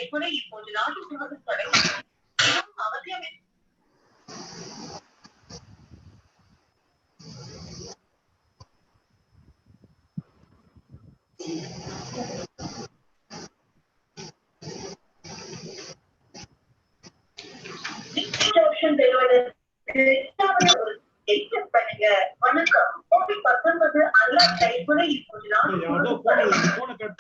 கைப்பட இப்போது நாட்டு முழுவதும் கடை அவசியமே. வணக்கம். COVID-19 அல்ல கைப்பட இப்போது நாட்டு முழுவதும் வணக்கம்.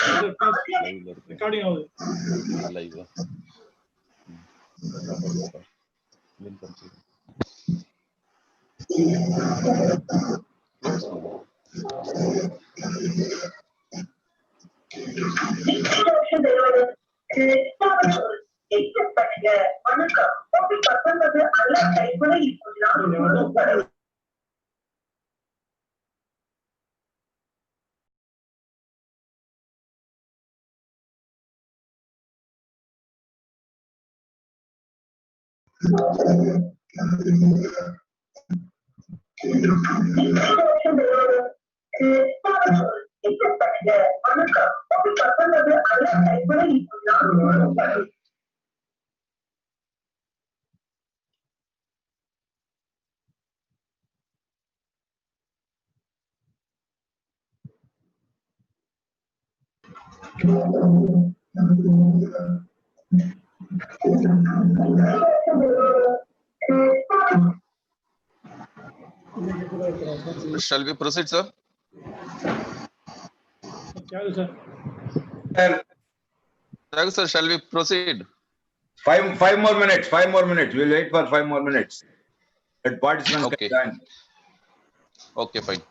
COVID-19 அல்ல கைப்பட இப்போது நாட்டு முழுவதும் Shall we proceed, sir? Thank you, sir. Shall we proceed? Five more minutes. 5 more minutes. We'll wait for 5 more minutes. Let participants Okay. can join. Okay, fine.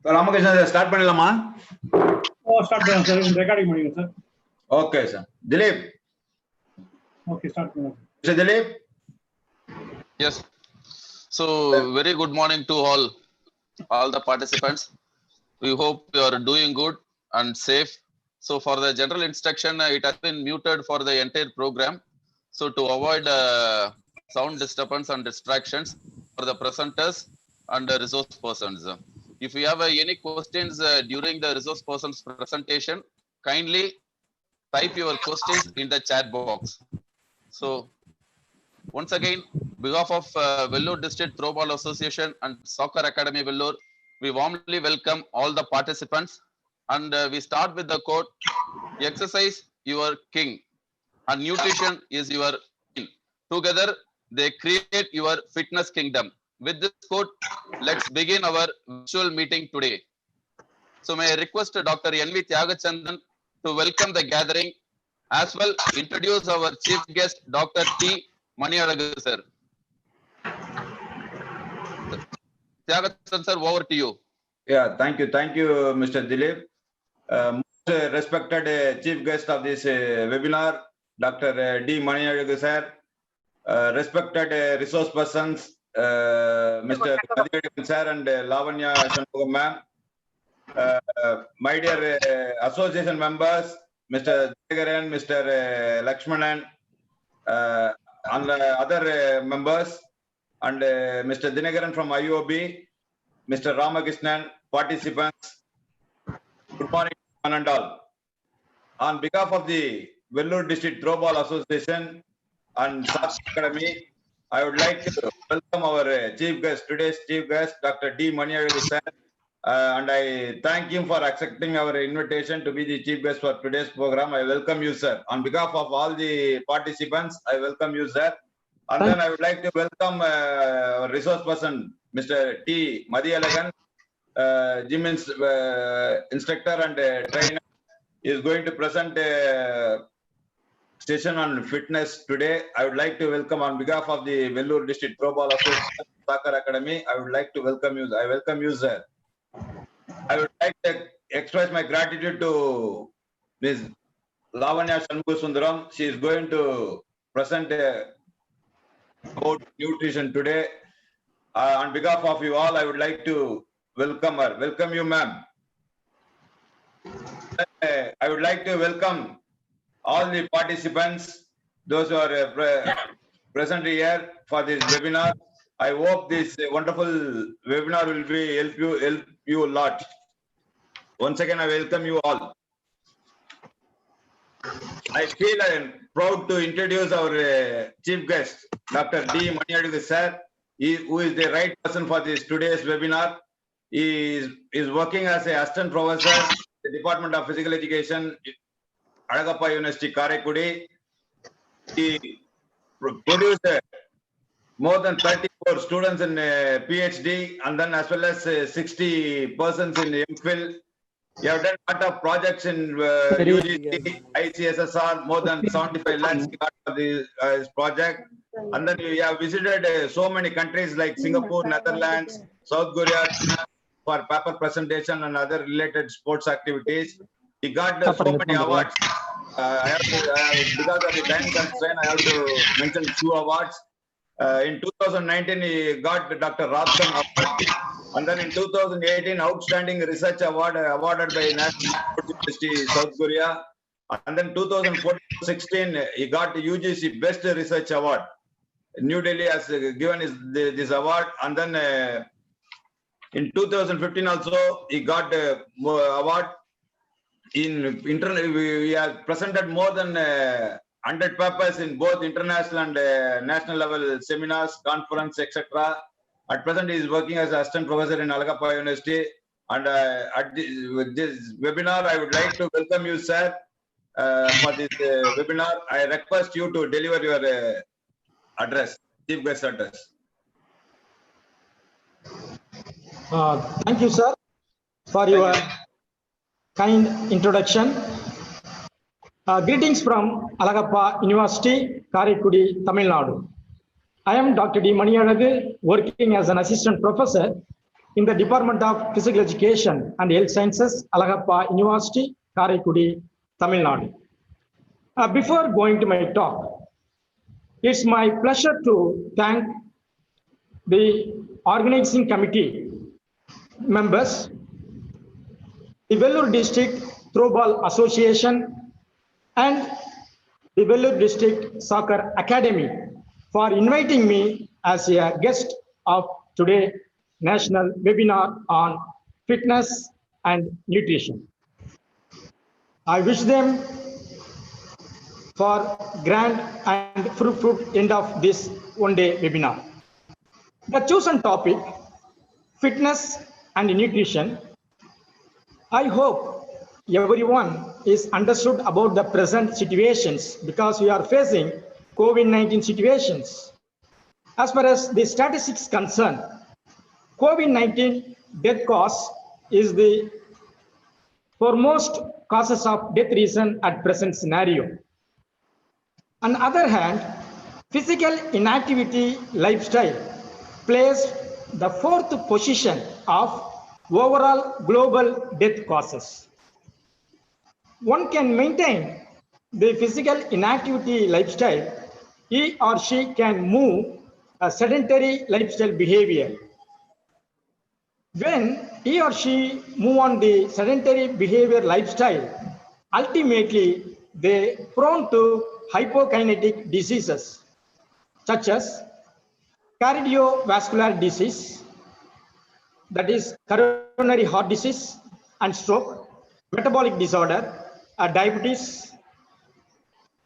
Ramakrishna, start பண்ணலாமா? ஸ்டார்ட் பண்ணலாம் sir. Recording பண்ணிடுங்க sir. Okay, sir. Dilip. Okay start பண்ணலாம். Mr. Dilip. Yes. So very good morning to all the participants. We hope you are doing good and safe. So for the general instruction, it has been muted for the entire program. So to avoid sound disturbance and distractions for the presenters and the resource persons. If you have any questions during the resource person's presentation, kindly type your questions in the chat box. So once again, behalf of Vellore District Throwball Association and Soccer Academy Vellore, we warmly welcome all the participants, and we start with the quote, exercise your king and nutrition is your king. Together they create your fitness kingdom. With this quote, let's begin our virtual meeting today. So may I request Dr. N.V. Tyagachandan to welcome the gathering, as well introduce our chief guest, Dr. T. Maniyalagu sir. Tyagachandan sir, over to you. Yeah, thank you, Mr. Dilip. Most respected chief guest of this webinar, Dr. D. Maniyalagu sir. Respected resource persons, Mr. Madhyadevan sir and Lavanya Shanmugam ma'am. My dear association members, Mr. Degaran, Mr. Lakshmanan, and other members, and Mr. Dinagaran from IOB, Mr. Ramakrishnan, participants. Good morning, one and all. On behalf of the Vellore District Throwball Association and Socc Academy, I would like to welcome our chief guest, today's chief guest, Dr. D. Maniyalagu sir, and I thank him for accepting our invitation to be the chief guest for today's program. I welcome you, sir. On behalf of all the participants, I welcome you, sir. And then I would like to welcome our resource person, Mr. T. Madhiyalagan, gym instructor and trainer, is going to present a session on fitness today. I would like to welcome on behalf of the Vellore District Throwball Association Soccer Academy. I would like to welcome you. I welcome you, sir. I would like to express my gratitude to Ms. Lavanya Shanmugam. She is going to present about nutrition today. On behalf of you all, I would like to welcome her. Welcome you, ma'am. I would like to welcome all the participants, those who are present here for this webinar. I hope this wonderful webinar will be help you a lot. Once again, I welcome you all. I feel I am proud to introduce our chief guest, Dr. D. Maniyalagu sir, who is the right person for this today's webinar. He is working as an assistant professor in the Department of Physical Education, Alagappa University, Karaikudi. He produced more than 34 students in PhD, and then as well as 60 persons in MPhil. You have done a lot of projects in UGC, ICSSR, more than 75 lakhs for this project. And then you have visited so many countries like Singapore, Netherlands, South Korea for paper presentation and other related sports activities. He got so many awards. Because of the time constraint, I have to mention few awards. In 2019, he got Dr. Robson Award. And then in 2018, Outstanding Research Award awarded by National University, South Korea. And then 2014-16, he got the UGC Best Research Award. New Delhi has given this award. And then in 2015 also, he got award. We have presented more than 100 papers in both international and national level seminars, conference, etc. At present, he is working as assistant professor in Alagappa University. And with this webinar, I would like to welcome you, sir, for this webinar. I request you to deliver your address, chief guest address. Thank you, sir, for your kind introduction. Greetings from Alagappa University, Karaikudi, Tamil Nadu. I am Dr. D. Maniyalagu, working as an assistant professor in the Department of Physical Education and Health Sciences, Alagappa University, Karaikudi, Tamil Nadu. Before going to my talk, it's my pleasure to thank the organizing committee members, the Vellore District Throwball Association, and the Vellore District Soccer Academy for inviting me as a guest of today's national webinar on fitness and nutrition. I wish them for grand and fruitful end of this one-day webinar. The chosen topic, fitness and nutrition. I hope everyone is understood about the present situations because we are facing COVID-19 situations. As far as the statistics concerned, COVID-19 death cause is the foremost causes of death reason at present scenario. On the other hand, physical inactivity lifestyle plays the fourth position of overall global death causes. One can maintain the physical inactivity lifestyle, he or she can move a sedentary lifestyle behavior. When he or she move on the sedentary behavior lifestyle, ultimately they prone to hypokinetic diseases such as cardiovascular disease, that is coronary heart disease and stroke, metabolic disorder, diabetes,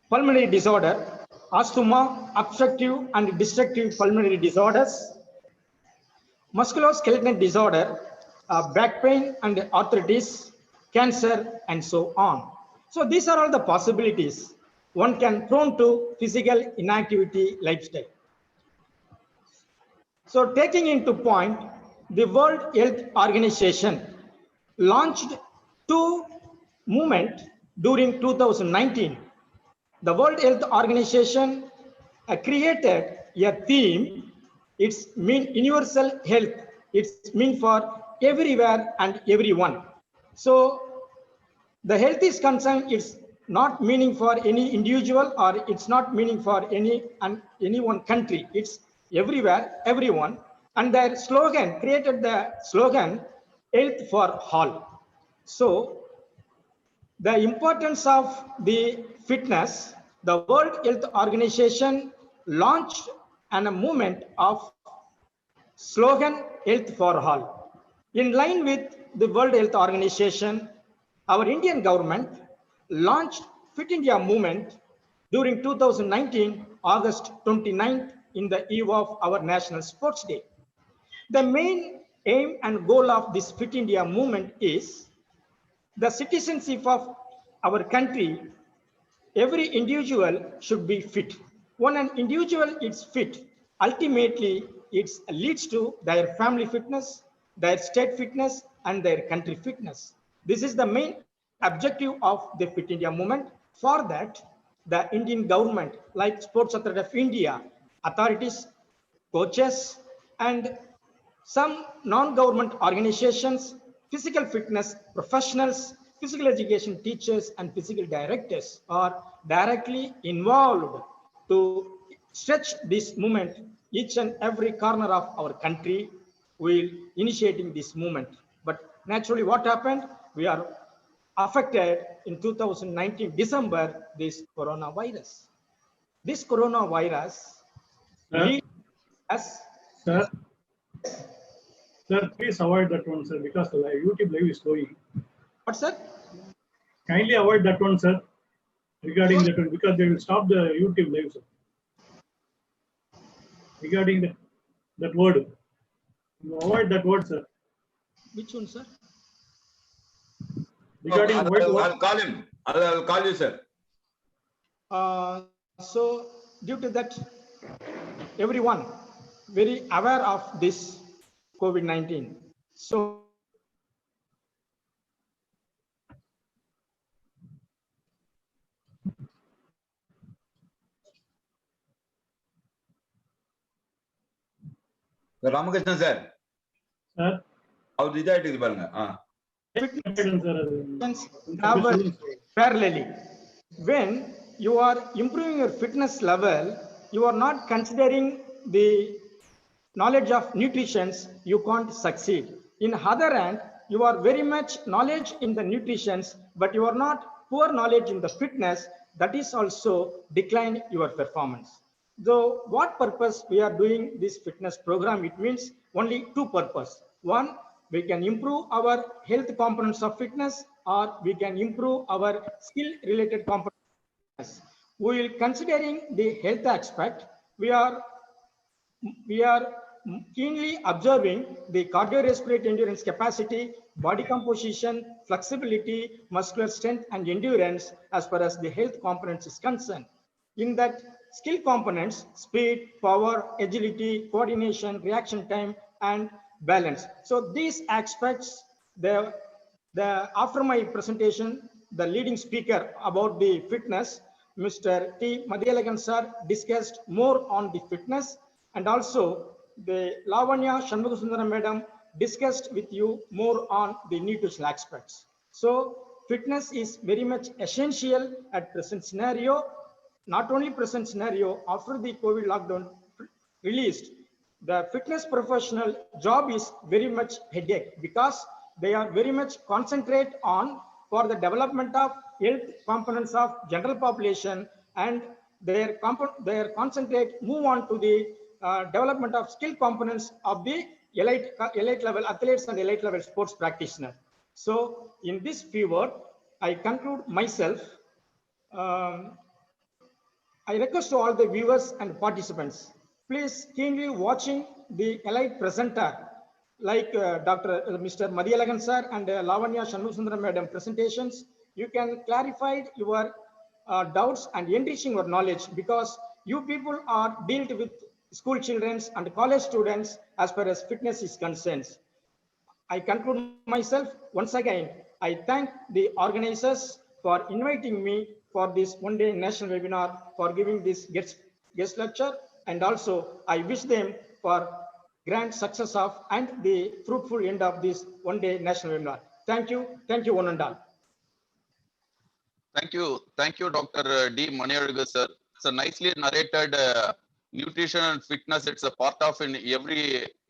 pulmonary disorder, asthma, obstructive and destructive pulmonary disorders, musculoskeletal disorder, back pain and arthritis, cancer, and so on. So these are all the possibilities one can prone to physical inactivity lifestyle. So taking into point, the World Health Organization launched two movements during 2019. The World Health Organization created a theme. It's mean universal health. It's mean for everywhere and everyone. So the health is concerned, it's not meaning for any individual or it's not meaning for any one country. It's everywhere, everyone. And their slogan created the slogan, health for all. So the importance of the fitness, the World Health Organization launched a movement of slogan health for all. In line with the World Health Organization, our Indian government launched Fit India movement during 2019, August 29th, in the eve of our National Sports Day. The main aim and goal of this Fit India movement is the citizenship of our country. Every individual should be fit. When an individual is fit, ultimately it leads to their family fitness, their state fitness, and their country fitness. This is the main objective of the Fit India movement. For that, the Indian government, like Sports Authority of India, authorities, coaches, and some non-government organizations, physical fitness professionals, physical education teachers, and physical directors are directly involved to stretch this movement. Each and every corner of our country will initiating this movement. But naturally, what happened? We are affected in 2019 December this coronavirus. This coronavirus leads us. Sir, sir, please avoid that one, sir, because the YouTube live is going. What, sir? Kindly avoid that one, sir, regarding that one, because they will stop the YouTube live, sir. Regarding that word, you avoid that word, sir. Which one, sir? Regarding I'll call him. I'll call you, sir. So due to that, everyone very aware of this COVID-19. So Ramakrishnan sir sir அவர் இதாயிட்டு பாருங்க. travel parallelly. When you are improving your fitness level, you are not considering the knowledge of nutrition, you can't succeed. In other hand, you are very much knowledge in the nutrition, but you are not poor knowledge in the fitness, that is also decline your performance. So what purpose we are doing this fitness program? It means only two purpose. One, we can improve our health components of fitness, or we can improve our skill related components. We will considering the health aspect. We are keenly observing the cardiorespiratory endurance capacity, body composition, flexibility, muscular strength and endurance as far as the health components is concerned. In that skill components, speed, power, agility, coordination, reaction time, and balance. So these aspects, after my presentation, the leading speaker about the fitness, Mr. T. Madhyalagan sir, discussed more on the fitness, and also the Lavanya Shanmugasundaram madam discussed with you more on the nutritional aspects. So fitness is very much essential at present scenario. Not only present scenario, after the COVID lockdown released, the fitness professional job is very much headache, because they are very much concentrate on for the development of health components of general population, and their concentrate move on to the development of skill components of the elite level athletes and elite level sports practitioner. So in this fever, I conclude myself. I request to all the viewers and participants, please keenly watching the elite presenter like Mr. Madhyalagan sir and Lavanya Shanmugasundaram madam presentations. You can clarify your doubts and enriching your knowledge, because you people are dealt with school children and college students as far as fitness is concerned. I conclude myself. Once again, I thank the organizers for inviting me for this one-day national webinar, for giving this guest lecture, and also I wish them for grand success of and the fruitful end of this one-day national webinar. Thank you one and all. Thank you, Dr. D. Maniyalagan sir. So nicely narrated nutrition and fitness. It's a part of every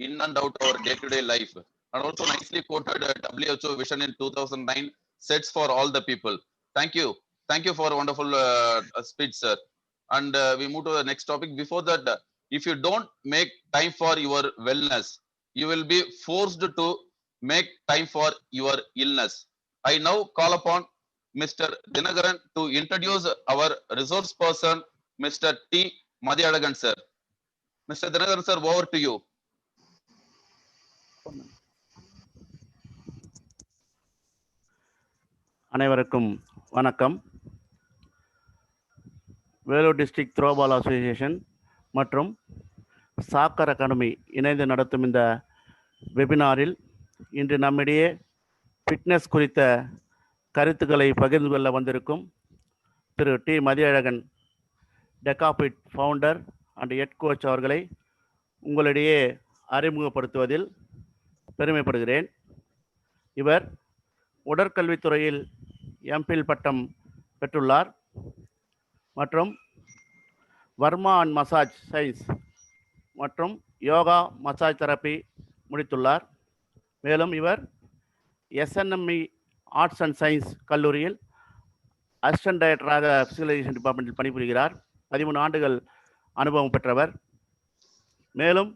in and out our day-to-day life, and also nicely quoted WHO vision in 2009 sets for all the people. Thank you for a wonderful speech, sir. And we move to the next topic. Before that, if you don't make time for your wellness, you will be forced to make time for your illness. I now call upon Mr. Dinagaran to introduce our resource person, Mr. T. Madhyalagan sir. Mr. Dinagaran sir, over to you. அனைவருக்கும் வணக்கம். Vellore district throwball association மற்றும் soccer academy இணைந்து நடத்தும் இந்த வெபினாரில் இன்று நம்மிடையே fitness குறித்த கருத்துக்களை பகிர்ந்து கொள்ள வந்திருக்கும் திரு டி மதியழகன், டெக்காபிட் ஃபவுண்டர் அண்ட் ஹெட் கோச் அவர்களை உங்களிடையே அறிமுகப்படுத்துவதில் பெருமைப்படுகிறேன். இவர் உடற்கல்வித்துறையில் எம்பில் பட்டம் பெற்றுள்ளார் மற்றும் வர்மா அண்ட் மசாஜ் சயின்ஸ் மற்றும் யோகா மசாஜ் தெரப்பி முடித்துள்ளார். மேலும் இவர் எஸ்என்எம்இ ஆர்ட்ஸ் அண்ட் சயின்ஸ் கல்லூரியில் அசிஸ்டன்ட் டைரக்டராக ஃபிசிக்கல் எஜுகேஷன் டிபார்ட்மெண்ட்டில் பணிபுரிகிறார். 13 ஆண்டுகள் அனுபவம் பெற்றவர். மேலும்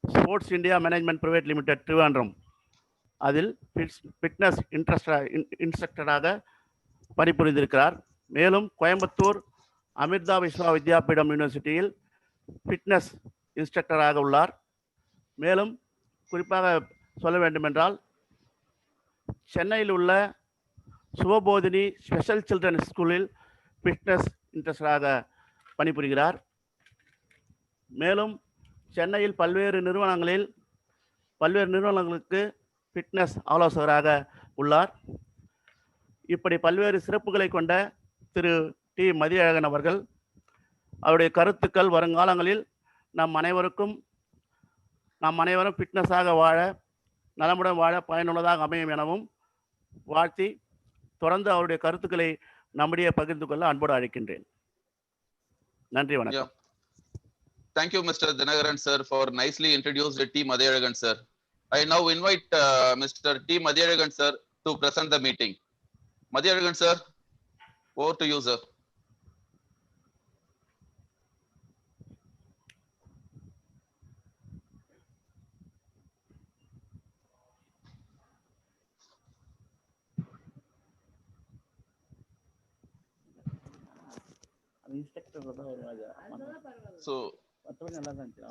sports India management private limited திருவாண்டம் அதில் ஃபிட்னஸ் இன்ஸ்ட்ரக்டராக பணிபுரிந்திருக்கிறார். மேலும் கோயம்புத்தூர் அமிர்தா விஸ்வா வித்யாபீடம் யூனிவர்சிட்டியில் ஃபிட்னஸ் இன்ஸ்ட்ரக்டராக உள்ளார். மேலும் குறிப்பாக சொல்ல வேண்டுமென்றால் சென்னையில் உள்ள சுபபோதினி ஸ்பெஷல் சில்ட்ரன் ஸ்கூலில் ஃபிட்னஸ் இன்ஸ்ட்ரக்டராக பணிபுரிகிறார். மேலும் சென்னையில் பல்வேறு நிறுவனங்களுக்கு ஃபிட்னஸ் ஆலோசகராக உள்ளார். இப்படி பல்வேறு சிறப்புகளை கொண்ட திரு டி மதியழகன் அவர்கள் அவருடைய கருத்துக்கள் வருங்காலங்களில் நம் அனைவருக்கும் நாம் அனைவரும் ஃபிட்னஸாக வாழ, நலமுடன் வாழ பயனுள்ளதாக அமையும் எனவும் வாழ்த்தி, தொடர்ந்து அவருடைய கருத்துக்களை நம்மிடையே பகிர்ந்து கொள்ள அன்போடு அழைக்கின்றேன். நன்றி, வணக்கம். Thank you, Mr. Dinagaran sir, for nicely introduced T. Madhyalagan sir. I now invite Mr. T. Madhyalagan sir to present the meeting. Madhyalagan sir, over to you, sir.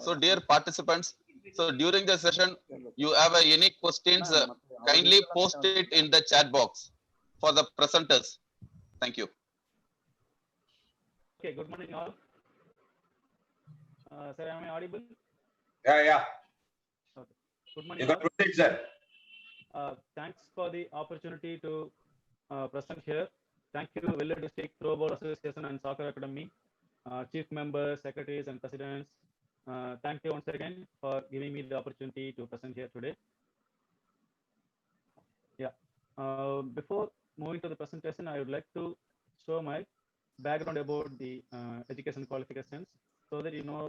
So dear participants, so during the session, you have any questions, kindly post it in the chat box for the presenters. Thank you. Okay, good morning all. Sir, am I audible? Yeah. Okay. Good morning. You can proceed, sir. Thanks for the opportunity to present here. Thank you, Vellore District Throwball Association and Soccer Academy, chief members, secretaries, and presidents. Thank you once again for giving me the opportunity to present here today. Yeah. Before moving to the presentation, I would like to show my background about the education qualifications, so that you know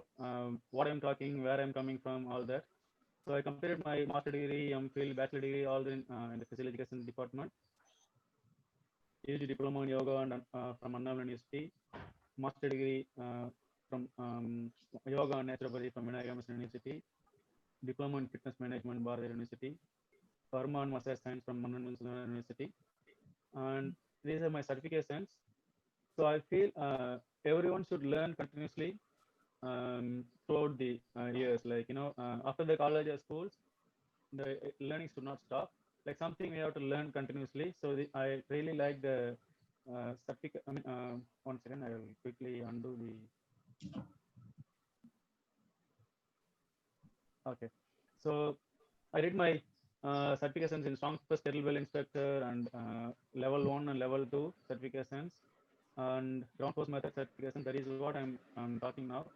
what I'm talking, where I'm coming from, all that. So I completed my master degree, MPhil, bachelor degree, all in the physical education department. UG diploma in yoga and from Annamalai University, master degree from yoga and naturopathy from Vinayagar University, diploma in fitness management, Bharat University, Pharma and massage science from Mannan University, and these are my certifications. So I feel everyone should learn continuously throughout the years. Like, you know, after the college or schools, the learning should not stop. Like something we have to learn continuously. So I really like the certificate. I mean, one second, I will quickly undo the. Okay, so I did my certifications in strong first kettlebell instructor and level 1 and level 2 certifications, and ground force method certification. That is what I'm talking now.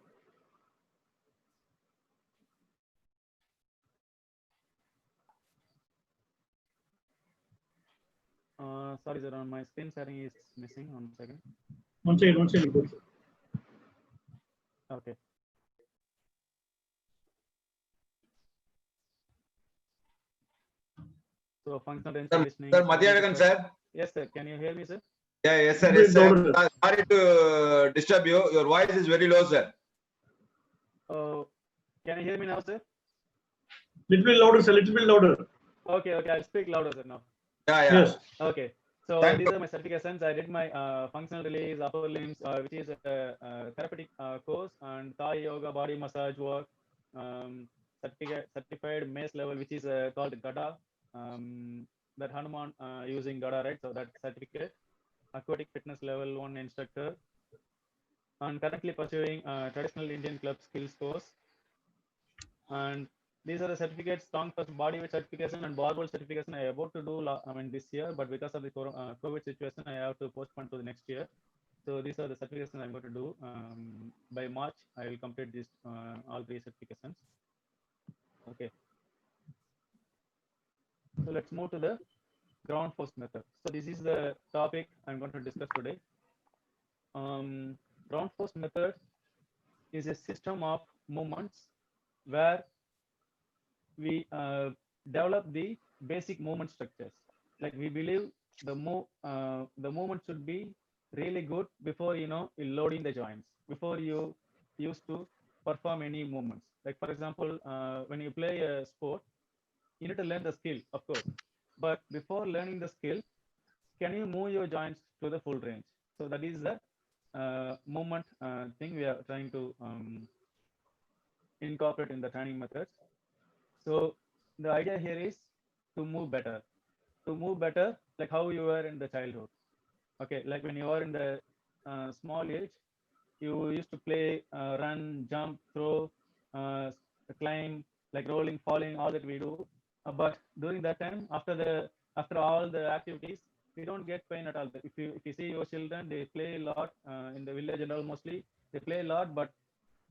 Sorry, sir, on my screen sharing is missing. One second. One second. Okay. So functional range conditioning. Sir, Madhyalagan sir. Yes, sir. Can you hear me, sir? Yeah, yes, sir. Yes, sir. Sorry to disturb you. Your voice is very low, sir. Can you hear me now, sir? Little bit louder, sir. Little bit louder. Okay. I'll speak louder, sir, now. Yeah. Yes. Okay. So these are my certifications. I did my functional release, upper limbs, which is a therapeutic course, and Thai yoga, body massage work, certified mace level, which is called Gada. That Hanuman using Gada, right? So that certificate, aquatic fitness level 1 instructor, and currently pursuing traditional Indian club skills course. And these are the certificates: strong first bodyweight certification and barbell certification. I am about to do, this year, but because of the COVID situation, I have to postpone to the next year. So these are the certifications I'm going to do. By March, I will complete this all 3 certifications. Okay. So let's move to the ground force method. So this is the topic I'm going to discuss today. Ground force method is a system of movements where we develop the basic movement structures. Like we believe the movement should be really good before, you know, loading the joints, before you used to perform any movements. Like for example, when you play a sport, you need to learn the skill, of course. But before learning the skill, can you move your joints to the full range? So that is the movement thing we are trying to incorporate in the training methods. So the idea here is to move better. To move better, like how you were in the childhood. Okay, like when you were in the small age, you used to play, run, jump, throw, climb, like rolling, falling, all that we do. But during that time, after all the activities, we don't get pain at all. If you see your children, they play a lot in the village and all, mostly they play a lot, but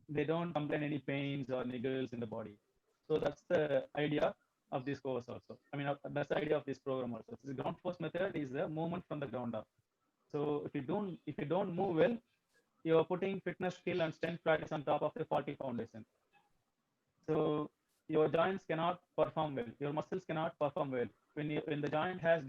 they don't complain any pains or niggles in the body. So that's the idea of this course also. I mean, that's the idea of this program also. The ground force method is the movement from the ground up. So if you don't move well, you're putting fitness, skill, and strength practice on top of the faulty foundation. So your joints cannot perform well. Your muscles cannot perform well when the joint has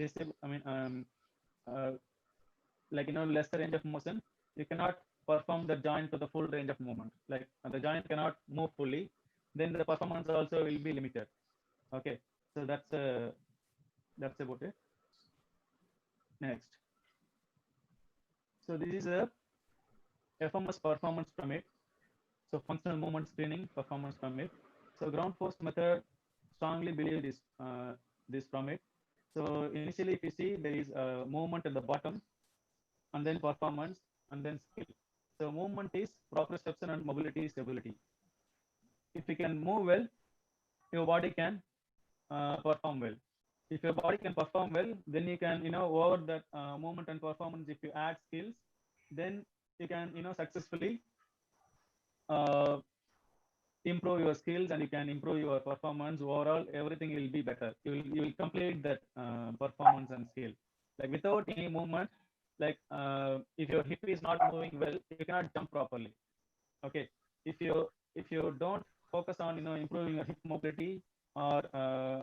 like lesser range of motion. You cannot perform the joint to the full range of movement. Like the joint cannot move fully, then the performance also will be limited. Okay, so that's about it. Next. So this is a FMS performance pyramid. So functional movement screening performance pyramid. So ground force method strongly believe this pyramid. So initially, if you see, there is a movement at the bottom, and then performance, and then skill. So movement is proprioception and mobility is stability. If you can move well, your body can perform well. If your body can perform well, then you can, over that movement and performance, if you add skills, then you can, successfully improve your skills, and you can improve your performance. Overall, everything will be better. You will complete that performance and skill. Like without any movement, like if your hip is not moving well, you cannot jump properly. Okay, if you don't focus on improving your hip mobility or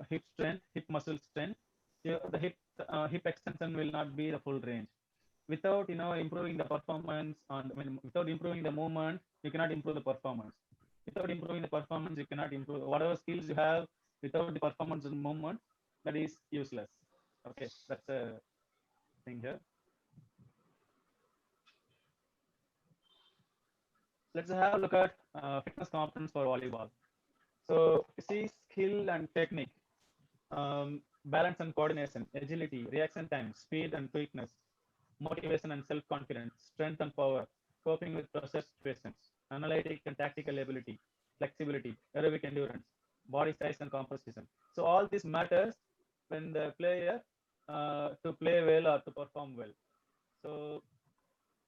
hip strength, hip muscle strength, the hip extension will not be the full range. Without improving the performance without improving the movement, you cannot improve the performance. Without improving the performance, you cannot improve whatever skills you have. Without the performance and movement, that is useless. Okay, that's a thing here. Let's have a look at fitness components for volleyball. So you see skill and technique, balance and coordination, agility, reaction time, speed and quickness, motivation and self-confidence, strength and power, coping with pressure situations, analytic and tactical ability, flexibility, aerobic endurance, body size and composition. So all this matters when the player to play well or to perform well. So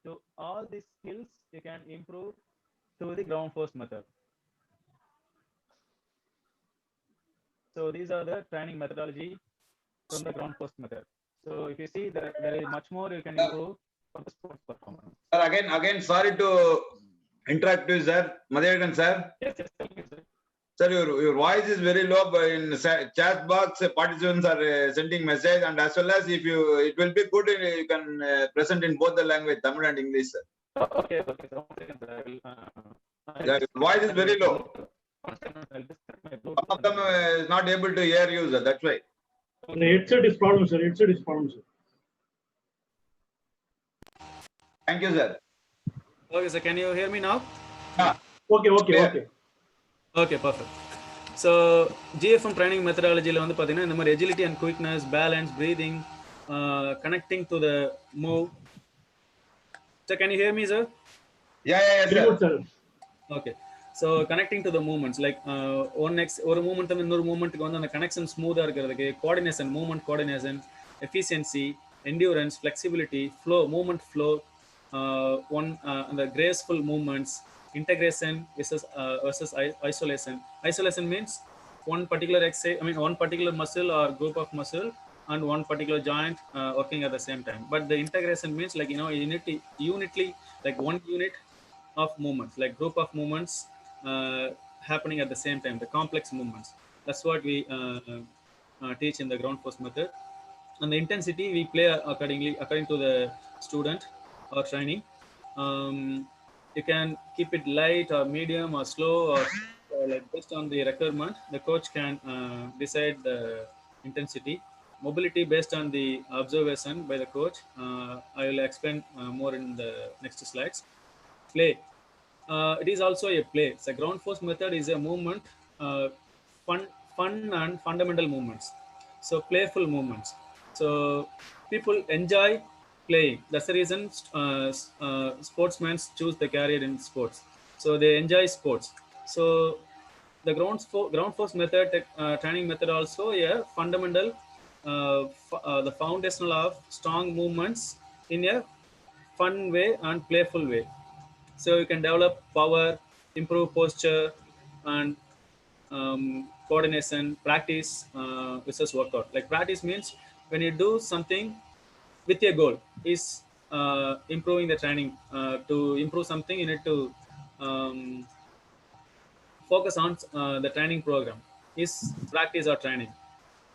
to all these skills, you can improve through the ground force method. So these are the training methodology from the ground force method. So if you see that there is much more you can improve for the sports performance. Sir, again, sorry to interrupt you, sir. Madhavan, sir. Yes, tell me, sir. Sir, your voice is very low. But in chat box, participants are sending message, and as well as it will be good if you can present in both the language, Tamil and English, sir. Okay. So one second, sir. Your voice is very low. Some of them is not able to hear you, sir. That's why. The headset is problem, sir. Headset is problem, sir. Thank you, sir. Okay, so can you hear me now? Okay. Okay, perfect. So GFM training methodology la vandu pathina indha mari agility and quickness, balance, breathing, connecting to the move. So can you hear me, sir? Yeah, Very good, sir. sir. Okay. So connecting to the movements, like ஒரு movement and இன்னொரு movement வந்து அந்த connection smooth ஆ இருக்கிறதுக்கு coordination, movement coordination, efficiency, endurance, flexibility, flow, movement flow, the graceful movements, integration versus isolation. Isolation means one particular exercise, one particular muscle or group of muscle and one particular joint working at the same time. But the integration means like unitly, like one unit of movements, like group of movements happening at the same time, the complex movements. That's what we teach in the ground force method. And the intensity we play according to the student or training. You can keep it light or medium or slow or like based on the requirement. The coach can decide the intensity. Mobility based on the observation by the coach. I will explain more in the next slides. Play. It is also a play. The ground force method is a movement, fun and fundamental movements. So playful movements. So people enjoy playing. That's the reason sportsmen choose the career in sports. So they enjoy sports. So the ground force method, training method also a fundamental, the foundational of strong movements in a fun way and playful way. So you can develop power, improve posture, and coordination, practice versus workout. Like practice means when you do something with your goal is improving the training. To improve something, you need to focus on the training program is practice or training.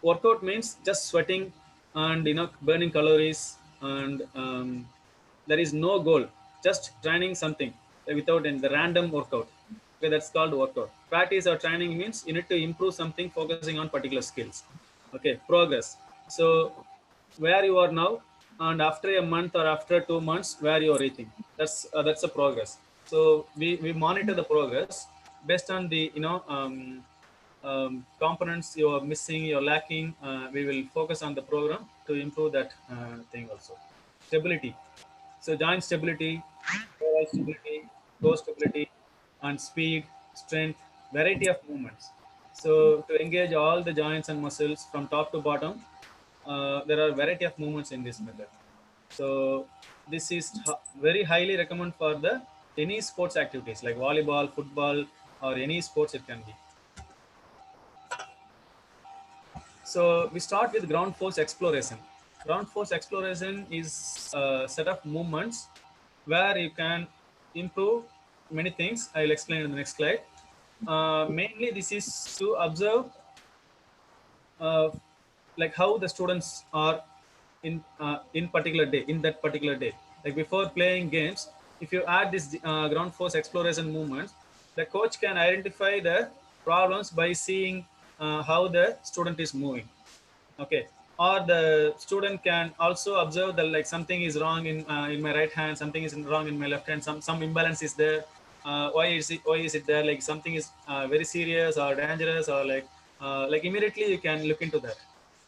Workout means just sweating and burning calories, and there is no goal, just training something without in the random workout. Okay, that's called workout. Practice or training means you need to improve something, focusing on particular skills. Okay, progress. So where you are now, and after a month or after 2 months, where you are reaching, that's a progress. So we monitor the progress based on the components you are missing, you're lacking. We will focus on the program to improve that thing also. Stability. So joint stability, overall stability, core stability, and speed, strength, variety of movements. So to engage all the joints and muscles from top to bottom, there are variety of movements in this method. So this is very highly recommend for the any sports activities like volleyball, football, or any sports it can be. So we start with ground force exploration. Ground force exploration is a set of movements where you can improve many things. I'll explain in the next slide. Mainly, this is to observe uh, like how the students are in particular day, in that particular day. Like before playing games, if you add this ground force exploration movements, the coach can identify the problems by seeing how the student is moving. Okay, or the student can also observe that like something is wrong in my right hand, something is wrong in my left hand, some imbalance is there. Why is it there? Like something is very serious or dangerous, or like immediately you can look into that.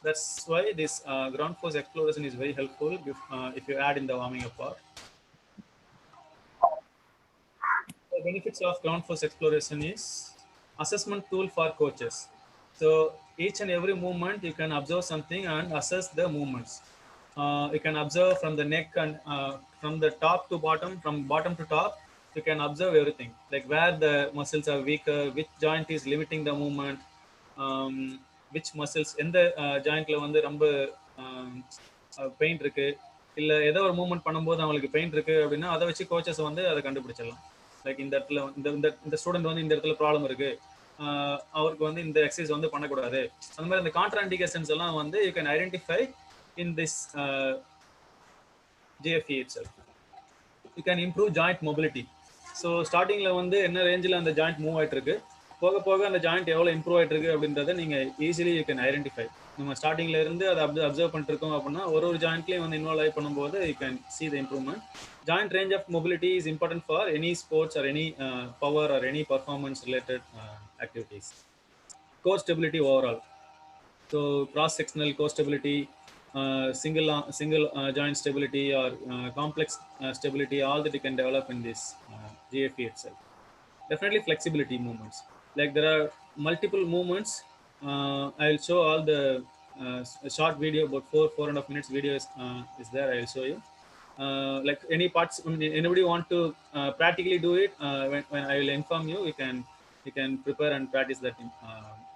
That's why this ground force exploration is very helpful if you add in the warming up part. The benefits of ground force exploration is assessment tool for coaches. So each and every movement you can observe something and assess the movements. You can observe from the neck and from the top to bottom, from bottom to top. You can observe everything, like where the muscles are weaker, which joint is limiting the movement, which muscles எந்த ஜாயிண்ட்ல வந்து ரொம்ப pain இருக்கு, இல்ல ஏதோ ஒரு movement பண்ணும்போது அவங்களுக்கு pain இருக்கு அப்படின்னா அதை வச்சு கோச்சஸ் வந்து அதை கண்டுபிடிச்சிடலாம். லைக் இந்த இடத்துல இந்த ஸ்டூடெண்ட் வந்து இந்த இடத்துல ப்ராப்ளம் இருக்கு, அவருக்கு வந்து இந்த எக்ஸசைஸ் வந்து பண்ணக்கூடாது, அந்த மாதிரி இந்த கான்ட்ரா இண்டிகேஷன்ஸ் எல்லாம் வந்து you can identify in this GFE itself. You can improve joint mobility. So ஸ்டார்டிங்ல வந்து என்ன ரேஞ்சில் அந்த ஜாயிண்ட் மூவ் ஆயிட்டு இருக்கு, போக போக அந்த ஜாயிண்ட் எவ்வளோ இம்ப்ரூவ் ஆயிட்டு இருக்கு அப்படின்றத நீங்க ஈஸிலி யூ கேன் ஐடென்டிஃபை. நம்ம ஸ்டார்டிங்ல இருந்து அதை அப்சர்வ் பண்ணிட்டு இருக்கோம் அப்படின்னா ஒரு ஜாயிண்ட்லயும் வந்து இன்வால்வ் ஆகி பண்ணும்போது you can see the improvement. Joint range of mobility is important for any sports or any power or any performance related activities. Core stability overall. So cross sectional core stability, single joint stability, or complex stability, all that you can develop in this GFE itself. Definitely flexibility movements. Like there are multiple movements. I'll show all the short video, about 4.5 minutes video is there. I'll show you. Like any parts, anybody want to practically do it, when I will inform you, you can prepare and practice that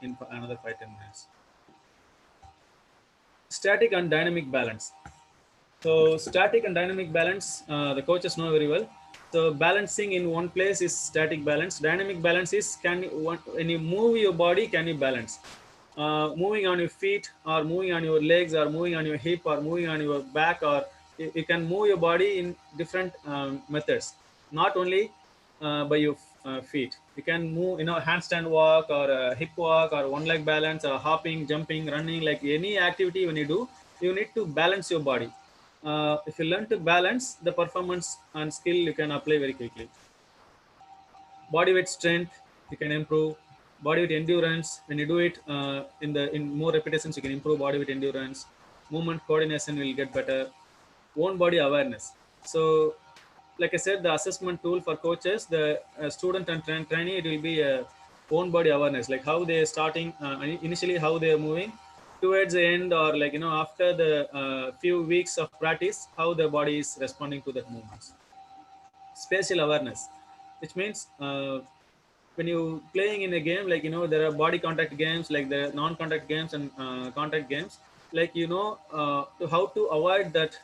in another 5-10 minutes. Static and dynamic balance. So static and dynamic balance, the coaches know very well. So balancing in one place is static balance. Dynamic balance is when you move your body, can you balance? Moving on your feet, or moving on your legs, or moving on your hip, or moving on your back, or you can move your body in different methods, not only by your feet. You can move, handstand walk, or hip walk, or one leg balance, or hopping, jumping, running. Like any activity when you do, you need to balance your body. If you learn to balance, the performance and skill you can apply very quickly. Body weight strength you can improve. Body weight endurance, when you do it in more repetitions, you can improve body weight endurance. Movement coordination will get better. Own body awareness. So like I said, the assessment tool for coaches, the student and trainee, it will be a own body awareness, like how they are starting, initially how they are moving, towards the end, or like after the few weeks of practice, how the body is responding to that movements. Spatial awareness, which means when you playing in a game, like, there are body contact games, like the non-contact games and contact games, like, to how to avoid that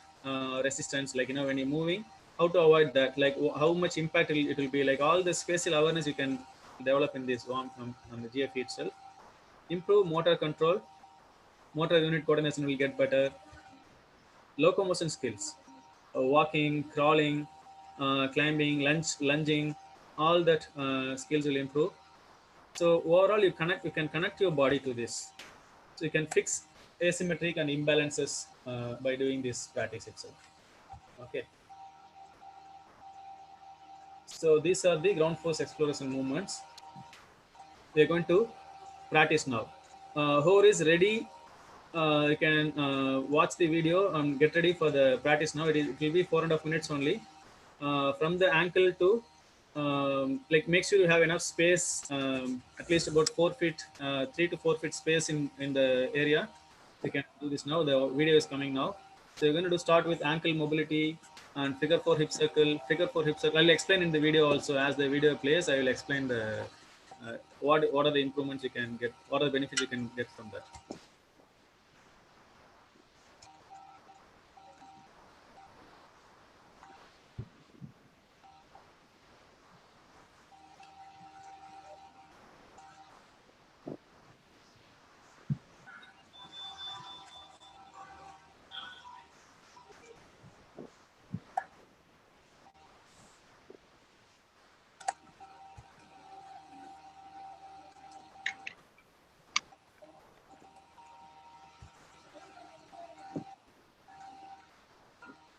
resistance, like, when you're moving, how to avoid that, like how much impact it will be, like all the spatial awareness you can develop in this one on the GFE itself. Improve motor control, motor unit coordination will get better. Locomotion skills, walking, crawling, climbing, lunging, all that skills will improve. So overall, you can connect your body to this. So you can fix asymmetric and imbalances by doing this practice itself. Okay. So these are the ground force exploration movements. We are going to practice now. Whoever is ready, you can watch the video and get ready for the practice now. It will be 4.5 minutes only. From the ankle to like, make sure you have enough space, at least about 4 feet, 3 to 4 feet space in the area. You can do this now. The video is coming now. So you're going to start with ankle mobility and figure 4 hip circle, figure 4 hip circle. I'll explain in the video also. As the video plays, I will explain the what are the improvements you can get, what are the benefits you can get from that.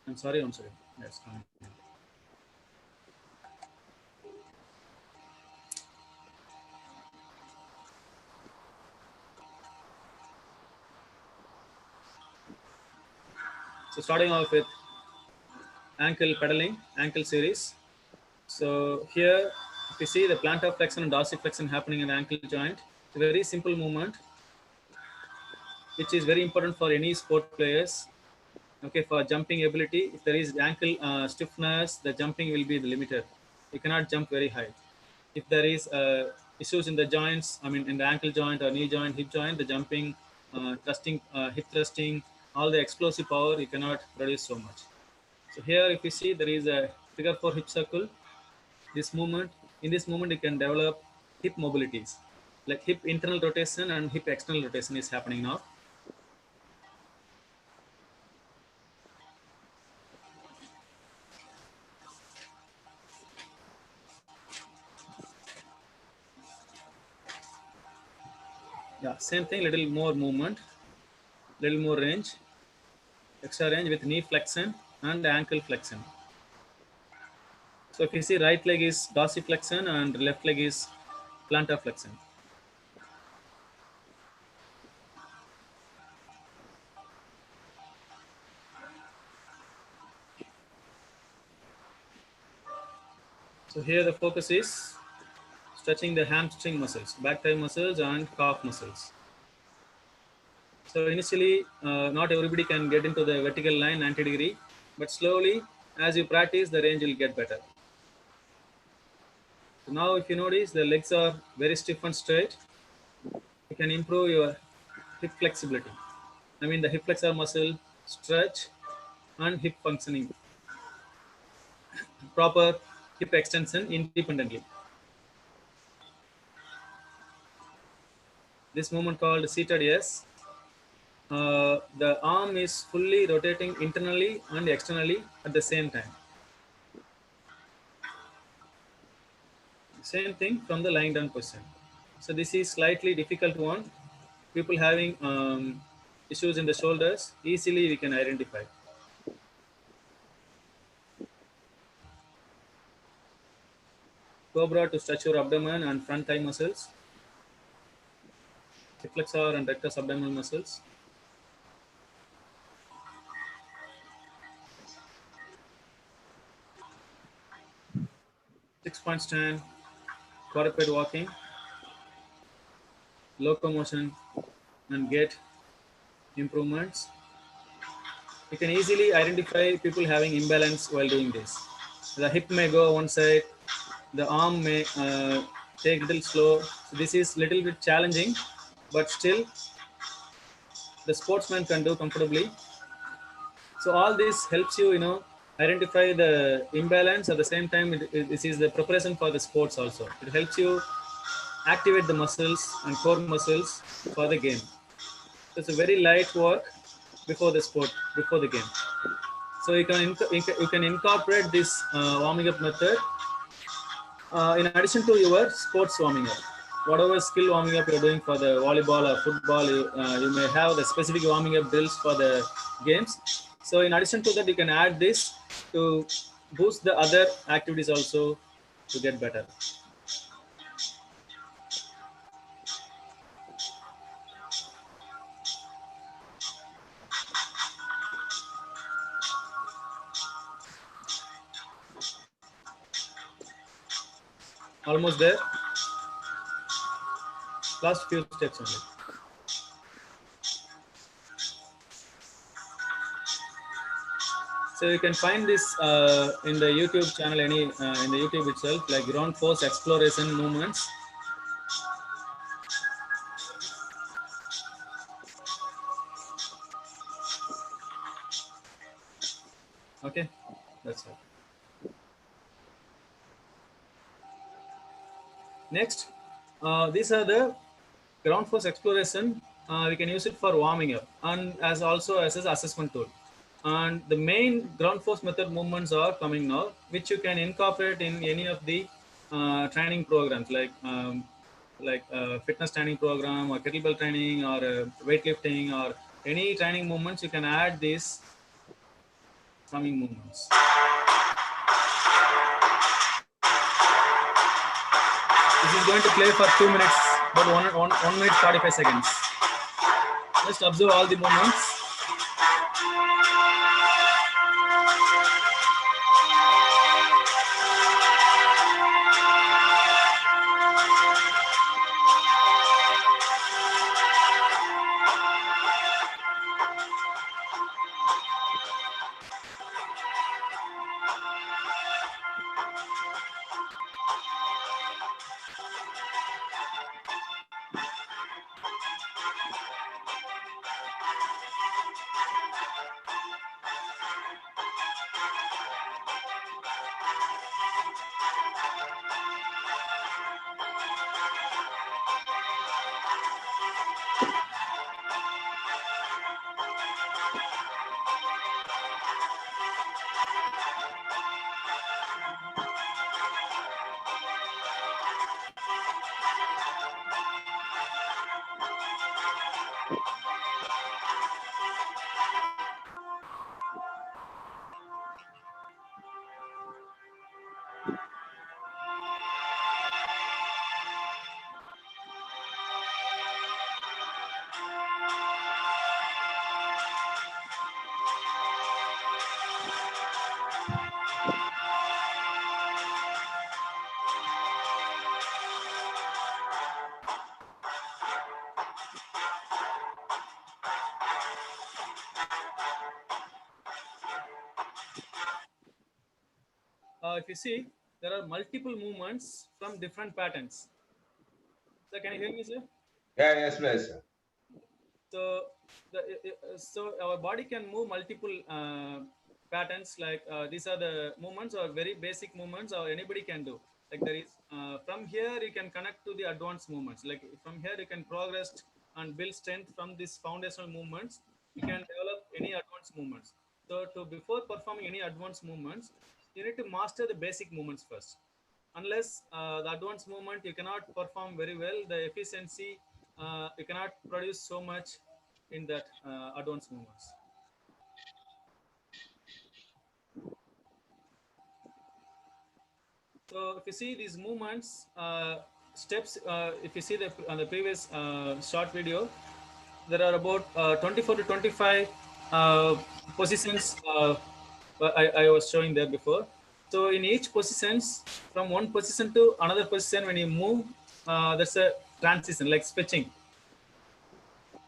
I'm sorry, one second. Yes, coming. So starting off with ankle pedaling, ankle series. So here, if you see the plantar flexion and dorsiflexion happening in the ankle joint, it's a very simple movement, which is very important for any sport players. Okay, for jumping ability, if there is ankle stiffness, the jumping will be limited. You cannot jump very high. If there is issues in the joints, I mean in the ankle joint or knee joint, hip joint, the jumping, thrusting, hip thrusting, all the explosive power, you cannot produce so much. So here, if you see, there is a figure 4 hip circle. This movement, in this movement, you can develop hip mobilities, like hip internal rotation and hip external rotation is happening now. Yeah, same thing, little more movement, little more range, extra range with knee flexion and ankle flexion. So if you see, right leg is dorsiflexion and left leg is plantar flexion. So here the focus is stretching the hamstring muscles, back thigh muscles and calf muscles. So initially, not everybody can get into the vertical line 90 degree, but slowly, as you practice, the range will get better. So now if you notice, the legs are very stiff and straight. You can improve your hip flexibility. I mean the hip flexor muscle stretch and hip functioning. Proper hip extension independently. This movement called seated S. The arm is fully rotating internally and externally at the same time. Same thing from the lying down position. So this is slightly difficult one. People having issues in the shoulders, easily we can identify. Cobra to stretch your abdomen and front thigh muscles. Hip flexor and rectus abdominal muscles. Six-point stand, quadruped walking, locomotion and gait improvements. You can easily identify people having imbalance while doing this. The hip may go one side, the arm may take little slow. So this is little bit challenging, but still the sportsman can do comfortably. So all this helps you, identify the imbalance. At the same time, this is the preparation for the sports also. It helps you activate the muscles and core muscles for the game. So it's a very light work before the sport, before the game. So you can incorporate this warming up method in addition to your sports warming up. Whatever skill warming up you're doing for the volleyball or football, you may have the specific warming up drills for the games. So in addition to that, you can add this to boost the other activities also to get better. Almost there. Last few steps only. So you can find this in the YouTube channel, in the YouTube itself, like ground force exploration movements. Okay, that's it. Next, these are the ground force exploration. We can use it for warming up and as also as an assessment tool. And the main ground force method movements are coming now, which you can incorporate in any of the training programs, like fitness training program or kettlebell training or weightlifting or any training movements. You can add these coming movements. This is going to play for 2 minutes, but 1 minute 45 seconds. Just observe all the movements. If you see, there are multiple movements from different patterns. So can you hear me, sir? Yeah, yes, please. So, so our body can move multiple patterns. Like these are the movements or very basic movements, or anybody can do. Like there is from here you can connect to the advanced movements. Like from here you can progress and build strength from these foundational movements. You can develop any advanced movements. So before performing any advanced movements, you need to master the basic movements first. Unless the advanced movement you cannot perform very well, the efficiency you cannot produce so much in that advanced movements. So if you see these movements steps, if you see on the previous short video, there are about 24 to 25 positions I was showing there before. So in each positions, from one position to another position, when you move, there's a transition like switching,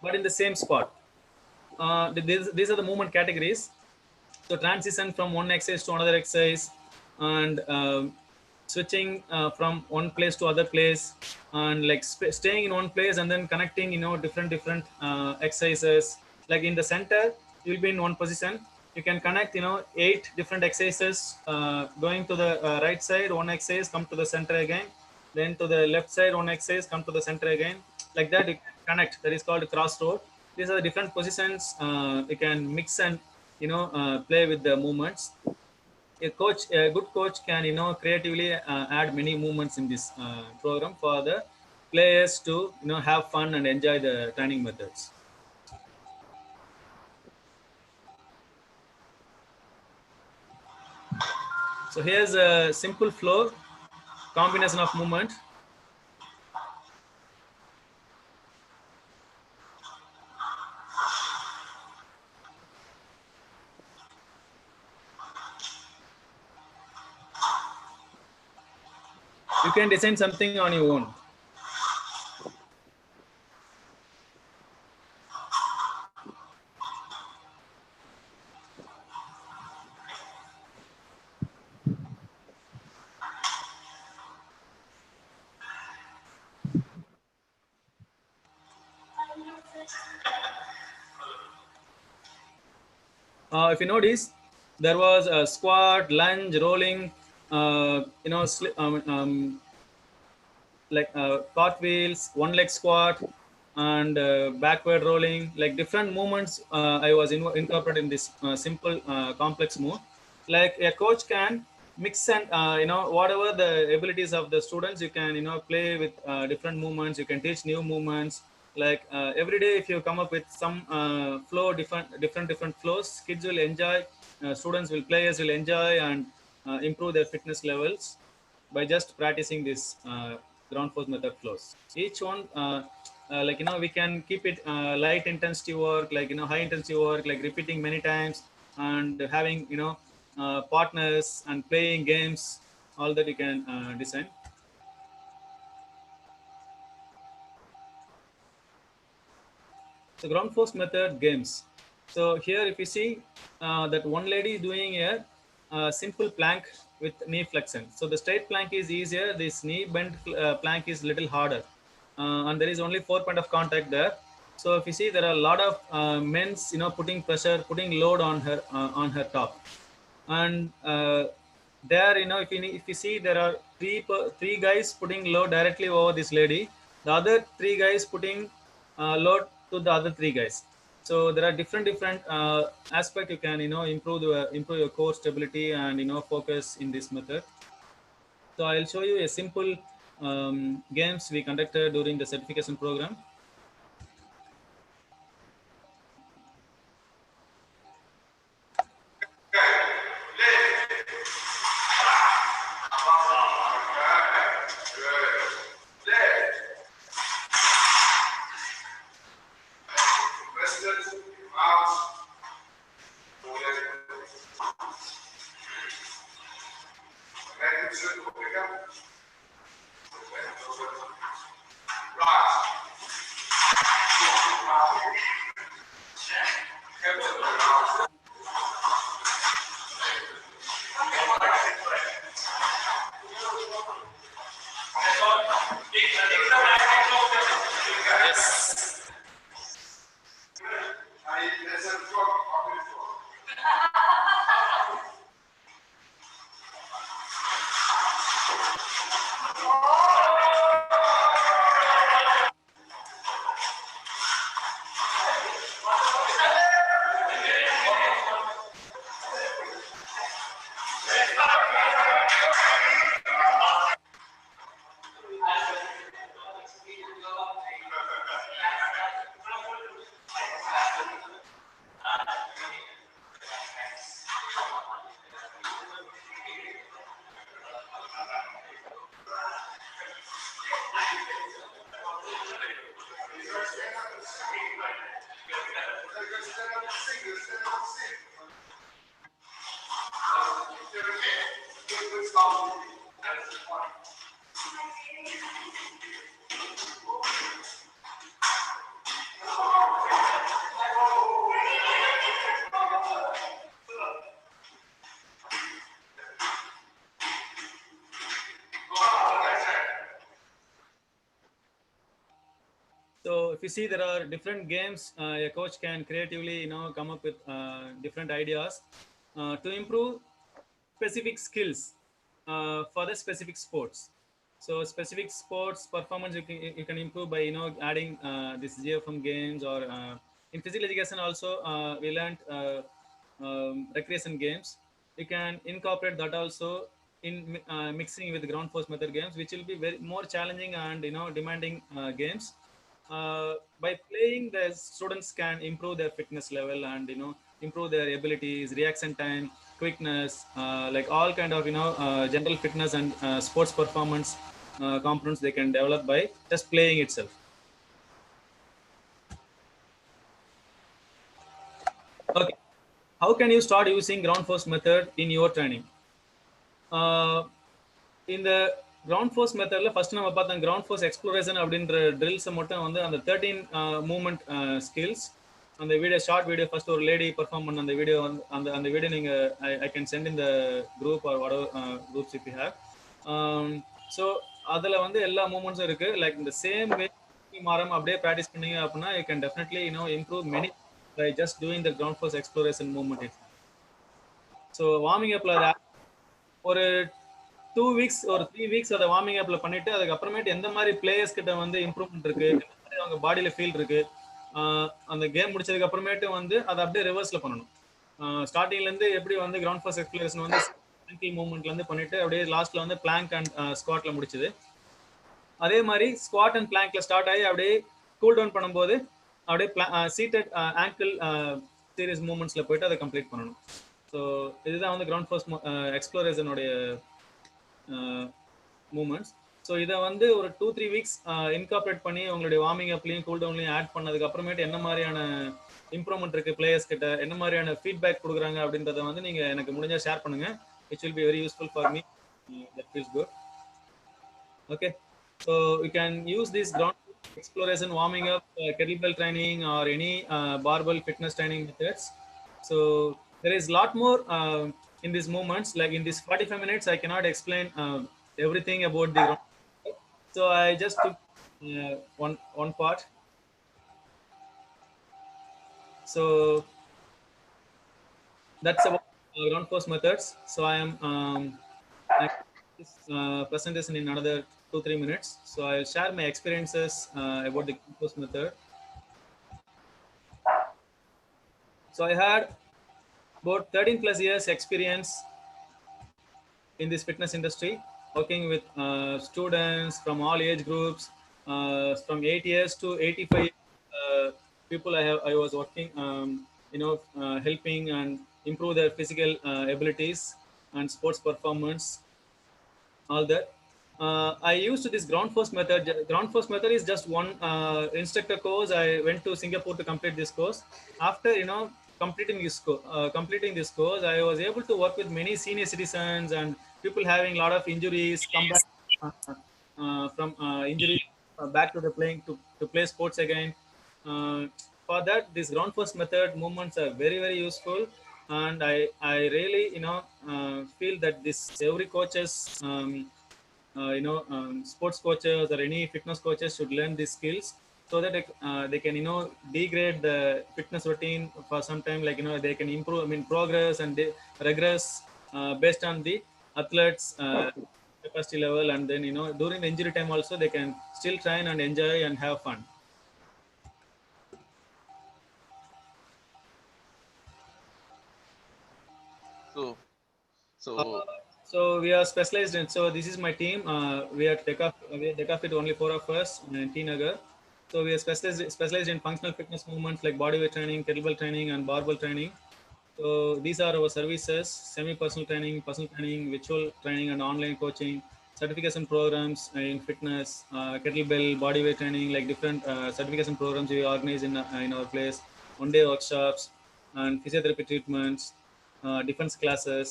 but in the same spot. These are the movement categories. So transition from one exercise to another exercise, and switching from one place to other place, and like staying in one place and then connecting, different exercises. Like in the center, you'll be in one position. You can connect, 8 different exercises, going to the right side, one exercise come to the center again, then to the left side, one exercise come to the center again. Like that, you connect. That is called crossroad. These are the different positions. You can mix and play with the movements. A good coach can creatively add many movements in this program for the players to have fun and enjoy the training methods. So here's a simple flow combination of movement. You can design something on your own. If you notice, there was a squat, lunge, rolling, like cartwheels, one leg squat, and backward rolling, like different movements. I was incorporated in this simple complex move. Like a coach can mix and whatever the abilities of the students, you can play with different movements. You can teach new movements. Like every day, if you come up with some flow, different flows, kids will enjoy. Players will enjoy and improve their fitness levels by just practicing this ground force method flows. Each one, we can keep it light intensity work, like high intensity work, like repeating many times, and having partners and playing games. All that you can design. So ground force method games. So here, if you see that one lady doing a simple plank with knee flexion. So the straight plank is easier. This knee bent plank is little harder, and there is only 4 point of contact there. So if you see, there are a lot of men's, putting pressure, putting load on her top, and there, if you see, there are three guys putting load directly over this lady. The other 3 guys putting load to the other 3 guys. So there are different aspect. You can improve your core stability and focus in this method. So I'll show you a simple games we conducted during the certification program. So if you see, there are different games. A coach can creatively, come up with different ideas to improve specific skills for the specific sports. So specific sports performance you can improve by adding this GFM games, or in physical education also we learned recreation games. You can incorporate that also in mixing with ground force method games, which will be very more challenging and demanding games. By playing, the students can improve their fitness level and improve their abilities, reaction time, quickness, like all kind of general fitness and sports performance components they can develop by just playing itself. Okay, how can you start using ground force method in your training? In the ground force மெத்தட்ல first நம்ம பார்த்தோம் ground force exploration அப்படின்ற ட்ரில்ஸை மட்டும் வந்து அந்த 13 movement skills, அந்த video short video first ஒரு lady perform பண்ண அந்த வீடியோ வந்து அந்த வீடியோ நீங்க I can send in the group or what groups if you have. So அதுல வந்து எல்லா மூவ்மெண்ட்ஸும் இருக்கு. லைக் இந்த சேம் வே மாறாம அப்படியே ப்ராக்டிஸ் பண்ணீங்க அப்படின்னா you can definitely improve many by just doing the ground force exploration movement. So warming அப்ல ஒரு 2 வீக்ஸ் ஒரு 3 வீக்ஸ் அதை வார்மிங் அப்ல பண்ணிட்டு அதுக்கப்புறமேட்டு எந்த மாதிரி பிளேயர்ஸ் கிட்ட வந்து இம்ப்ரூவ்மெண்ட் இருக்கு, எந்த மாதிரி அவங்க பாடியில ஃபீல் இருக்கு, அந்த கேம் முடிச்சதுக்கு அப்புறமேட்டு வந்து அதை அப்படியே ரிவர்ஸ்ல பண்ணணும். ஸ்டார்டிங்ல இருந்து எப்படி வந்து கிரவுண்ட் ஃபோர்ஸ் எக்ஸ்ப்ளோரேஷன் வந்து ஆங்கிள் மூவ்மெண்ட்ல இருந்து பண்ணிட்டு அப்படியே லாஸ்ட்ல வந்து பிளாங்க் அண்ட் ஸ்குவாட்ல முடிச்சது. அதே மாதிரி ஸ்குவாட் அண்ட் பிளாங்க்ல ஸ்டார்ட் ஆகி அப்படியே கூல் டவுன் பண்ணும்போது அப்படியே சீட்டட் ஆங்கிள் சீரியஸ் மூவ்மெண்ட்ஸ்ல போயிட்டு அதை கம்ப்ளீட் பண்ணணும். ஸோ இதுதான் வந்து கிரவுண்ட் ஃபோர்ஸ் எக்ஸ்ப்ளோரேஷனுடைய மூமெண்ட்ஸ். ஸோ இதை வந்து ஒரு 2-3 வீக்ஸ் இன்கார்பரேட் பண்ணி உங்களுடைய வார்மிங் அப்லையும் கூல் டவுன்லையும் ஆட் பண்ணதுக்கு அப்புறமேட்டு என்ன மாதிரியான இம்ப்ரூவ்மெண்ட் இருக்கு பிளேயர்ஸ் கிட்ட, என்ன மாதிரியான ஃபீட்பேக் கொடுக்குறாங்க அப்படின்றத வந்து நீங்க எனக்கு முடிஞ்சா ஷேர் பண்ணுங்க. It will be very useful for me. That feels good. Okay, so you can use this ground exploration warming up, kettlebell training or any barbell fitness training methods. So there is lot more in these movements. Like in this 45 minutes I cannot explain everything about the ground. So I just took one part. So that's about ground force methods. So I am this presentation in another 2-3 minutes. So I'll share my experiences about the ground force method. So I had about 13 plus years experience in this fitness industry, working with students from all age groups, from 8 years to 85 people. I was working, helping and improve their physical abilities and sports performance, all that. I used this ground force method. Ground force method is just one instructor course. I went to Singapore to complete this course. After completing this course, I was able to work with many senior citizens and people having a lot of injuries, come back from injuries back to the playing to play sports again. For that, this ground force method movements are very, very useful, and I really feel that this every coaches sports coaches or any fitness coaches should learn these skills, so that they can degrade the fitness routine for some time. Like they can improve, progress and regress based on the athletes capacity level, and then during the injury time also they can still train and enjoy and have fun. So we are specialized in, so this is my team. We are Decafit, only 4 of us in T Nagar. So we are specialized in functional fitness movements like bodyweight training, kettlebell training and barbell training. So these are our services: semi-personal training, personal training, virtual training and online coaching, certification programs in fitness, kettlebell, bodyweight training, like different certification programs we organize in our place, one-day workshops and physiotherapy treatments, defense classes,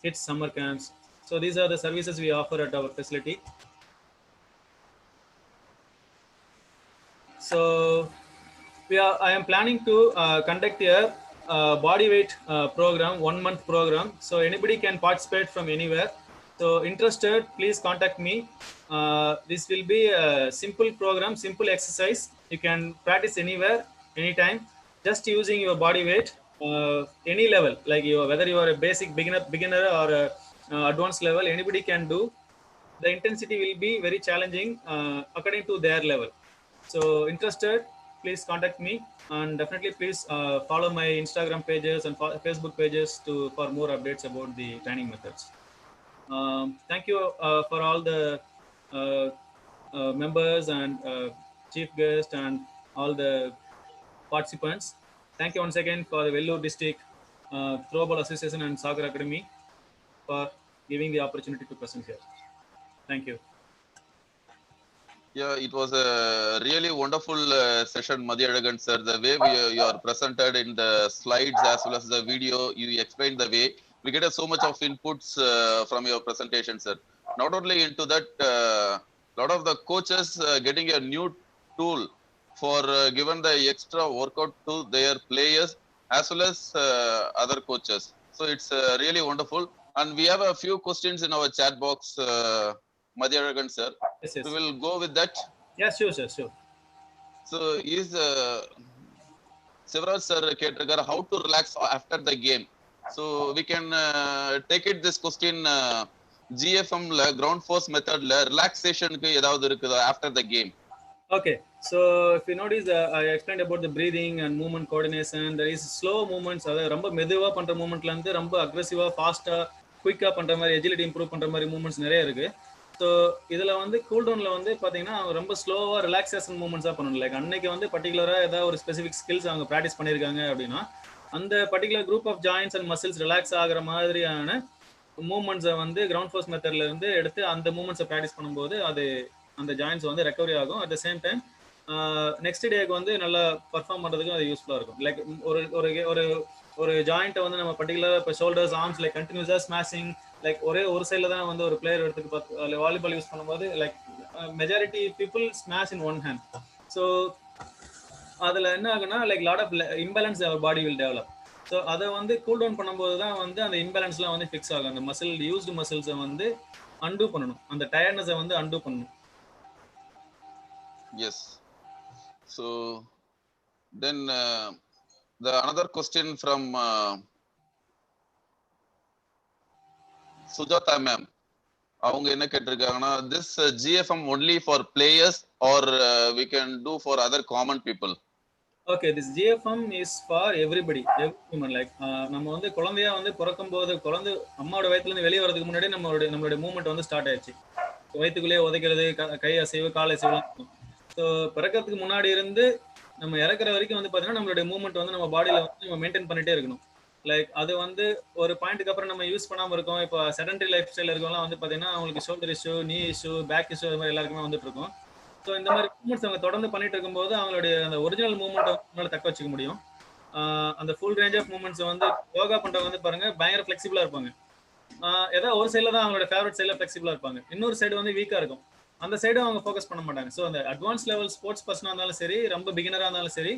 kids summer camps. So these are the services we offer at our facility. So I am planning to conduct a body weight program, 1 month program. So anybody can participate from anywhere. So interested, please contact me. This will be a simple program, simple exercise. You can practice anywhere, anytime, just using your body weight, any level, like you, whether you are a basic beginner or a, advanced level, anybody can do. The intensity will be very challenging according to their level. So interested, please contact me, and definitely please follow my Instagram pages and Facebook pages for more updates about the training methods. Thank you for all the uh, members and chief guest and all the participants. Thank you once again for the Vellore District Throwball Association and Soccer Academy for giving the opportunity to present here. Thank you. Yeah, it was a really wonderful session, Madhyadagan sir. The way you are presented in the slides as well as the video, you explained the way. We get so much of inputs from your presentation, sir. Not only into that, lot of the coaches getting a new tool for given the extra workout to their players as well as other coaches. So it's really wonderful. And we have a few questions in our chat box, Madhyadagan sir. Yes, yes. We will go with that. Yeah, sure, sure, sure. So is Sivaraj sir கேட்டிருக்காரு how to relax after the game. So we can take it this question, GFM ல ground force method ல relaxationக்கு ஏதாவது இருக்குதா after the game? Okay, so if you notice, I explained about the breathing and movement coordination. There is slow movements, அதாவது ரொம்ப மெதுவா பண்ற மூவ்மெண்ட்ல இருந்து ரொம்ப அக்ரெசிவா ஃபாஸ்டா குயிக்கா பண்ற மாதிரி, எஜிலிட்டி இம்ப்ரூவ் பண்ற மாதிரி மூவ்மெண்ட்ஸ் நிறைய இருக்கு. ஸோ இதுல வந்து கூல் டவுன்ல வந்து பாத்தீங்கன்னா ரொம்ப ஸ்லோவா ரிலாக்ஸேஷன் மூவ்மெண்ட்ஸா பண்ணணும். லைக் அன்னைக்கு வந்து பர்டிகுலரா ஏதாவது ஒரு ஸ்பெசிபிக் ஸ்கில்ஸ் அவங்க ப்ராக்டிஸ் பண்ணிருக்காங்க அப்படின்னா அந்த particular group of joints and muscles relax ஆகிற மாதிரியான மூவ்மெண்ட்ஸை வந்து கிரவுண்ட் ஃபோர்ஸ் மெத்தட்ல இருந்து எடுத்து அந்த மூவ்மெண்ட்ஸை ப்ராக்டிஸ் பண்ணும்போது அது அந்த ஜாயின்ஸ் வந்து ரெக்கவரி ஆகும். At the same time next டேக்கு வந்து நல்லா பர்ஃபார்ம் பண்ணுறதுக்கும் அது யூஸ்ஃபுல்லாக இருக்கும். லைக் ஒரு ஒரு ஒரு ஜாயிண்ட்டை வந்து நம்ம பர்டிகுலராக இப்போ ஷோல்டர்ஸ், ஆர்ம்ஸ், லைக் கண்டினியூஸாக ஸ்மாஷிங், லைக் ஒரே ஒரு சைடில் தான் வந்து ஒரு பிளேயர் எடுத்துக்கு பார்த்து வாலிபால் யூஸ் பண்ணும்போது like majority people smash in one hand. So அதில் என்ன ஆகுனா like lot of imbalance our body will develop. So அதை வந்து கூல் டவுன் பண்ணும்போது தான் வந்து அந்த இம்பேலன்ஸ்லாம் வந்து ஃபிக்ஸ் ஆகும். அந்த மசில் யூஸ்டு மசில்ஸை வந்து அன்டூ பண்ணணும், அந்த டயர்ட்னஸை வந்து அன்டூ பண்ணணும். Yes. So then the another question from Sujata ma'am. அவங்க என்ன கேட்டிருக்காங்கன்னா, this GFM only for players or we can do for other common people? Okay, this GFM is for everybody, everyone. Like நம்ம வந்து குழந்தையா வந்து பிறக்கும் போது குழந்தை அம்மாவோட வயித்துல இருந்து வெளியே வரதுக்கு முன்னாடி நம்மளுடைய மூவ்மெண்ட் வந்து ஸ்டார்ட் ஆயிடுச்சு. வயிற்றுக்குள்ளேயே உதைக்கிறது, கை அசைவு, கால் அசைவுலாம் இருக்கும். ஸோ பிறக்கிறதுக்கு முன்னாடி இருந்து நம்ம இறக்குற வரைக்கும் வந்து பார்த்தீங்கன்னா நம்மளுடைய மூவ்மெண்ட் வந்து நம்ம பாடியில் வந்து நம்ம மெயின்டைன் பண்ணிட்டே இருக்கணும். லைக் அது வந்து ஒரு பாயிண்ட்டுக்கு அப்புறம் நம்ம யூஸ் பண்ணாமல் இருக்கோம். இப்போ செடன்டரி லைஃப் ஸ்டைல் இருக்கவங்களாம் வந்து பார்த்தீங்கன்னா அவங்களுக்கு ஷோல்டர் இஷ்யூ, நீ இஷ்யூ, பேக் இஷ்யூ, அது மாதிரி எல்லாருக்குமே வந்துட்டு இருக்கும். ஸோ இந்த மாதிரி மூவ்மெண்ட்ஸ் அவங்க தொடர்ந்து பண்ணிட்டு இருக்கும்போது அவங்களுடைய அந்த ஒரிஜினல் மூவ்மெண்ட்டை அவங்களால தக்க வச்சுக்க முடியும். அந்த ஃபுல் ரேஞ்ச் ஆஃப் மூவ்மெண்ட்ஸ் வந்து யோகா பண்ணுறவங்க வந்து பாருங்க பயங்கர ஃபிளெக்சிபிளாக இருப்பாங்க. ஏதாவது ஒரு சைடில் தான் அவங்களோட ஃபேவரட் சைடில் ஃபிளெக்சிபிளாக இருப்பாங்க, இன்னொரு சைடு வந்து வீக்காக இருக்கும். அந்த சைடும் அவங்க ஃபோக்கஸ் பண்ண மாட்டாங்க. ஸோ அந்த அட்வான்ஸ் லெவல் ஸ்போர்ட்ஸ் பர்சனாக இருந்தாலும் சரி, ரொம்ப பிகினராக இருந்தாலும் சரி,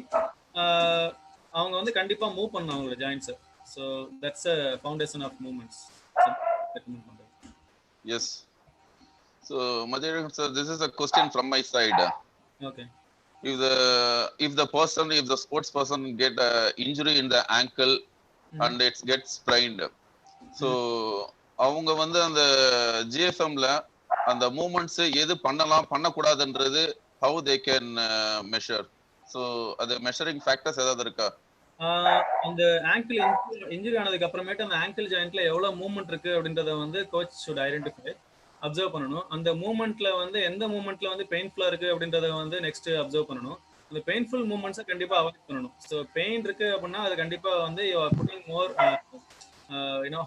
அவங்க வந்து கண்டிப்பாக மூவ் பண்ணணும் அவங்களோட ஜாயின்ஸை. So that's a foundation of movements. Yes. So Madhyadagan sir, this is a question from my side. Okay. If the sports person get a injury in the ankle and it gets sprained, so அவங்க வந்து அந்த GFMல அந்த movements எது பண்ணலாம் பண்ணக்கூடாதுன்றது how they can measure? So அது measuring factors ஏதாவது இருக்கா? அந்த ஆங்கிள் இன்ஜுரி ஆனதுக்கு அப்புறமேட்டு அந்த ஆங்கிள் ஜாயிண்ட்ல எவ்வளவு மூவ்மெண்ட் இருக்கு அப்படின்றத வந்து கோச் ஷுட் ஐடென்டிஃபை, அப்சர்வ் பண்ணணும். அந்த மூவ்மெண்ட்ல வந்து எந்த மூவ்மெண்ட்ல வந்து பெயின்ஃபுல்லா இருக்கு அப்படின்றத வந்து நெக்ஸ்ட் அப்சர்வ் பண்ணணும். அந்த பெயின்ஃபுல் மூவ்மெண்ட்ஸை கண்டிப்பா அவாய்ட் பண்ணணும். ஸோ பெயின் இருக்கு அப்படின்னா அது கண்டிப்பா வந்து you are putting more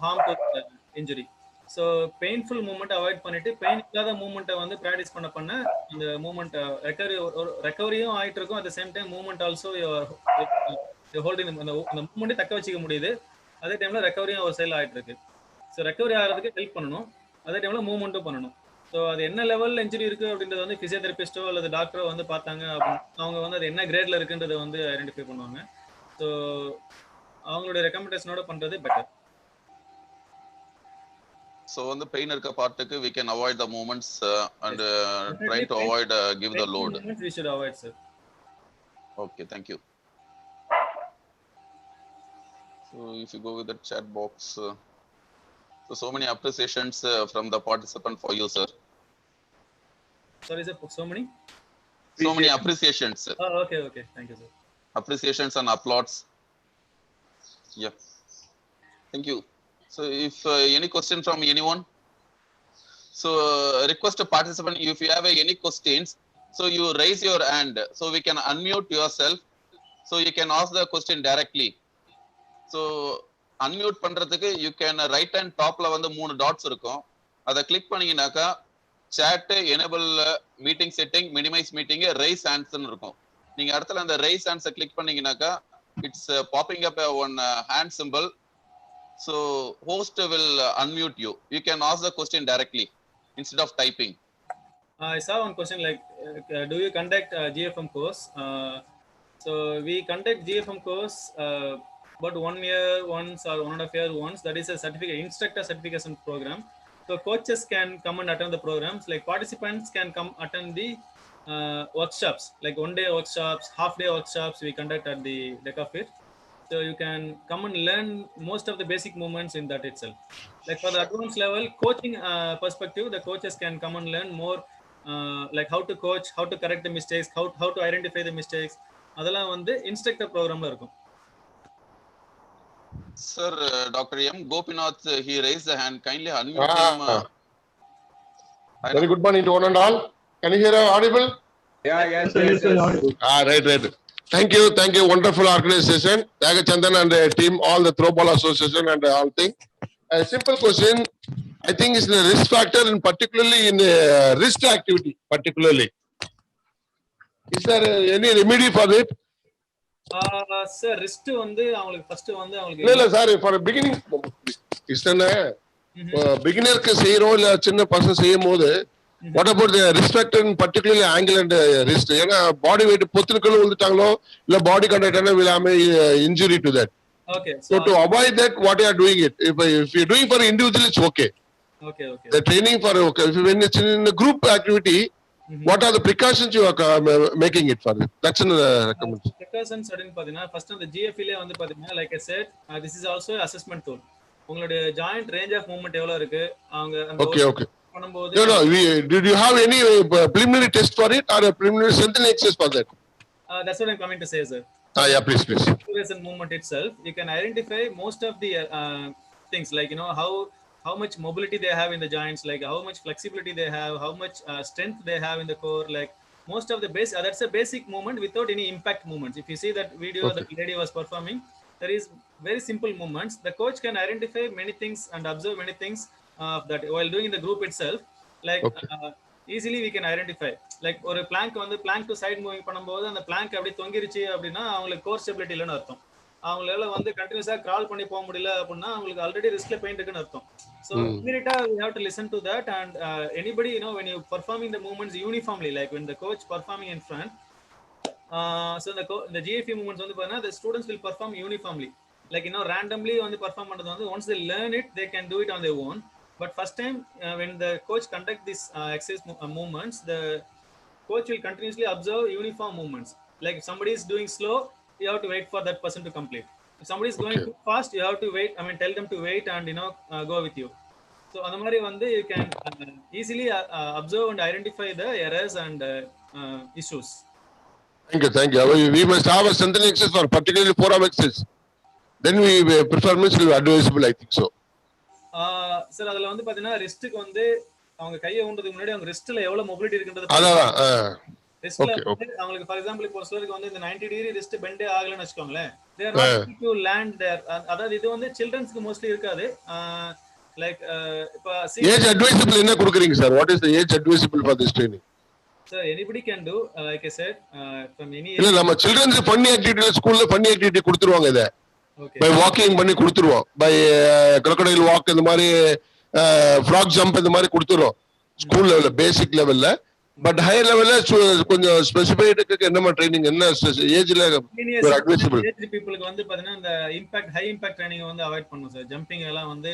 harm to injury. So painful movement avoid பண்ணிட்டு பெயின் இல்லாத மூவ்மெண்ட்டை வந்து ப்ராக்டிஸ் பண்ண அந்த மூவ்மெண்ட் ரெக்கவரியும் ஆகிட்டு இருக்கும். At the same time movement also holding, அந்த மூவ்மெண்ட்டே தக்க வச்சுக்க முடியுது. அதே டைம்ல ரெக்கவரியும் ஒரு சைடில் ஆகிட்டு இருக்கு. ஸோ ரெக்கவரி ஆகிறதுக்கு ஹெல்ப் பண்ணணும், அதே டைம்ல மூவ்மெண்ட்டும் பண்ணணும். ஸோ அது என்ன லெவலில் இன்ஜுரி இருக்கு அப்படின்றது வந்து பிசியோதெரபிஸ்டோ அல்லது டாக்டரோ வந்து பார்த்தாங்க அப்படின்னு அவங்க வந்து அது என்ன கிரேட்ல இருக்குன்றதை வந்து ஐடென்டிஃபை பண்ணுவாங்க. ஸோ அவங்களுடைய ரெக்கமெண்டேஷனோட பண்றது better. So on the pain irka partuku we can avoid the movements and try to avoid give the load. We should avoid, sir. Okay, thank you. So if you go with the chat box, so many appreciations from the participant for you, sir. Sorry, sir. So many. So many appreciations, sir. Oh, okay, okay. Thank you, sir. Appreciations and applauds. Yeah. Thank you. So if any question from anyone, so request a participant, if you have any questions, so you raise your hand, so we can unmute yourself, so you can ask the question directly. So unmute பண்றதுக்கு you can right hand topல வந்து 3 dots இருக்கும், அதை click பண்ணீங்கன்னாக்கா chat, enable meeting setting, minimize meeting, raise hands ன்னு இருக்கும். நீங்க இடத்துல அந்த raise hands click பண்ணீங்கன்னாக்கா it's popping up one hand symbol. So host will unmute you. You can ask the question directly instead of typing. I saw one question like, do you conduct GFM course? So we conduct GFM course about 1 year once or 1.5 year once. That is a certificate, instructor certification program. So coaches can come and attend the programs. Like participants can come attend the workshops, like 1 day workshops, half day workshops we conduct at the deck of it. So you can come and learn most of the basic movements in that itself. Like for the advanced level coaching perspective, the coaches can come and learn more, like how to coach, how to correct the mistakes, how to identify the mistakes. அதெல்லாம் வந்து instructor ப்ரோக்ராம்ல இருக்கும். Sir, Dr. M. Gopinath, he raised the hand. Kindly unmute him. Very good morning to one and all. Can you hear audible? Yeah, yes, Sir, yes, sir, yes. audible. Right. Thank you. Wonderful organization. Chandan and the team, all the Throwball Association and all thing. A simple question. I think it's the risk factor, and particularly in risk activity, particularly. Is there any remedy for it? Sir wrist வந்து அவங்களுக்கு first வந்து அவங்களுக்கு இல்ல sir for beginning இஸ்தானே பிகினருக்கு செய்யறோம் இல்ல சின்ன பசங்க செய்யும் போது what about the risk factor in particularly ankle and wrist, ஏன்னா பாடி வெயிட் பொத்துக்குள்ள வந்துட்டாங்களோ இல்ல பாடி கண்டக்டர்னா will have injury to that. Okay, so to avoid that what you are doing it, if you are doing for individual it's okay. The training for when it's in a group activity, what are the precautions you are making it for? That's a recommendation. Precautions அப்படின்னு பாத்தீங்கன்னா first அந்த GFE ல வந்து பாத்தீங்கன்னா like I said, this is also assessment tool. உங்களுடைய joint range of movement எவ்வளவு இருக்கு அவங்க அந்த okay பண்ணும்போது no did you have any preliminary test for it or a preliminary strengthening exercise for that? That's what I'm coming to say, sir. Yeah, please Present movement itself, you can identify most of the things, like how much mobility they have in the joints, like how much flexibility they have, how much strength they have in the core, like most of the base, that's a basic movement without any impact movements. If you see that video that lady was performing, there is very simple movements. The coach can identify many things and observe many things that while doing in the group itself, like easily we can identify. Like ஒரு plank வந்து plank to side moving பண்ணும்போது அந்த plank அப்படி தொங்கிருச்சு அப்படின்னா அவங்களுக்கு core stability இல்லைன்னு அர்த்தம். அவங்களால வந்து கண்டினியூஸா கிரால் பண்ணி போக முடியல அப்படின்னா அவங்களுக்கு ஆல்ரெடி ரிஸ்க்ல பெயின் இருக்குன்னு அர்த்தம். So immediately we have to listen to that, and anybody when you performing the movements uniformly, like when the coach performing in front, so the GFE movements வந்து பாத்தீங்கன்னா the students will perform uniformly, like randomly வந்து perform பண்றது வந்து once they learn it they can do it on their own. But first time when the coach conduct this exercise movements, the coach will continuously observe uniform movements. Like if somebody is doing slow, you have to wait for that person to complete. If somebody is going too fast, you have to wait, tell them to wait and go with you. So அந்த மாதிரி வந்து you can easily observe and identify the errors and issues. Thank you. We must have a strengthening exercise for particularly forearm exercise. Then we performance will be advisable, I think so. Sir அதுல வந்து பாத்தீங்கன்னா ரிஸ்ட்க்கு வந்து அவங்க கையை ஊன்றதுக்கு முன்னாடி அவங்க ரிஸ்ட்ல எவ்வளவு mobility இருக்குன்றது ரிஸ்ட்ல அவங்களுக்கு ஃபார் எக்ஸாம்பிள் இப்போ சிலருக்கு வந்து இந்த 90 டிகிரி ரிஸ்ட் பெண்டே ஆகலன்னு வெச்சுக்கோங்களேன், they are not able to land there. அதாவது இது வந்து சில்ட்ரன்ஸ்க்கு மோஸ்ட்லி இருக்காது. லைக் இப்போ ஏஜ் அட்வைசபிள் என்ன கொடுக்குறீங்க sir? What is the age advisable for this training? Sir, anybody can do, like I said, from any age. இல்ல நம்ம சில்ட்ரன்ஸ் ஃபன்னி ஆக்டிவிட்டி ஸ்கூல்ல ஃபன்னி ஆக்டிவிட்டி கொடுத்துருவாங்க இத. பை வாக்கிங் பண்ணி கொடுத்துருவோம், பை crocodile walk இந்த மாதிரி ஃப்ராக் ஜம்ப் இந்த மாதிரி கொடுத்துருவோம் ஸ்கூல் லெவல்ல, பேசிக் லெவல்ல. பட் ஹையர் லெவல்ல கொஞ்சம் ஸ்பெசிஃபைடுக்கு என்ன ட்ரைனிங், என்ன ஏஜ்ல அட்வைசபிள்? ஏஜ் பீப்புளுக்கு வந்து பாத்தீங்கன்னா இந்த இம்பாக்ட் ஹை இம்பாக்ட் ட்ரைனிங் வந்து அவாய்ட் பண்ணணும் சார். ஜம்பிங் எல்லாம் வந்து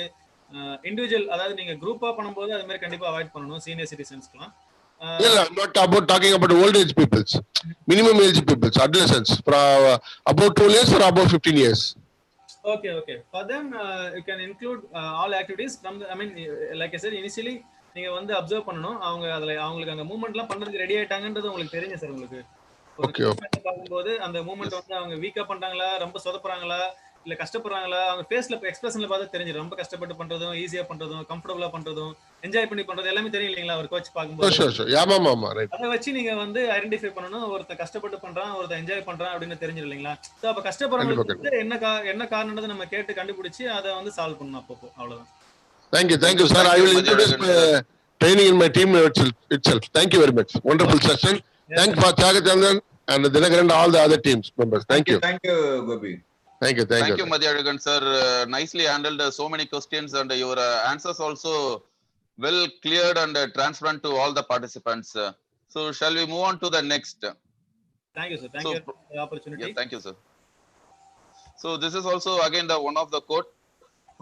இண்டிவிஜுவல், அதாவது நீங்க குரூப்பா பண்ணும்போது அது மாதிரி கண்டிப்பா அவாய்ட் பண்ணணும் senior சிட்டிசன்ஸ்க்குலாம். Yeah, I'm not about talking about old age peoples, minimum age peoples, adolescents, about 12 years or above 15 years. Okay. For them, you can include all activities from the, I mean, like I said, initially நீங்க வந்து observe பண்ணணும். அவங்க அதுல அவங்களுக்கு அந்த மூவ்மெண்ட்லாம் பண்றதுக்கு ready ஆயிட்டாங்கன்றது உங்களுக்கு தெரியும் சார். உங்களுக்கு ஒரு Okay. பார்க்கும்போது அந்த மூவ்மெண்ட் வந்து அவங்க வீக்கா பண்றாங்களா, ரொம்ப சொதப்புறாங்களா, இல்ல கஷ்டப்படுறாங்களா, அவங்க ஃபேஸ்ல எக்ஸ்பிரஷன்ல பார்த்து தெரிஞ்சிடும். ரொம்ப கஷ்டப்பட்டு பண்றதும், ஈஸியா பண்றதும், கம்ஃபர்டபுளா பண்றதும், என்ஜாய் பண்ணி பண்றது எல்லாமே தெரியும் இல்லைங்களா ஒரு கோச் பார்க்கும்போது. Sure. ஆமா, ரைட். அதை வச்சு நீங்க வந்து ஐடென்டிஃபை பண்ணணும். ஒருத்தர் கஷ்டப்பட்டு பண்றான், ஒருத்தர் என்ஜாய் பண்றான் அப்படின்னு தெரிஞ்சிடும் இல்லைங்களா? ஸோ அப்ப கஷ்டப்படுறவங்களுக்கு வந்து என்ன காரணம்ன்றது நம்ம கேட்டு கண்டுபிடிச்சு அதை வந்து சால்வ் பண்ணணும் அப்பப்போ. அவ்வளவுதான். Thank you, sir. I will introduce my training in my team itself. Thank you very much. Wonderful session. Thanks for Chagachandran and Dinakaran and all the other teams members. Thank you. Thank you, Gopi. Thank you. Thank you, Madhyadagan sir. Nicely handled so many questions and your answers also well cleared and transparent to all the participants. So shall we move on to the next? Thank you, sir. Thank you for the opportunity. Yeah, thank you, sir. So this is also again the one of the quote: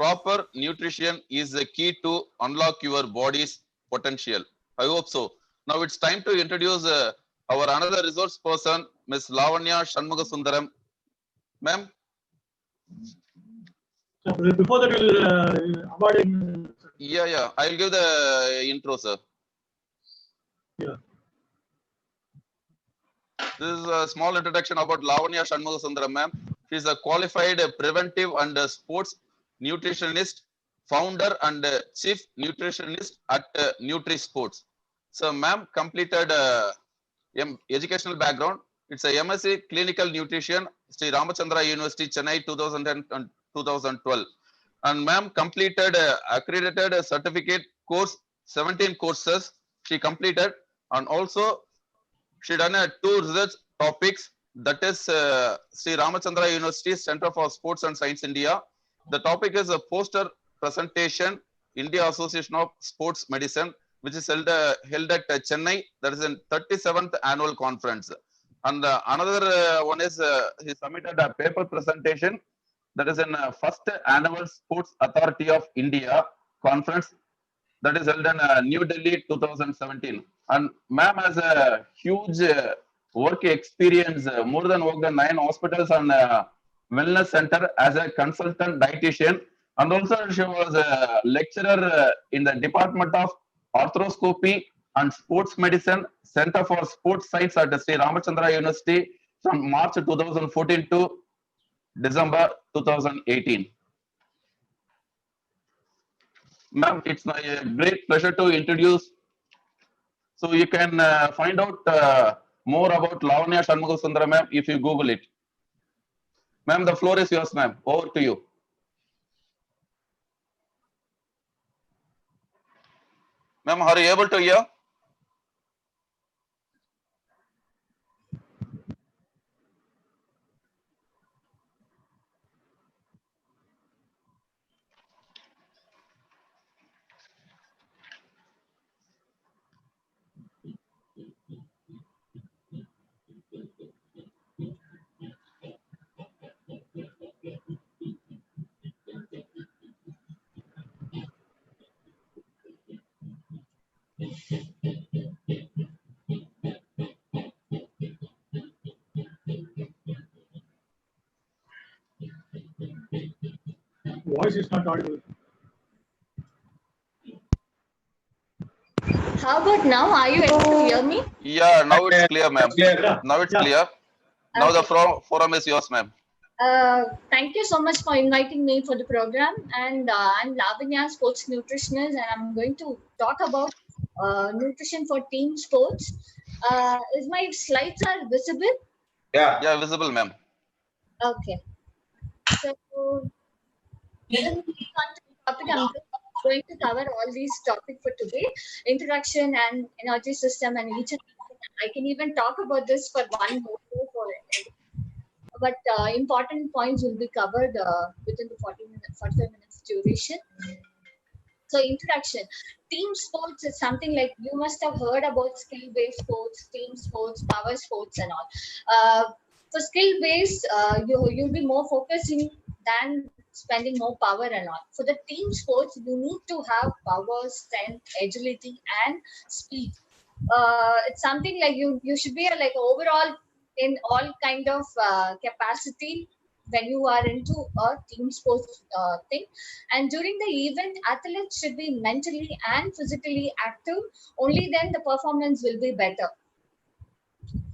proper nutrition is the key to unlock your body's potential. I hope so. Now it's time to introduce our another resource person, Miss Lavanya Shanmugasundaram. Ma'am. So before that, we'll award him. Yeah. I'll give the intro, sir. Yeah. This is a small introduction about Lavanya Shanmugasundaram, ma'am. She is a qualified preventive and sports nutritionist, founder and chief nutritionist at NutriSports. So, ma'am completed educational background. It's a MSc Clinical Nutrition, Sri Ramachandra University, Chennai, 2010 and 2012. And ma'am completed accredited certificate course, 17 courses she completed, and also she done 2 research topics. That is Sri Ramachandra University Center for Sports and Science, India. The topic is a poster presentation, India Association of Sports Medicine, which is held at Chennai. That is in 37th annual conference. And another one is he submitted a paper presentation that is in first annual Sports Authority of India conference that is held in New Delhi 2017. And ma'am has a huge work experience, more than worked in 9 hospitals and wellness center as a consultant dietitian. And also she was a lecturer in the Department of Arthroscopy and Sports Medicine, Center for Sports Science at Sri Ramachandra University from March 2014 to December 2018. Ma'am, it's my great pleasure to introduce. So you can find out more about Lavanya Shanmugasundaram, ma'am, if you Google it. Ma'am, the floor is yours, ma'am. Over to you. Ma'am, are you able to hear? Voice is not audible. How about now? Are you able to hear me? Yeah, now it's clear, ma'am. Now it's clear. Now the forum is yours, ma'am. Thank you so much for inviting me for the program. And I'm Lavanya, sports nutritionist, and I'm going to talk about nutrition for team sports. Is my slides are visible? Yeah, visible, ma'am. Okay. So, moving on to the topic, I'm going to cover all these topics for today: introduction and energy system, and each. I can even talk about this for one more day for it. But important points will be covered within the 45 minutes duration. So introduction, team sports is something like you must have heard about skill-based sports, team sports, power sports and all. For skill-based, you'll be more focusing than spending more power and all. For the team sports, you need to have power, strength, agility and speed. it's something like you should be like overall in all kind of capacity when you are into a team sports thing. And during the event, athletes should be mentally and physically active. Only then the performance will be better.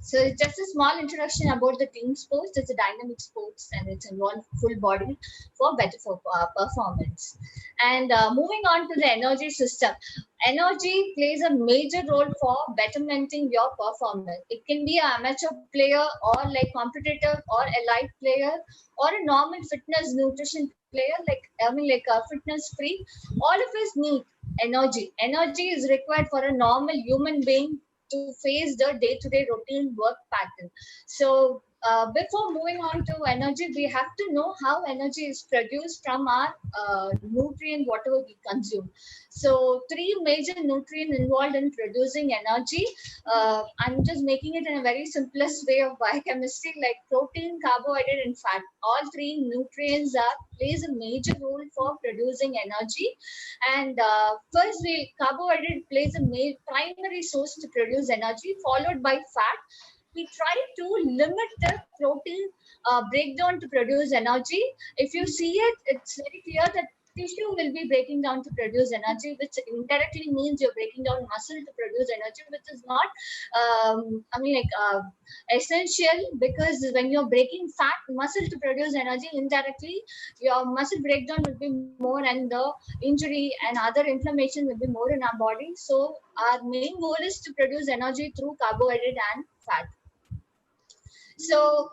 So it's just a small introduction about the team sports. It's a dynamic sports and it's involved full body for better performance. And moving on to the energy system. Energy plays a major role for bettermenting your performance. It can be an amateur player or like competitor or a light player or a normal fitness nutrition player, like a fitness freak. All of us need energy. Energy is required for a normal human being to face the day-to-day routine work pattern. So before moving on to energy, we have to know how energy is produced from our nutrient, whatever we consume. So three major nutrients involved in producing energy. I'm just making it in a very simplest way of biochemistry, like protein, carbohydrate, and fat. All three nutrients plays a major role for producing energy. And first, carbohydrate plays a primary source to produce energy, followed by fat. We try to limit the protein breakdown to produce energy. If you see it, it's very clear that tissue will be breaking down to produce energy, which indirectly means you're breaking down muscle to produce energy, which is not, essential, because when you're breaking fat muscle to produce energy, indirectly your muscle breakdown will be more and the injury and other inflammation will be more in our body. So our main goal is to produce energy through carbohydrate and fat. So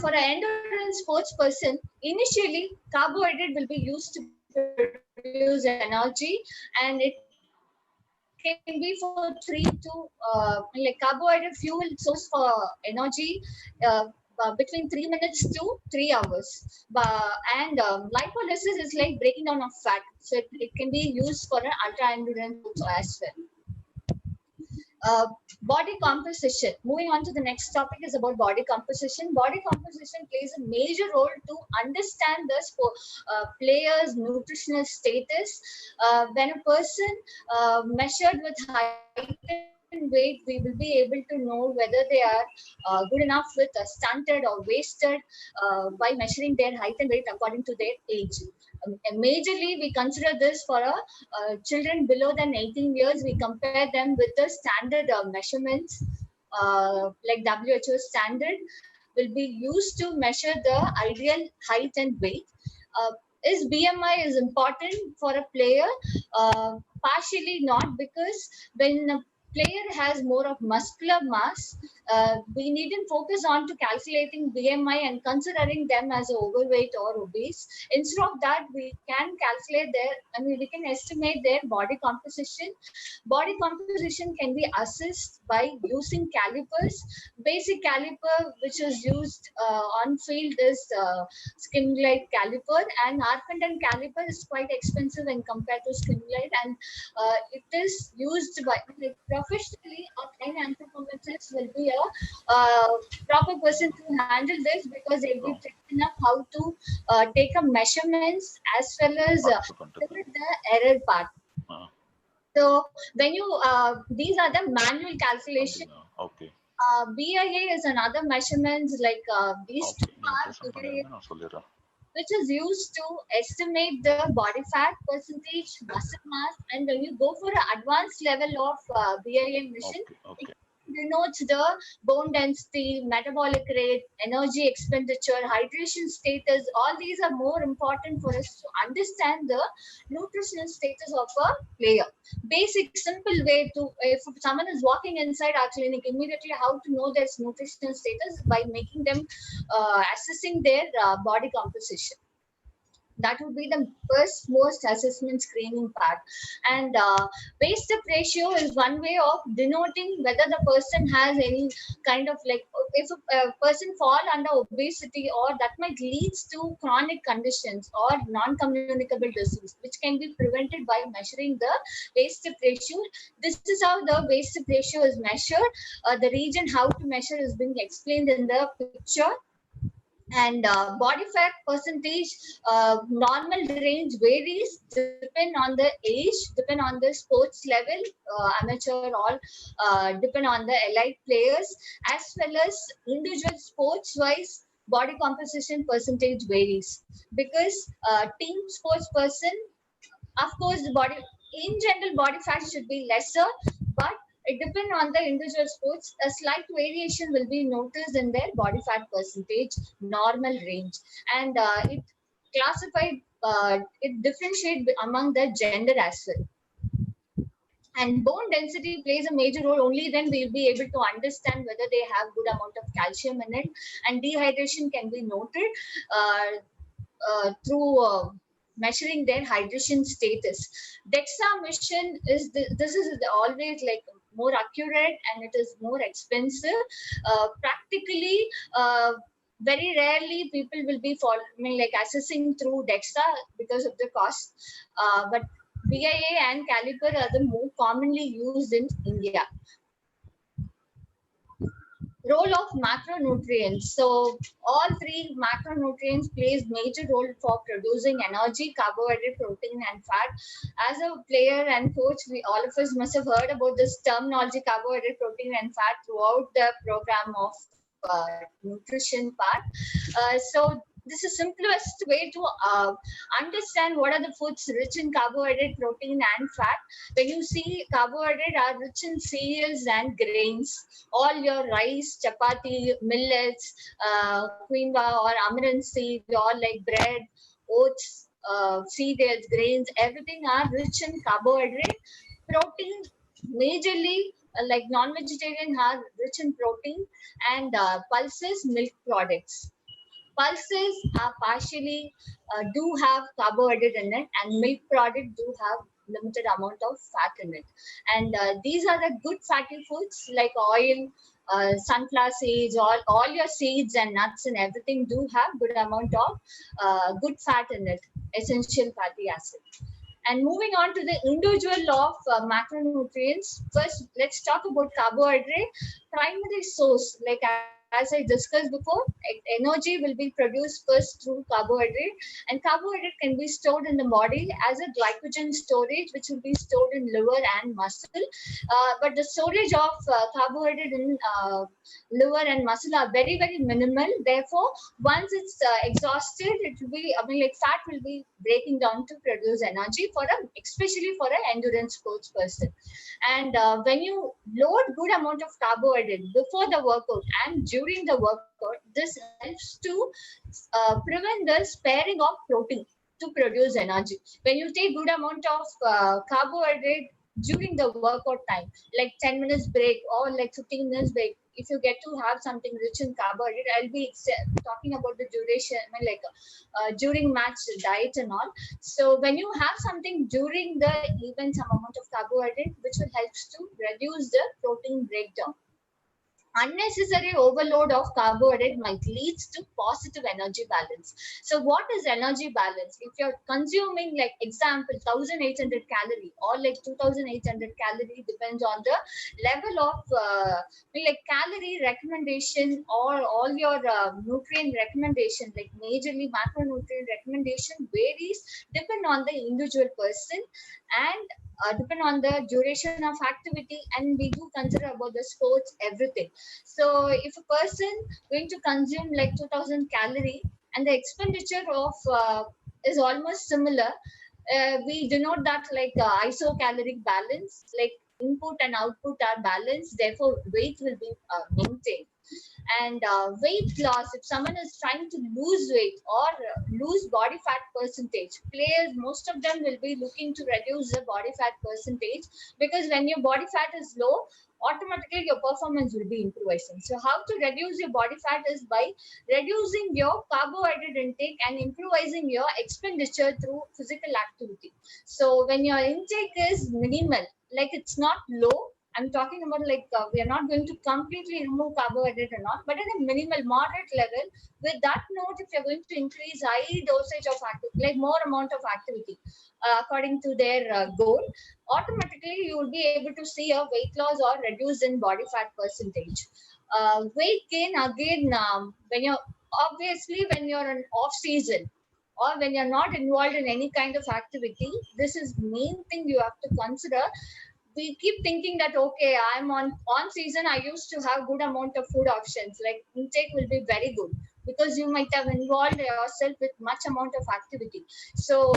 for an endurance sports person, initially carbohydrate will be used to produce energy, and it can be for 3 to carbohydrate fuel source for energy between 3 minutes to 3 hours. And lipolysis is like breaking down of fat, so it can be used for an ultra endurance as well. Body composition. Moving on to the next topic is about body composition. Body composition plays a major role to understand the player's nutritional status. When a person measured with height and weight, we will be able to know whether they are good enough with stunted or wasted by measuring their height and weight according to their age. Majorly, we consider this for children below than 18 years. We compare them with the standard measurements, like WHO standard, will be used to measure the ideal height and weight. Is BMI is important for a player? Partially not, because when a player has more of muscular mass, we needn't focus on to calculating BMI and considering them as overweight or obese. Instead of that, we can calculate we can estimate their body composition. Body composition can be assessed by using calipers. Basic caliper which is used on field is skin glide caliper, and Arpent caliper is quite expensive when compared to skin glide, and it is used by professionally. A trained anthropometrist will be a proper person to handle this, because they'll be trained enough how to take a measurements as well as limit the error part. So when you these are the manual calculation. Okay. BIA is another measurements, like these two are BIA, which is used to estimate the body fat percentage, muscle mass, and when you go for an advanced level of BIA mission, it denotes the bone density, metabolic rate, energy expenditure, hydration status. All these are more important for us to understand the nutritional status of a player. Basic, simple way to, if someone is walking inside our clinic, immediately how to know their nutritional status by making them assessing their body composition. That would be the first most assessment screening part. And waist step ratio is one way of denoting whether the person has any kind of, like, if a person fall under obesity, or that might lead to chronic conditions or non-communicable disease, which can be prevented by measuring the waist step ratio. This is how the waist step ratio is measured. The region how to measure is being explained in the picture. And body fat percentage, normal range varies depend on the age, depend on the sports level, amateur, all depend on the elite players, as well as individual sports wise body composition percentage varies, because team sports person, of course, the body in general body fat should be lesser, but it depends on the individual sports. A slight variation will be noticed in their body fat percentage normal range, and it classified, it differentiate among the gender as well. And bone density plays a major role. Only then we'll be able to understand whether they have good amount of calcium in it, and dehydration can be noted through measuring their hydration status. DEXA mission is this is always like more accurate, and it is more expensive. Practically, very rarely people will be following, like assessing through DEXA because of the cost. But BIA and caliper are the more commonly used in India. Role of macronutrients. So all three macronutrients plays major role for producing energy, carbohydrate, protein, and fat. As a player and coach, all of us must have heard about this terminology, carbohydrate, protein, and fat, throughout the program of nutrition part. So this is simplest way to understand what are the foods rich in carbohydrate, protein, and fat. When you see carbohydrate are rich in cereals and grains, all your rice, chapati, millets, quinoa or amaranth seed, all like bread, oats, cereals, grains, everything are rich in carbohydrate. Protein, majorly like non-vegetarian are rich in protein, and pulses, milk products. Pulses are partially do have carbohydrate in it, and milk product do have limited amount of fat in it. And these are the good fatty foods like oil, sunflower seeds, all your seeds and nuts and everything do have good amount of good fat in it, essential fatty acid. And moving on to the individual of macronutrients, first let's talk about carbohydrate. Primary source, like as I discussed before, energy will be produced first through carbohydrate, and carbohydrate can be stored in the body as a glycogen storage, which will be stored in liver and muscle. But the storage of carbohydrate in liver and muscle are very, very minimal. Therefore, once it's exhausted, it will be, I mean, like fat will be breaking down to produce energy for especially for an endurance sports person. And when you load good amount of carbohydrate before the workout and during the workout, this helps to prevent the sparing of protein to produce energy. When you take good amount of carbohydrate during the workout time, like 10 minutes break or like 15 minutes break, if you get to have something rich in carbohydrate, I'll be talking about the duration, I mean, like during match diet and all. So when you have something during the event, some amount of carbohydrate, which will help to reduce the protein breakdown. Unnecessary overload of carbohydrate might lead to positive energy balance. So what is energy balance? If you're consuming, like example, 1800 calorie or like 2800 calorie, depends on the level of like calorie recommendation or all your nutrient recommendation, like majorly macronutrient recommendation varies depend on the individual person, and depend on the duration of activity, and we do consider about the sports, everything. So if a person going to consume like 2000 calorie and the expenditure of is almost similar, we denote that like isocaloric balance, like input and output are balanced, therefore weight will be maintained. And weight loss, if someone is trying to lose weight or lose body fat percentage, players, most of them will be looking to reduce the body fat percentage, because when your body fat is low, automatically your performance will be improving. So how to reduce your body fat is by reducing your carbohydrate intake and improvising your expenditure through physical activity. So when your intake is minimal, like it's not low, I'm talking about like we are not going to completely remove carbohydrate or not, but at a minimal, moderate level. With that note, if you're going to increase high dosage of activity, like more amount of activity, according to their goal, automatically you will be able to see a weight loss or reduce in body fat percentage. Weight gain again, when you're obviously when you're in off season or when you're not involved in any kind of activity, this is main thing you have to consider. We keep thinking that, okay, I'm on season, I used to have good amount of food options, like intake will be very good because you might have involved yourself with much amount of activity. So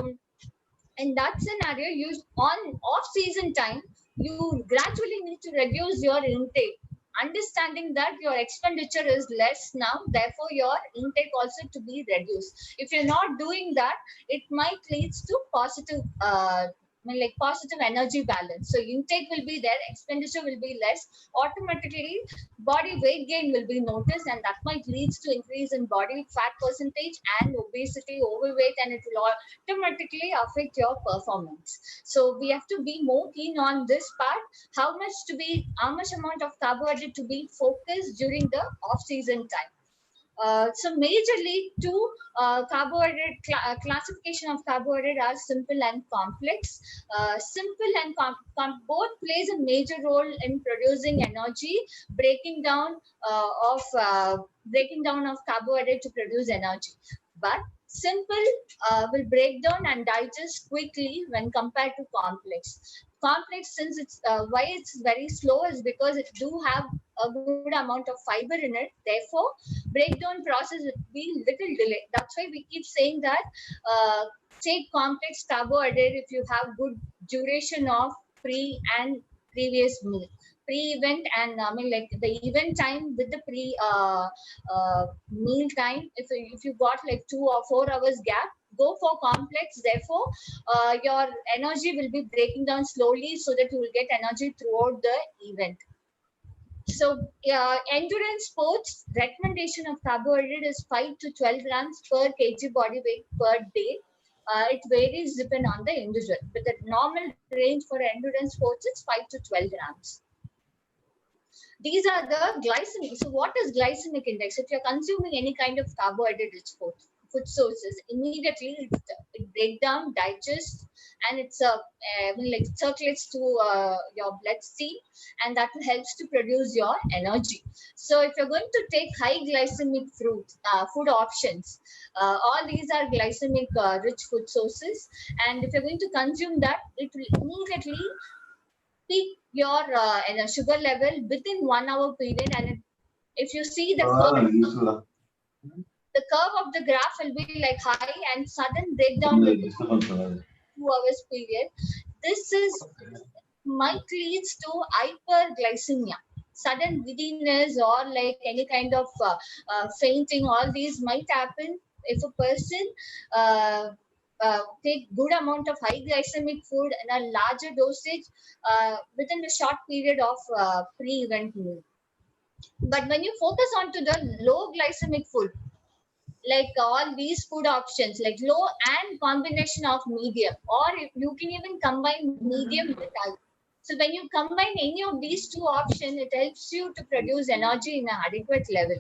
in that scenario, you on off season time, you gradually need to reduce your intake, understanding that your expenditure is less now, therefore your intake also to be reduced. If you're not doing that, it might leads to positive like positive energy balance. So intake will be there, expenditure will be less, automatically body weight gain will be noticed, and that might leads to increase in body fat percentage and obesity, overweight, and it will automatically affect your performance. So we have to be more keen on this part, how much amount of carbohydrate to be focused during the off season time. So majorly two carbohydrate classification of carbohydrate are simple and complex. Simple and both plays a major role in producing energy, breaking down of carbohydrate to produce energy. But simple will break down and digest quickly when compared to complex. Complex, since it's why it's very slow, is because it do have a good amount of fiber in it. Therefore, breakdown process will be little delay. That's why we keep saying that take complex carbohydrate if you have good duration of pre and previous meal. Pre-event and like the event time with the meal time. If you got like 2 or 4 hours gap, go for complex. Therefore, your energy will be breaking down slowly so that you will get energy throughout the event. So endurance sports recommendation of carbohydrate is 5 to 12 grams per kg body weight per day. It varies depending on the individual, but the normal range for endurance sports is 5 to 12 grams. These are the glycemic. So what is glycemic index? If you're consuming any kind of carbohydrate-rich food sources, immediately it breaks down, digests, and it's like circulates to your bloodstream, and that helps to produce your energy. So if you're going to take high glycemic food options, all these are glycemic rich food sources, and if you're going to consume that, it will immediately peak your sugar level within 1 hour period. And if you see the curve of the graph will be like high and sudden breakdown within 2 hours period. This is might leads to hyperglycemia, sudden giddiness, or like any kind of fainting. All these might happen if a person take good amount of high glycemic food in a larger dosage within a short period of pre-event meal. But when you focus on to the low glycemic food, like all these food options, like low and combination of medium, or you can even combine medium with high. So when you combine any of these two options, it helps you to produce energy in an adequate level.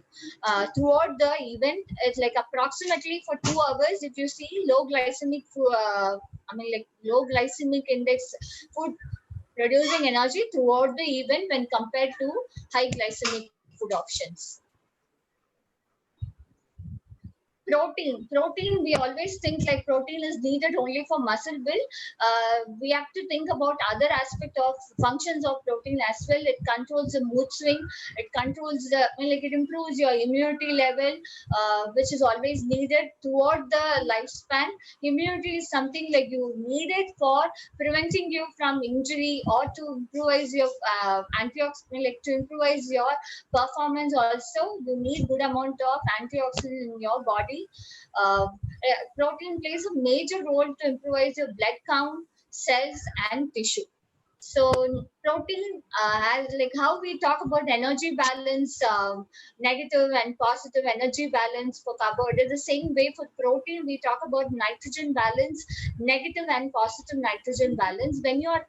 Throughout the event, it's like approximately for 2 hours, if you see low glycemic low glycemic index food producing energy throughout the event when compared to high glycemic food options. Protein, we always think like protein is needed only for muscle build. We have to think about other aspect of functions of protein as well. It controls the mood swing, it controls it improves your immunity level, which is always needed throughout the lifespan. Immunity is something like you need it for preventing you from injury, or to improvise your antioxidant, like to improvise your performance. Also, you need good amount of antioxidant in your body. Protein plays a major role to improvise your blood count, cells, and tissue. So protein has, like how we talk about energy balance, negative and positive energy balance for carbohydrate. The same way for protein, we talk about nitrogen balance, negative and positive nitrogen balance. When you are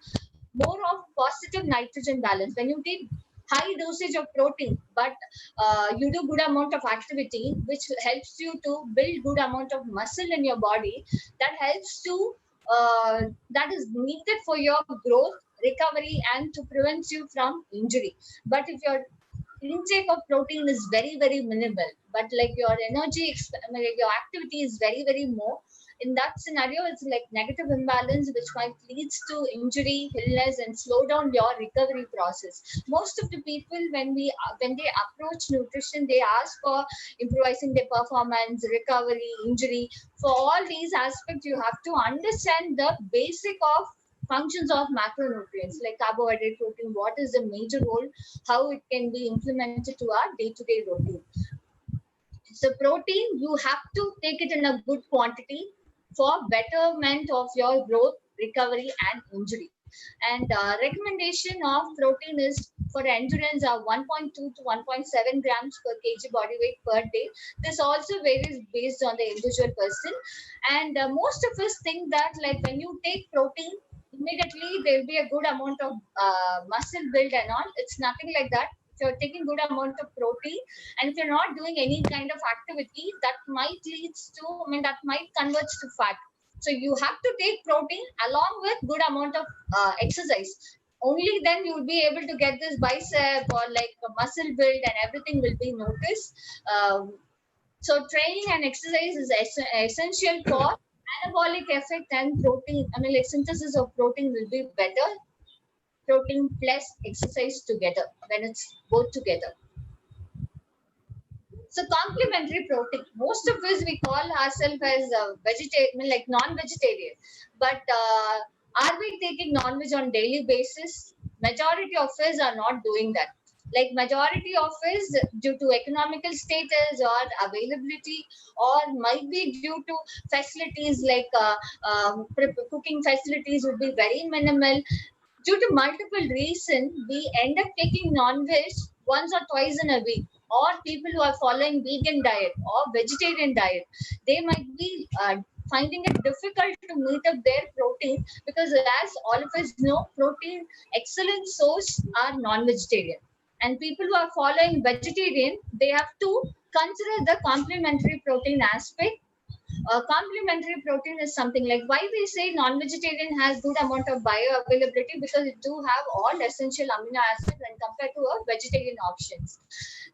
more of positive nitrogen balance, when you take high dosage of protein, but you do good amount of activity, which helps you to build good amount of muscle in your body, that helps to that is needed for your growth, recovery, and to prevent you from injury. But if you're intake of protein is very, very minimal, but like your energy, like your activity is very, very more. In that scenario, it's like negative imbalance, which might leads to injury, illness, and slow down your recovery process. Most of the people, when they approach nutrition, they ask for improvising their performance, recovery, injury. For all these aspects, you have to understand the basic of functions of macronutrients like carbohydrate, protein, what is the major role, how it can be implemented to our day-to-day routine. So protein, you have to take it in a good quantity for betterment of your growth, recovery, and injury. And recommendation of protein is for endurance are 1.2 to 1.7 grams per kg body weight per day. This also varies based on the individual person. And most of us think that like when you take protein, immediately there will be a good amount of muscle build and all. It's nothing like that. If you're taking good amount of protein and if you're not doing any kind of activity, that might leads to, that might convert to fat. So you have to take protein along with good amount of exercise. Only then you will be able to get this bicep or like a muscle build and everything will be noticed. So training and exercise is essential for anabolic effect and protein. Like synthesis of protein will be better. Protein plus exercise together when it's both together. So complementary protein. Most of us we call ourselves as vegetarian, like non-vegetarian. But are we taking non-veg on daily basis? Majority of us are not doing that. Like majority of us due to economical status or availability, or might be due to facilities like cooking facilities would be very minimal. Due to multiple reasons, we end up taking non-veg once or twice in a week. Or people who are following vegan diet or vegetarian diet, they might be finding it difficult to meet up their protein because, as all of us know, protein excellent source are non-vegetarian. And people who are following vegetarian, they have to consider the complementary protein aspect. Complementary protein is something like why we say non-vegetarian has good amount of bioavailability because it do have all essential amino acids when compared to a vegetarian options.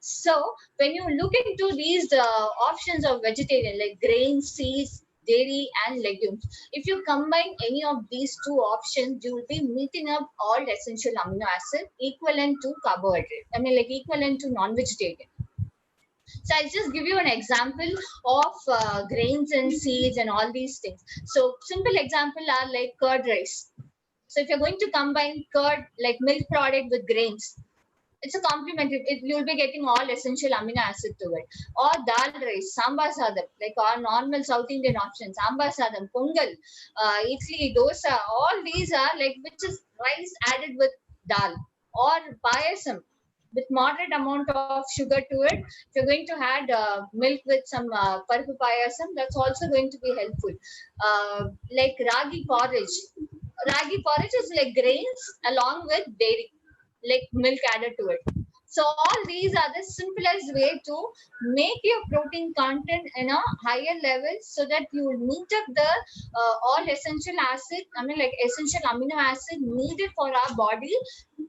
So when you look into these options of vegetarian like grains, seeds, dairy and legumes, if you combine any of these two options, you will be meeting up all essential amino acids equivalent to carbohydrate. Like equivalent to non-vegetarian. So I'll just give you an example of grains and seeds and all these things. So simple example are like curd rice. So if you're going to combine curd, like milk product with grains, it's a complementary. You'll be getting all essential amino acid to it. Or dal rice, sambar sadam, like our normal South Indian options, sambar sadam, pongal, idli, dosa, all these are like which is rice added with dal. Or payasam, with moderate amount of sugar to it. If you're going to add milk with some parpu payasam, that's also going to be helpful. Like ragi porridge. Ragi porridge is like grains along with dairy, like milk added to it. So all these are the simplest way to make your protein content in a higher level so that you will meet up the all essential acid, like essential amino acid needed for our body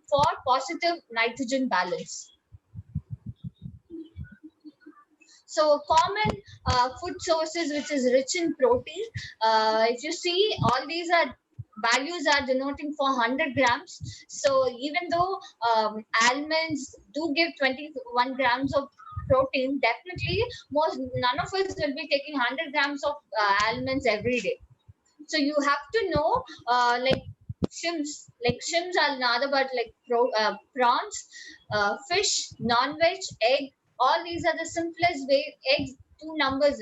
for positive nitrogen balance. So common food sources which is rich in protein. If you see, all these are values are denoting for 100 grams. So even though almonds do give 21 grams of protein, definitely none of us will be taking 100 grams of almonds every day. So you have to know like shrimps. Like shrimps are another, but like prawns, fish, non-veg, egg. All these are the simplest way. Eggs, two numbers.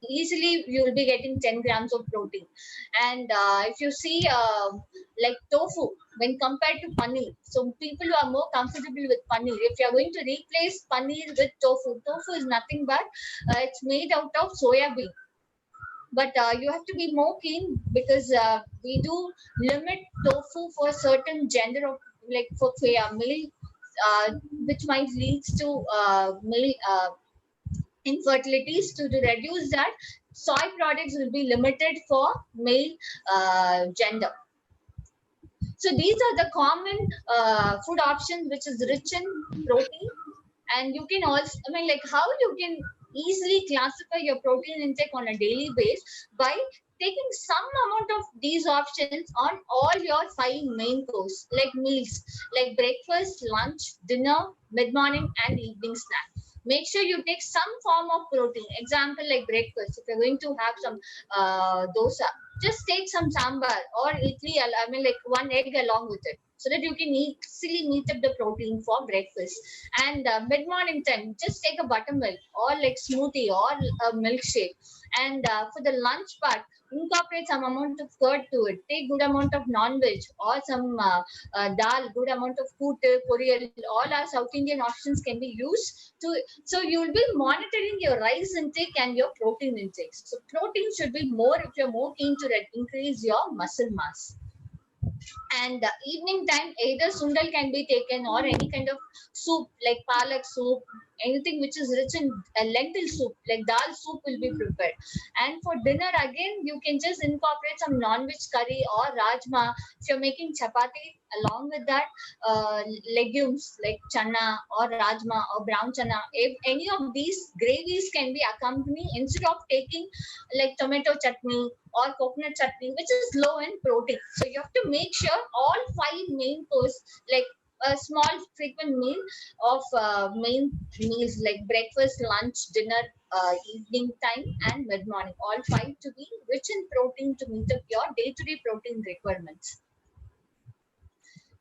Easily you will be getting 10 grams of protein. And if you see like tofu when compared to paneer, so people who are more comfortable with paneer, if you are going to replace paneer with tofu, tofu is nothing but it's made out of soya bean. But you have to be more keen because we do limit tofu for certain gender of like for male, which might lead to male infertilities. To reduce that, soy products will be limited for male gender. So these are the common food options which is rich in protein. And you can also, I mean, like how you can easily classify your protein intake on a daily basis by taking some amount of these options on all your 5 main course, like meals, like breakfast, lunch, dinner, mid-morning, and evening snack. Make sure you take some form of protein. Example, like breakfast, if you're going to have some dosa, just take some sambar or idli, I mean, like one egg along with it, so that you can easily meet up the protein for breakfast. And mid-morning time, just take a buttermilk or like smoothie or a milkshake. And for the lunch part, incorporate some amount of curd to it. Take good amount of non-veg or some dal, good amount of kootu, poriyal. All our South Indian options can be used to. So you will be monitoring your rice intake and your protein intake. So protein should be more if you're more keen to increase your muscle mass. And evening time, either sundal can be taken or any kind of soup like palak soup, anything which is rich in lentil soup like dal soup will be prepared. And for dinner again, you can just incorporate some non-veg curry or rajma. If you're making chapati, along with that, legumes like chana or rajma or brown chana, if any of these gravies can be accompanied instead of taking like tomato chutney or coconut chutney, which is low in protein. So you have to make sure all 5 main course, like a small frequent meal of main meals like breakfast, lunch, dinner, evening time, and mid morning, all 5 to be rich in protein to meet up your day-to-day protein requirements.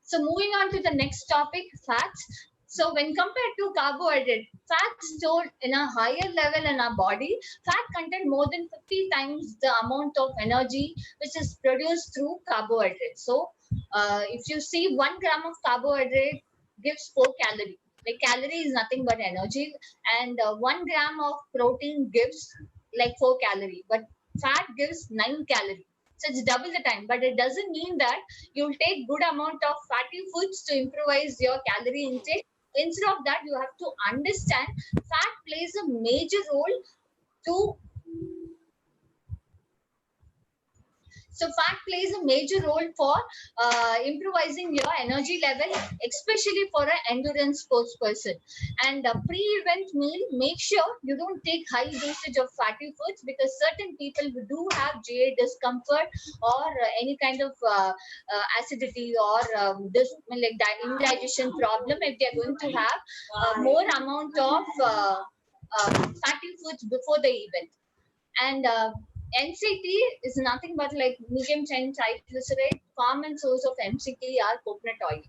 So moving on to the next topic, fats. So when compared to carbohydrate, fats stored in a higher level in our body, fat contain more than 50 times the amount of energy which is produced through carbohydrate. So if you see 1 gram of carbohydrate gives 4 calories. Like calorie is nothing but energy, and 1 gram of protein gives like 4 calories, but fat gives 9 calories. So it's double the time, but it doesn't mean that you'll take good amount of fatty foods to improvise your calorie intake. Instead of that, you have to understand fat plays a major role to fat plays a major role for improvising your energy level, especially for an endurance sports person. And pre-event meal, make sure you don't take high dosage of fatty foods, because certain people who do have GI discomfort or any kind of acidity or this like indigestion problem, if they're going to have more amount of fatty foods before the event. And MCT is nothing but like medium chain triglyceride. Common source of MCT are coconut oil.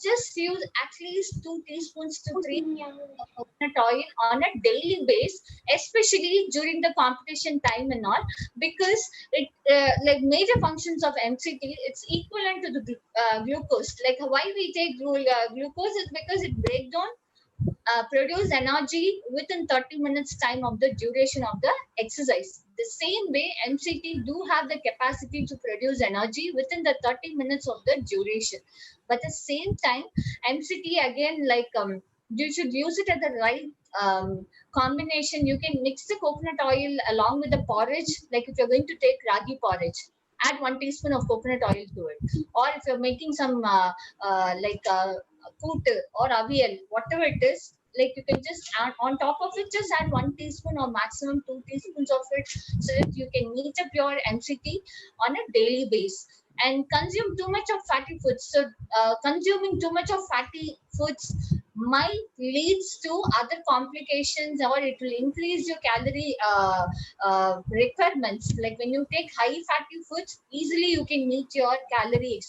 Just use at least 2 teaspoons to 3 of coconut oil on a daily basis, especially during the competition time and all, because it like major functions of MCT, it's equivalent to the glucose. Like why we take glucose is because it breaks down. Produce energy within 30 minutes time of the duration of the exercise. The same way MCT do have the capacity to produce energy within the 30 minutes of the duration. But at the same time, MCT again, like you should use it at the right combination. You can mix the coconut oil along with the porridge. Like if you're going to take ragi porridge, add 1 teaspoon of coconut oil to it. Or if you're making some kootu or avial, whatever it is, like you can just add on top of it, just add 1 teaspoon or maximum 2 teaspoons of it, so that you can meet up your MCT on a daily basis. And consume too much of fatty foods. So consuming too much of fatty foods might leads to other complications, or it will increase your calorie requirements. Like when you take high fatty foods, easily you can meet your calorie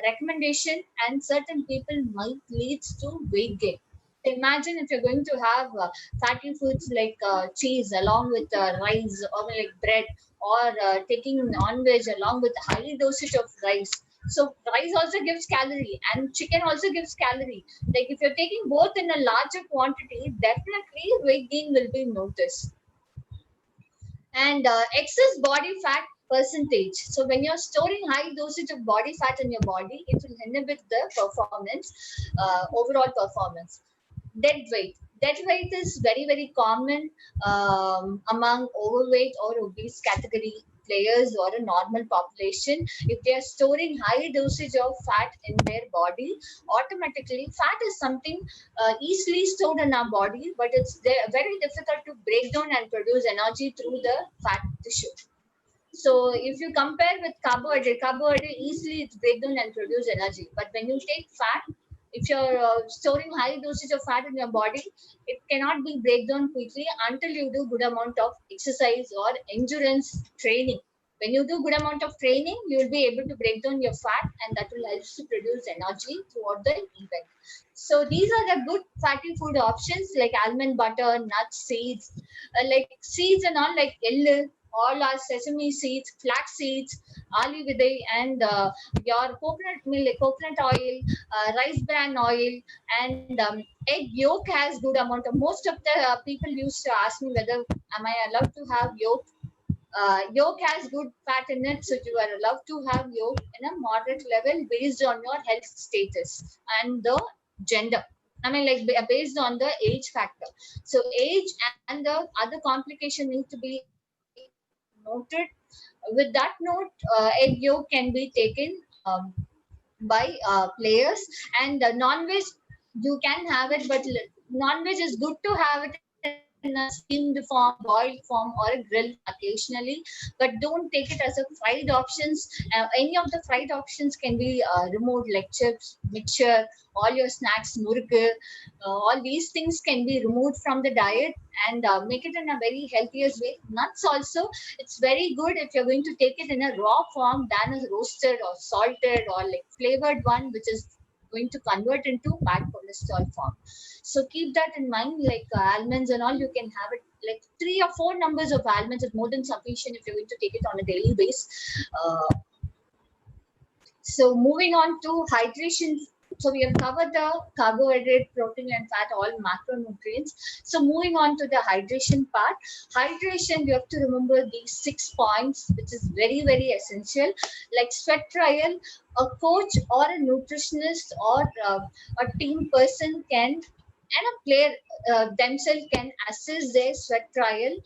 recommendation, and certain people might leads to weight gain. Imagine if you're going to have fatty foods like cheese along with rice or like bread, or taking non-veg along with high dosage of rice. So rice also gives calorie and chicken also gives calorie. Like if you're taking both in a larger quantity, definitely weight gain will be noticed. And excess body fat percentage. So when you're storing high dosage of body fat in your body, it will inhibit the performance, overall performance. Dead weight. Dead weight is very, very common among overweight or obese category players or a normal population, if they are storing high dosage of fat in their body, automatically fat is something easily stored in our body, but it's very difficult to break down and produce energy through the fat tissue. So if you compare with carbohydrate easily it's break down and produce energy. But when you take fat, if you're storing high dosage of fat in your body, it cannot be break down quickly until you do good amount of exercise or endurance training. When you do good amount of training, you will be able to break down your fat, and that will help to produce energy throughout the event. So these are the good fatty food options like almond butter, nuts, seeds, like seeds and all like ellu, all our sesame seeds, flax seeds, ali vidai, and your coconut milk, coconut oil, rice bran oil, and egg yolk has good amount of. Most of the people used to ask me whether am I allowed to have yolk. Yolk has good fat in it, so you are allowed to have yolk in a moderate level based on your health status and the gender. I mean, like based on the age factor. So age and the other complication need to be noted. With that note, egg yolk can be taken by players, and non-veg you can have it, but non-veg is good to have it in a steamed form, boiled form, or a grilled occasionally, but don't take it as a fried options. Any of the fried options can be removed, like chips, mixture, all your snacks, murukku, all these things can be removed from the diet, and make it in a very healthiest way. Nuts also, it's very good if you're going to take it in a raw form than as roasted or salted or like flavored one, which is going to convert into bad cholesterol form. So keep that in mind. Like almonds and all, you can have it like 3 or 4 numbers of almonds is more than sufficient if you're going to take it on a daily basis. So moving on to hydration. So we have covered the carbohydrate, protein, and fat, all macronutrients. So moving on to the hydration part. Hydration, you have to remember these 6 points, which is very, very essential. Like sweat trial, a coach or a nutritionist or a team person can, and a player themselves can assess their sweat trial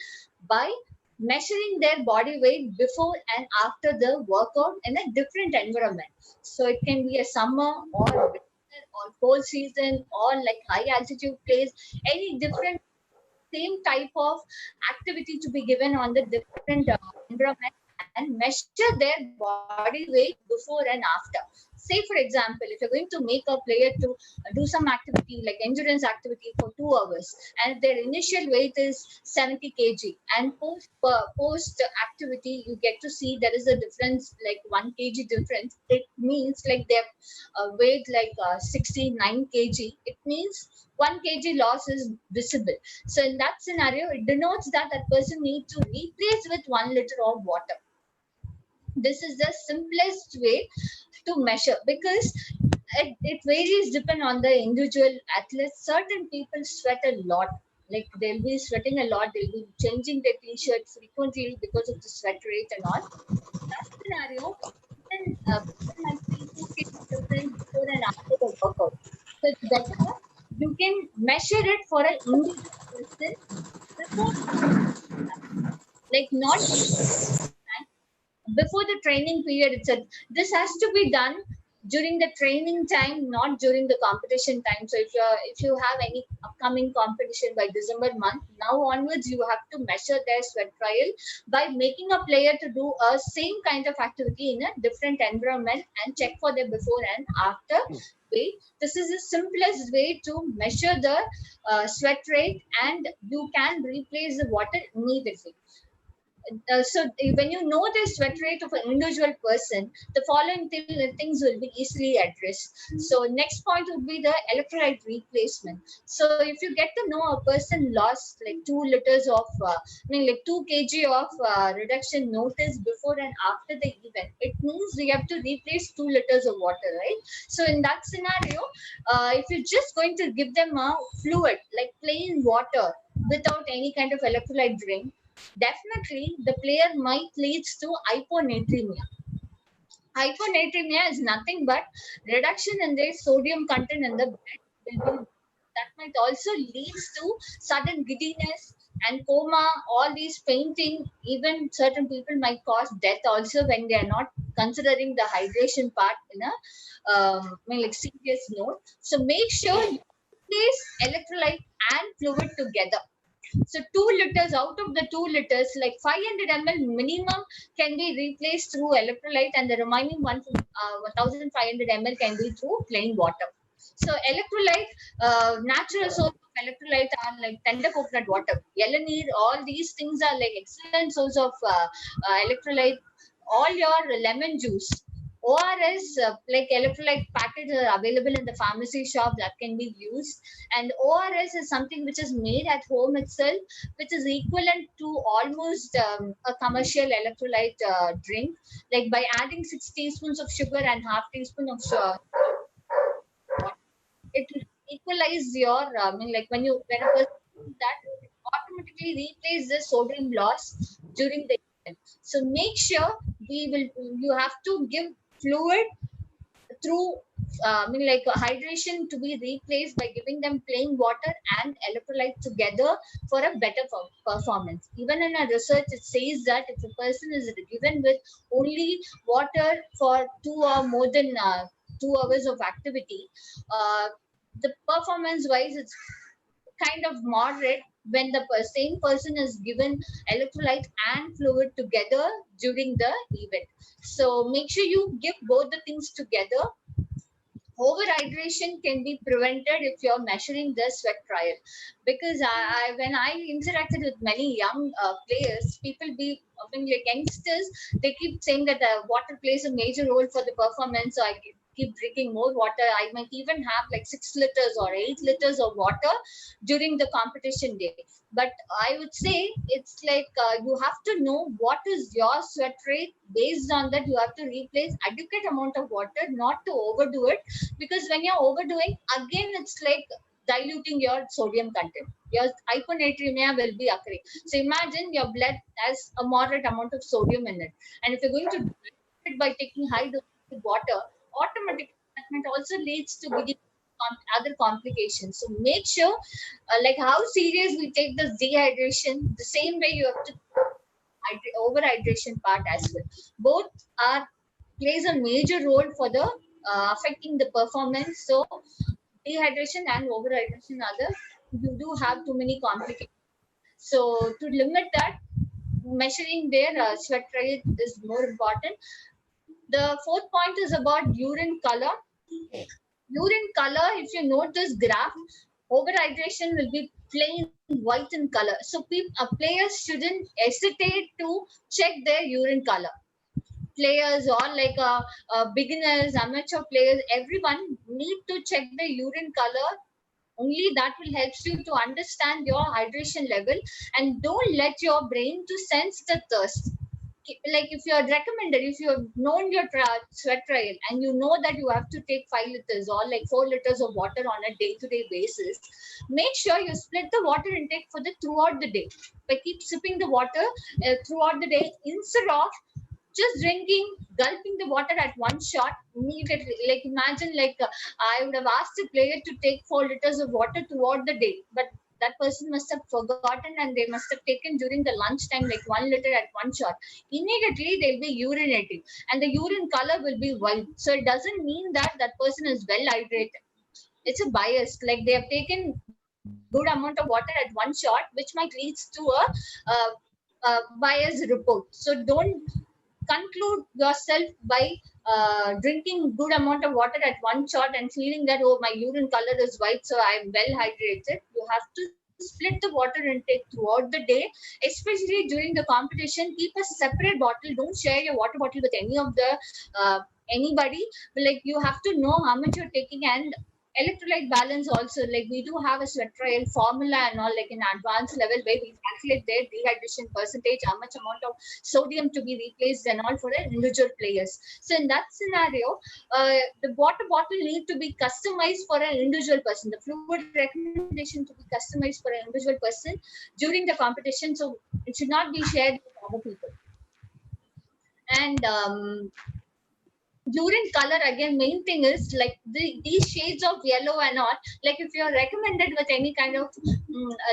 by measuring their body weight before and after the workout in a different environment. So it can be a summer or winter or cold season or like high altitude place, any different same type of activity to be given on the different environment, and measure their body weight before and after. Say for example, if you're going to make a player to do some activity like endurance activity for 2 hours, and their initial weight is 70 kg, and post activity you get to see there is a difference like 1 kg difference. It means like they've weighed like 69 kg. It means 1 kg loss is visible. So in that scenario, it denotes that that person needs to replace with 1 liter of water. This is the simplest way to measure, because it varies depending on the individual athletes. Certain people sweat a lot, like they'll be sweating a lot, they'll be changing their t-shirt frequently because of the sweat rate and all. In that scenario, then people might feel 2 kg difference before and after the workout. So it's better you can measure it for an individual person before, like not before the training period itself. This has to be done during the training time, not during the competition time. So if you have any upcoming competition by December month, now onwards you have to measure their sweat trial by making a player to do a same kind of activity in a different environment and check for the before and after weight. This is the simplest way to measure the sweat rate, and you can replace the water immediately. So when you know the sweat rate of an individual person, the following things will be easily addressed. So next point would be the electrolyte replacement. So if you get to know a person lost like 2 liters of, like 2 kg of reduction notice before and after the event, it means we have to replace 2 liters of water, right? So in that scenario, if you're just going to give them a fluid like plain water without any kind of electrolyte drink, definitely the player might leads to hyponatremia. Hyponatremia is nothing but reduction in the sodium content in the blood. That might also leads to sudden giddiness, and coma, all these fainting, even certain people might cause death also when they are not considering the hydration part in a like serious note. So make sure you place electrolyte and fluid together. So 2 liters, out of the 2 liters, like 500 ml minimum can be replaced through electrolyte, and the remaining 1500 ml can be through plain water. So electrolyte, natural source of electrolyte are like tender coconut water, Yelaneer, all these things are like excellent source of electrolyte. All your lemon juice, ORS, like electrolyte packets are available in the pharmacy shop that can be used. And ORS is something which is made at home itself, which is equivalent to almost a commercial electrolyte drink. Like by adding 6 teaspoons of sugar and half teaspoon of it will equalize your, like when a person does that, it automatically replace the sodium loss during the event. So make sure you have to give fluid through like hydration to be replaced by giving them plain water and electrolyte together for a better performance. Even in a research, it says that if a person is given with only water for 2 or more than 2 hours of activity, the performance wise it's kind of moderate when the same person is given electrolyte and fluid together during the event. So make sure you give both the things together. Overhydration can be prevented if you're measuring the sweat trial, because when I interacted with many young players, people be like youngsters, they keep saying that water plays a major role for the performance, so I keep drinking more water. I might even have like 6 liters or 8 liters of water during the competition day. But I would say it's like you have to know what is your sweat rate. Based on that, you have to replace adequate amount of water, not to overdo it, because when you're overdoing, again it's like diluting your sodium content. Your hyponatremia will be occurring. So imagine your blood has a moderate amount of sodium in it, and if you're going to dilute it by taking high doses of water, automatically that also leads to other complications. So make sure, like how serious we take this dehydration, the same way you have to overhydration part as well. Both are plays a major role for the affecting the performance. So dehydration and overhydration are you do have too many complications. So to limit that, measuring their sweat rate is more important. The fourth point is about urine color. Urine color, if you note this graph, overhydration will be plain white in color. So players shouldn't hesitate to check their urine color. Players or like beginners, amateur players, everyone need to check the urine color. Only that will help you to understand your hydration level, and don't let your brain to sense the thirst. Like if you are recommended, if you have known your sweat trial and you know that you have to take 5 liters or like 4 liters of water on a day-to-day basis, make sure you split the water intake for the throughout the day. By keep sipping the water throughout the day, instead of just gulping the water at one shot immediately. Like imagine, like I would have asked a player to take 4 liters of water throughout the day, but that person must have forgotten and they must have taken during the lunchtime like 1 liter at one shot. Immediately they'll be urinating and the urine color will be white. So it doesn't mean that that person is well hydrated. It's a bias. Like they have taken good amount of water at one shot, which might lead to a biased report. So don't conclude yourself by drinking good amount of water at one shot and feeling that, oh, my urine color is white, so I'm well hydrated. You have to split the water intake throughout the day, especially during the competition. Keep a separate bottle. Don't share your water bottle with any of the anybody. But like you have to know how much you're taking, and electrolyte balance also. Like we do have a sweat trial formula and all, like in advanced level, where we calculate their dehydration percentage, how much amount of sodium to be replaced and all for an individual players. So in that scenario, the water bottle need to be customized for an individual person. The fluid recommendation to be customized for an individual person during the competition. So it should not be shared with other people. And urine color, again, main thing is like these shades of yellow and all, like if you're recommended with any kind of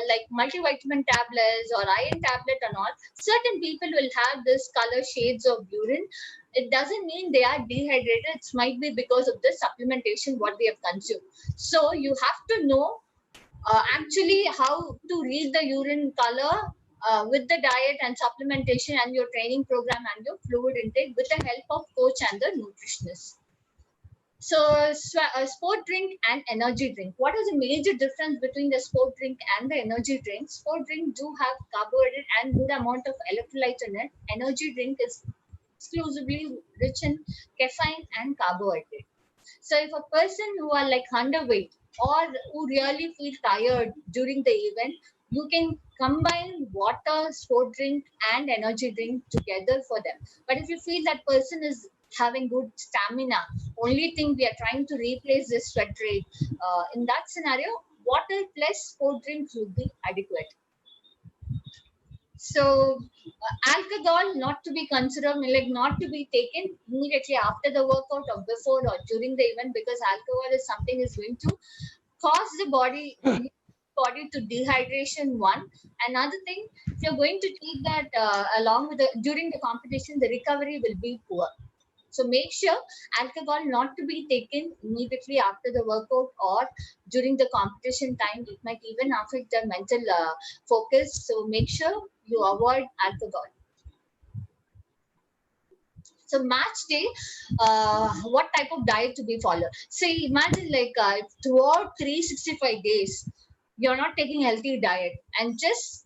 like multivitamin tablets or iron tablet and all, certain people will have this color shades of urine. It doesn't mean they are dehydrated. It might be because of the supplementation what they have consumed. So you have to know actually how to read the urine color with the diet and supplementation and your training program and your fluid intake with the help of coach and the nutritionist. So, sport drink and energy drink. What is the major difference between the sport drink and the energy drink? Sport drink do have carbohydrate and good amount of electrolytes in it. Energy drink is exclusively rich in caffeine and carbohydrate. So if a person who are like underweight or who really feel tired during the event, you can combine water, sport drink, and energy drink together for them. But if you feel that person is having good stamina, only thing we are trying to replace this sweat rate, in that scenario, water plus sport drinks would be adequate. So alcohol not to be considered, like not to be taken immediately after the workout or before or during the event, because alcohol is something is going to cause the body to dehydration. One, another thing, if you're going to take that along with the during the competition, the recovery will be poor. So make sure alcohol not to be taken immediately after the workout or during the competition time. It might even affect the mental focus. So make sure you avoid alcohol. So match day, what type of diet to be followed? See, imagine like throughout 365 days, you're not taking healthy diet, and just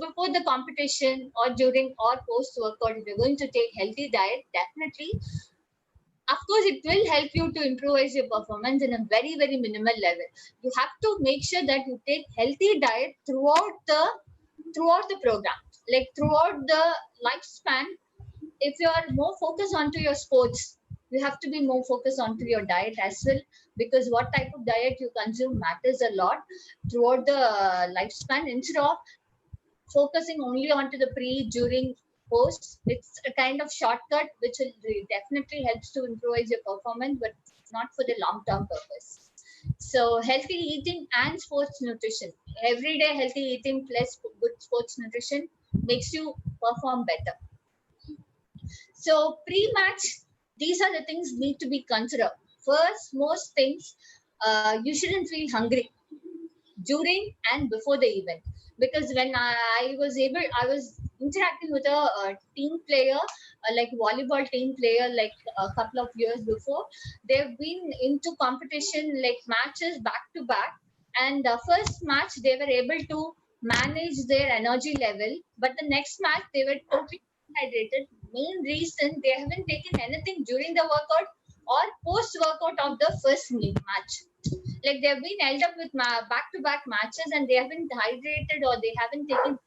before the competition or during or post workout, if you're going to take healthy diet, definitely, of course, it will help you to improvise your performance in a very, very minimal level. You have to make sure that you take healthy diet throughout the program, like throughout the lifespan. If you are more focused onto your sports, you have to be more focused onto your diet as well, because what type of diet you consume matters a lot throughout the lifespan. Instead of focusing only onto the pre, during, post, it's a kind of shortcut which will definitely helps to improve your performance, but not for the long term purpose. So healthy eating and sports nutrition, everyday healthy eating plus good sports nutrition makes you perform better. So pre-match, these are the things need to be considered. First, most things, you shouldn't feel hungry during and before the event, because when I was interacting with a team player, like volleyball team player, like a couple of years before. They've been into competition like matches back to back, and the first match they were able to manage their energy level, but the next match they were totally dehydrated. Main reason, they haven't taken anything during the workout or post workout of the first match. Like they've been held up with back-to-back matches and they haven't hydrated or they haven't taken.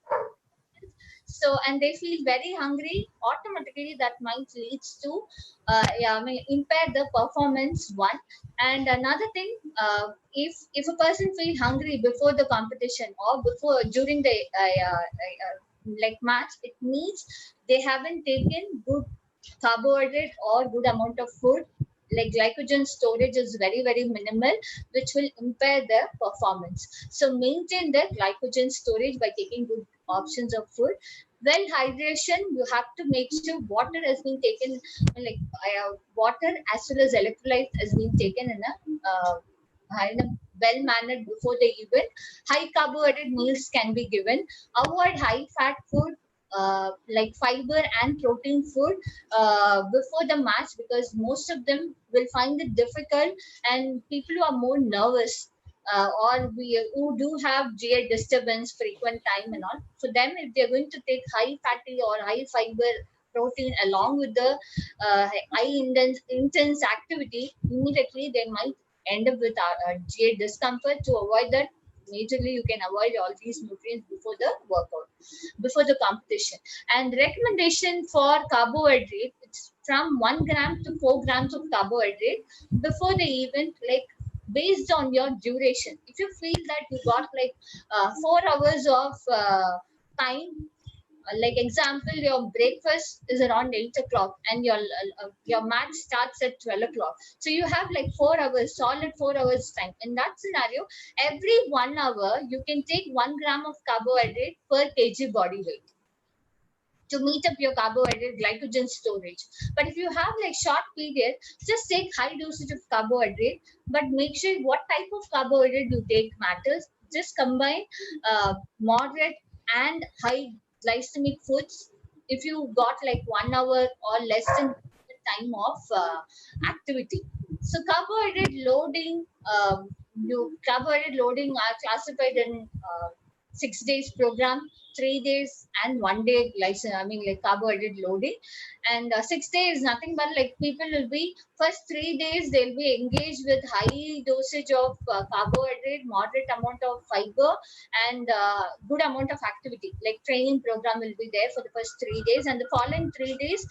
So, and they feel very hungry, automatically that might leads to impair the performance. One, and another thing, if a person feel hungry before the competition or before during the like match, it means they haven't taken good carbohydrate or good amount of food. Like glycogen storage is very, very minimal, which will impair their performance. So maintain the glycogen storage by taking good options of food. Well, hydration, you have to make sure water has been taken, like water as well as electrolyte has been taken in a well mannered before the event. High carbohydrate meals can be given. Avoid high fat food, like fiber and protein food before the match, because most of them will find it difficult, and people who are more nervous or who do have GI disturbance frequent time and all, for them, if they're going to take high fatty or high fiber protein along with the high intense activity, immediately they might end up with GI discomfort. To avoid that, majorly you can avoid all these nutrients before the workout, before the competition. And recommendation for carbohydrate, it's from 1 gram to 4 grams of carbohydrate before the event, like based on your duration. If you feel that you got like 4 hours of time Like example, your breakfast is around 8 o'clock and your match starts at 12 o'clock. So you have like 4 hours, solid 4 hours time. In that scenario, every 1 hour, you can take 1 gram of carbohydrate per kg body weight to meet up your carbohydrate glycogen storage. But if you have like short period, just take high dosage of carbohydrate, but make sure what type of carbohydrate you take matters. Just combine moderate and high glycemic foods if you got like 1 hour or less than the time of activity. So carbohydrate loading are classified in 6 days program, 3 days, and 1 day like carbohydrate loading. And 6 days is nothing but like people will be first 3 days they'll be engaged with high dosage of carbohydrate, moderate amount of fiber, and good amount of activity. Like training program will be there for the first 3 days, and the following 3 days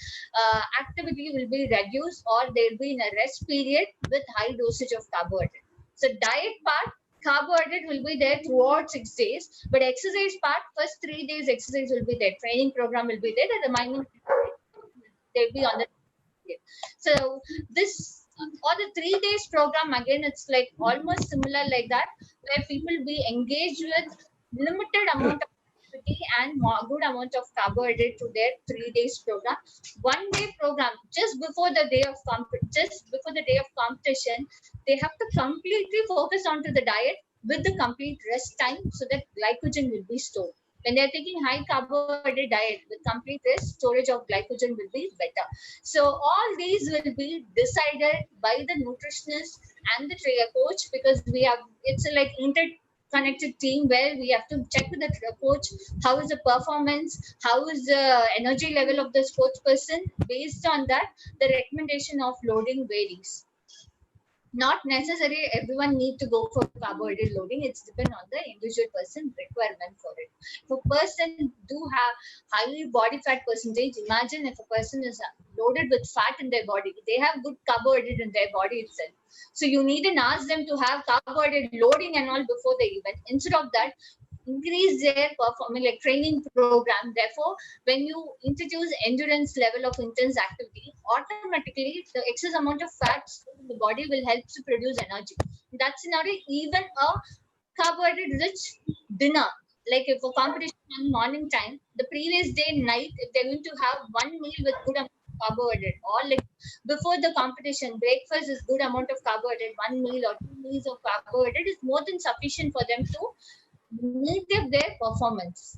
activity will be reduced or they'll be in a rest period with high dosage of carbohydrate. So diet part, carbohydrate will be there throughout 6 days, but exercise part, first 3 days exercise will be there, training program will be there, the remaining they'll be on the so this or the 3 days program again, it's like almost similar like that, where people be engaged with limited amount of activity and good amount of carbohydrate to their 3 days program. 1 day program, just before the day of competition, they have to completely focus onto the diet with the complete rest time so that glycogen will be stored. When they're taking high carbohydrate diet with complete rest, storage of glycogen will be better. So all these will be decided by the nutritionist and the trainer coach, because it's a like interconnected team where we have to check with the coach how is the performance, how is the energy level of the sports person. Based on that, the recommendation of loading varies. Not necessarily everyone need to go for carbohydrate loading. It's depend on the individual person requirement for it. If a person do have high body fat percentage, imagine if a person is loaded with fat in their body, they have good carbohydrate in their body itself. So you need to ask them to have carbohydrate loading and all before the event. Instead of that, increase their performance like training program. Therefore, when you introduce endurance level of intense activity, automatically the excess amount of fat in the body will help to produce energy. That's not even a carbohydrate rich dinner. Like if a competition on morning time, the previous day night, if they're going to have one meal with good amount of carbohydrate, or like before the competition, breakfast is good amount of carbohydrate, 1 meal or 2 meals of carbohydrate is more than sufficient for them to meet up their performance.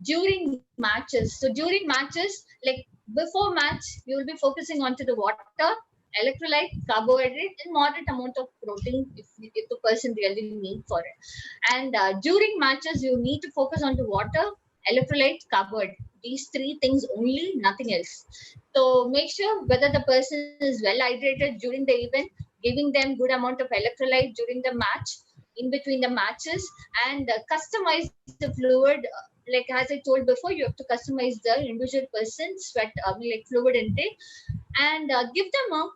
During matches, so during matches, like before match, you will be focusing onto the water, electrolyte, carbohydrate, and moderate amount of protein if the person really need for it. And during matches, you need to focus on the water, electrolyte, carbohydrate. These three things only, nothing else. So make sure whether the person is well hydrated during the event, giving them good amount of electrolyte during the match, in between the matches, and customize the fluid. Like as I told before, you have to customize the individual person's sweat, like fluid intake, and give them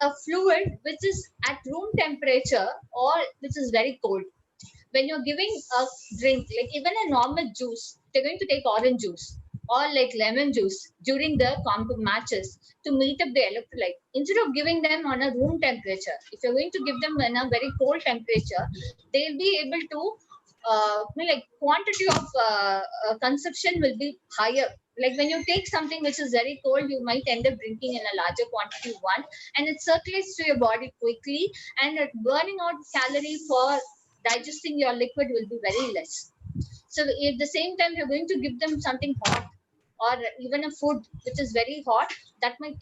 a fluid which is at room temperature or which is very cold. When you're giving a drink, like even a normal juice, they're going to take orange juice or like lemon juice during the matches to meet up the electrolyte. Instead of giving them on a room temperature, if you're going to give them in a very cold temperature, they'll be able to like quantity of consumption will be higher. Like when you take something which is very cold, you might end up drinking in a larger quantity one, and it circulates to your body quickly, and burning out calorie for digesting your liquid will be very less. So at the same time, you're going to give them something hot or even a food which is very hot, that might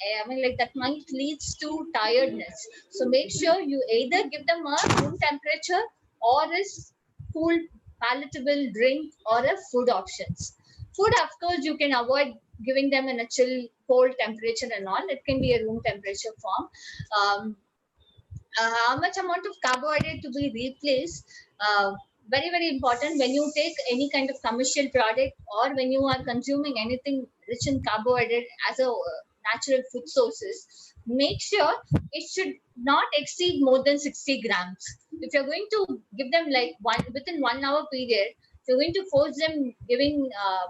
that might leads to tiredness. So make sure you either give them a room temperature or a cool palatable drink or a food options. Food, of course, you can avoid giving them in a chill cold temperature and all. It can be a room temperature form. How much amount of carbohydrate to be replaced, very important. When you take any kind of commercial product or when you are consuming anything rich in carbohydrate as a natural food sources, make sure it should not exceed more than 60 grams. If you're going to give them like within 1 hour period, If you're going to force them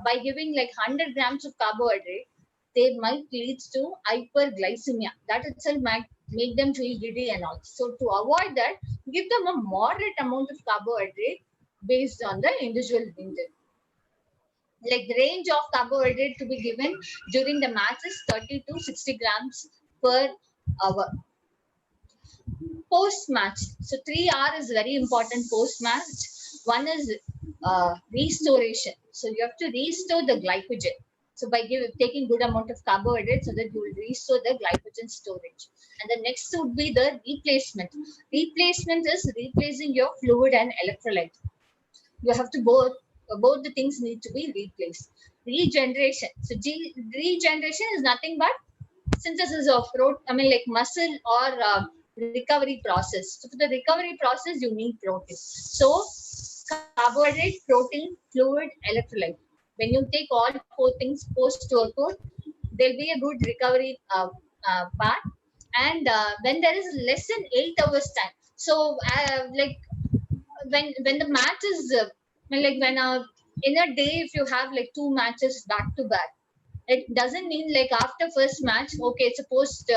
by giving like 100 grams of carbohydrate, they might lead to hyperglycemia. That itself might make them feel giddy and all. So to avoid that, give them a moderate amount of carbohydrate based on the individual intake. Like the range of carbohydrate to be given during the match is 30 to 60 grams per hour. Post match. So 3R is very important post match. One is restoration. So you have to restore the glycogen. So by taking good amount of carbohydrate so that you will restore the glycogen storage. And the next would be the replacement. Replacement is replacing your fluid and electrolyte. You have to both the things need to be replaced. Regeneration. So regeneration is nothing but synthesis of like muscle or recovery process. So for the recovery process, you need protein. So carbohydrate, protein, fluid, electrolyte. When you take all four things post-workout, there'll be a good recovery part. And when there is less than 8 hours time, so like when the match is when in a day, if you have like 2 matches back to back, it doesn't mean like after first match, okay, it's a post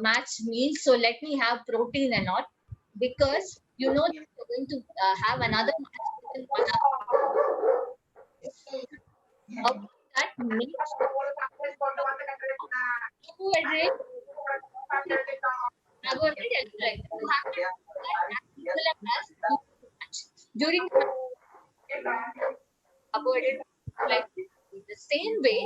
match meal, so let me have protein and all, because you know that you're going to have another match within 1 hour. Of that makes carbohydrate, electrolyte. You have to do that as equivalent as during the carbohydrate, like the same way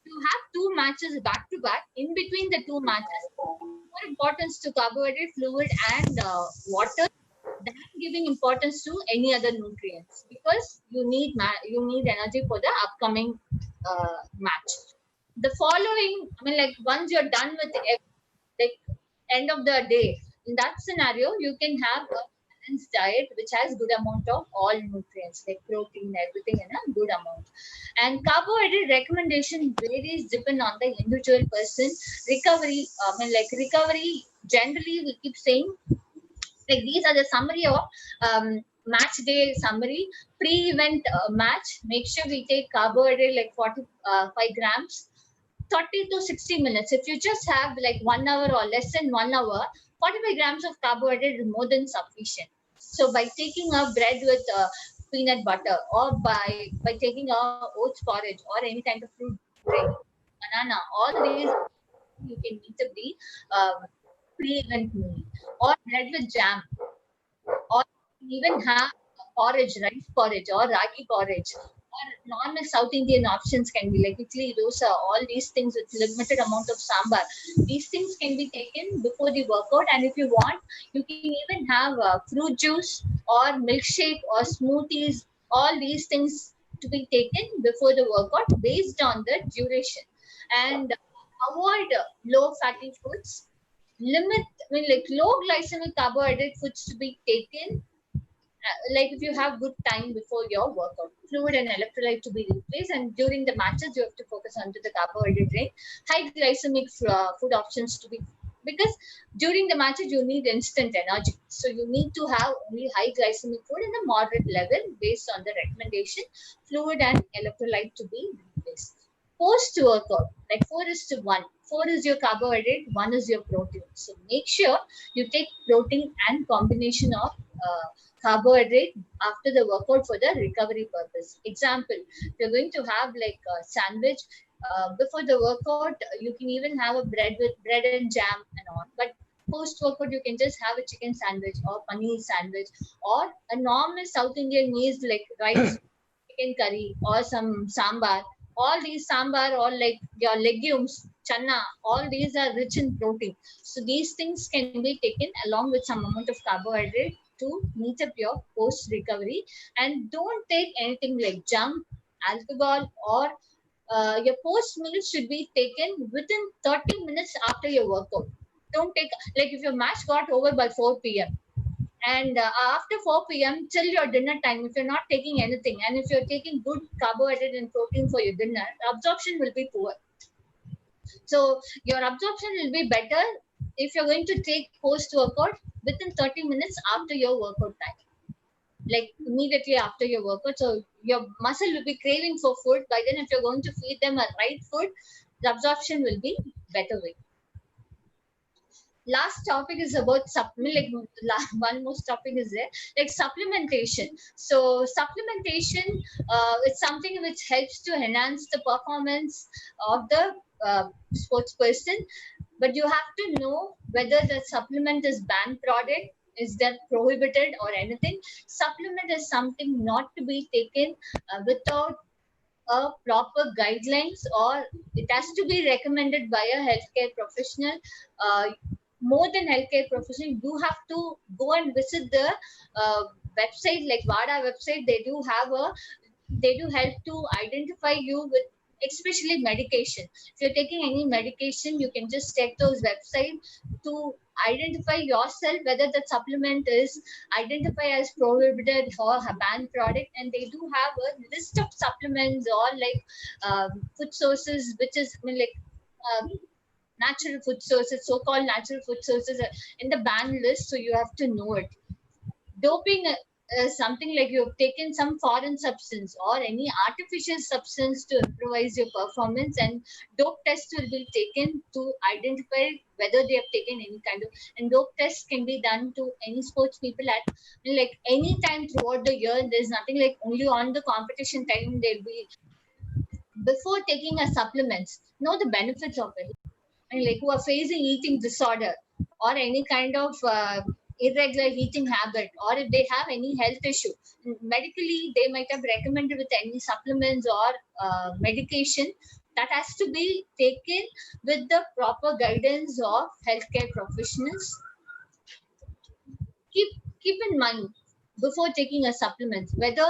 you have 2 matches back to back. In between the 2 matches, more importance to carbohydrate, fluid, and water than giving importance to any other nutrients, because you need energy for the upcoming match. The following, like once you're done with like end of the day, in that scenario, you can have a balanced diet which has good amount of all nutrients like protein, everything in a good amount. And carbohydrate recommendation varies depending on the individual person. Recovery, recovery generally we keep saying, like these are the summary of match day summary. Pre-event match, make sure we take carbohydrate like 45 grams, 30 to 60 minutes. If you just have like 1 hour or less than 1 hour, 45 grams of carbohydrate is more than sufficient. So by taking a bread with peanut butter, or by taking a oats porridge or any kind of fruit drink, banana, all these you can eat the pre-event meal, or bread with jam, or even have porridge, rice porridge or ragi porridge, or normal South Indian options can be like idli, dosa, all these things with limited amount of sambar. These things can be taken before the workout, and if you want, you can even have fruit juice or milkshake or smoothies, all these things to be taken before the workout based on the duration. And avoid low fatty foods. Limit, like low glycemic carbohydrate foods to be taken, like if you have good time before your workout. Fluid and electrolyte to be replaced, and during the matches you have to focus onto the carbohydrate range. High glycemic food options to be, because during the matches you need instant energy, so you need to have only high glycemic food in a moderate level based on the recommendation. Fluid and electrolyte to be replaced. Post workout, like 4:1. 4 is your carbohydrate, 1 is your protein. So make sure you take protein and combination of carbohydrate after the workout for the recovery purpose. Example, if you're going to have like a sandwich before the workout, you can even have a bread and jam and all. But post workout, you can just have a chicken sandwich or paneer sandwich, or a normal South Indian meals like rice, chicken curry, or some sambar. All these sambar, or like your legumes, chana, all these are rich in protein. So these things can be taken along with some amount of carbohydrate to meet up your post recovery. And don't take anything like junk, alcohol, or your post meal should be taken within 30 minutes after your workout. Don't take, like if your match got over by 4 p.m. and after 4 p.m. till your dinner time, if you're not taking anything, and if you're taking good carbohydrate and protein for your dinner, absorption will be poor. So your absorption will be better if you're going to take post workout within 30 minutes after your workout time. like immediately after your workout. So your muscle will be craving for food. By then, if you're going to feed them a right food, the absorption will be better way. Last topic is about supplement. Like one more topic is there, like supplementation. So supplementation, it's something which helps to enhance the performance of the sports person, but you have to know whether the supplement is banned product, is that prohibited or anything. Supplement is something not to be taken without a proper guidelines, or it has to be recommended by a healthcare professional. uh, More than healthcare professional, you have to go and visit the uh, website, like WADA website. They do help to identify you with, especially medication. If you're taking any medication, you can just check those websites to identify yourself whether the supplement is identified as prohibited or a banned product. And they do have a list of supplements or like food sources, which is like natural food sources, so-called natural food sources in the banned list. So you have to know it. Doping is something like you've taken some foreign substance or any artificial substance to improvise your performance, and dope tests will be taken to identify whether they have taken any kind of. And dope tests can be done to any sports people at like any time throughout the year. There's nothing like only on the competition time they'll be. Before taking a supplements, know the benefits of it. And like who are facing eating disorder or any kind of irregular eating habit, or if they have any health issue, medically they might have recommended with any supplements or medication, that has to be taken with the proper guidance of healthcare professionals. Keep in mind before taking a supplement whether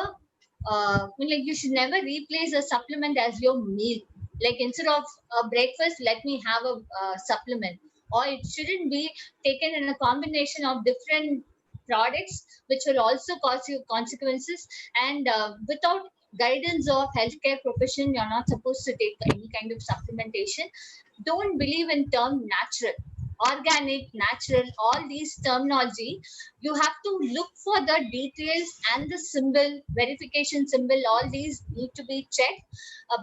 like you should never replace a supplement as your meal. Like instead of a breakfast, let me have a supplement. Or it shouldn't be taken in a combination of different products, which will also cause you consequences. And without guidance of healthcare profession, you're not supposed to take any kind of supplementation. Don't believe in term natural, organic, natural, all these terminology. You have to look for the details and the symbol, verification symbol, all these need to be checked,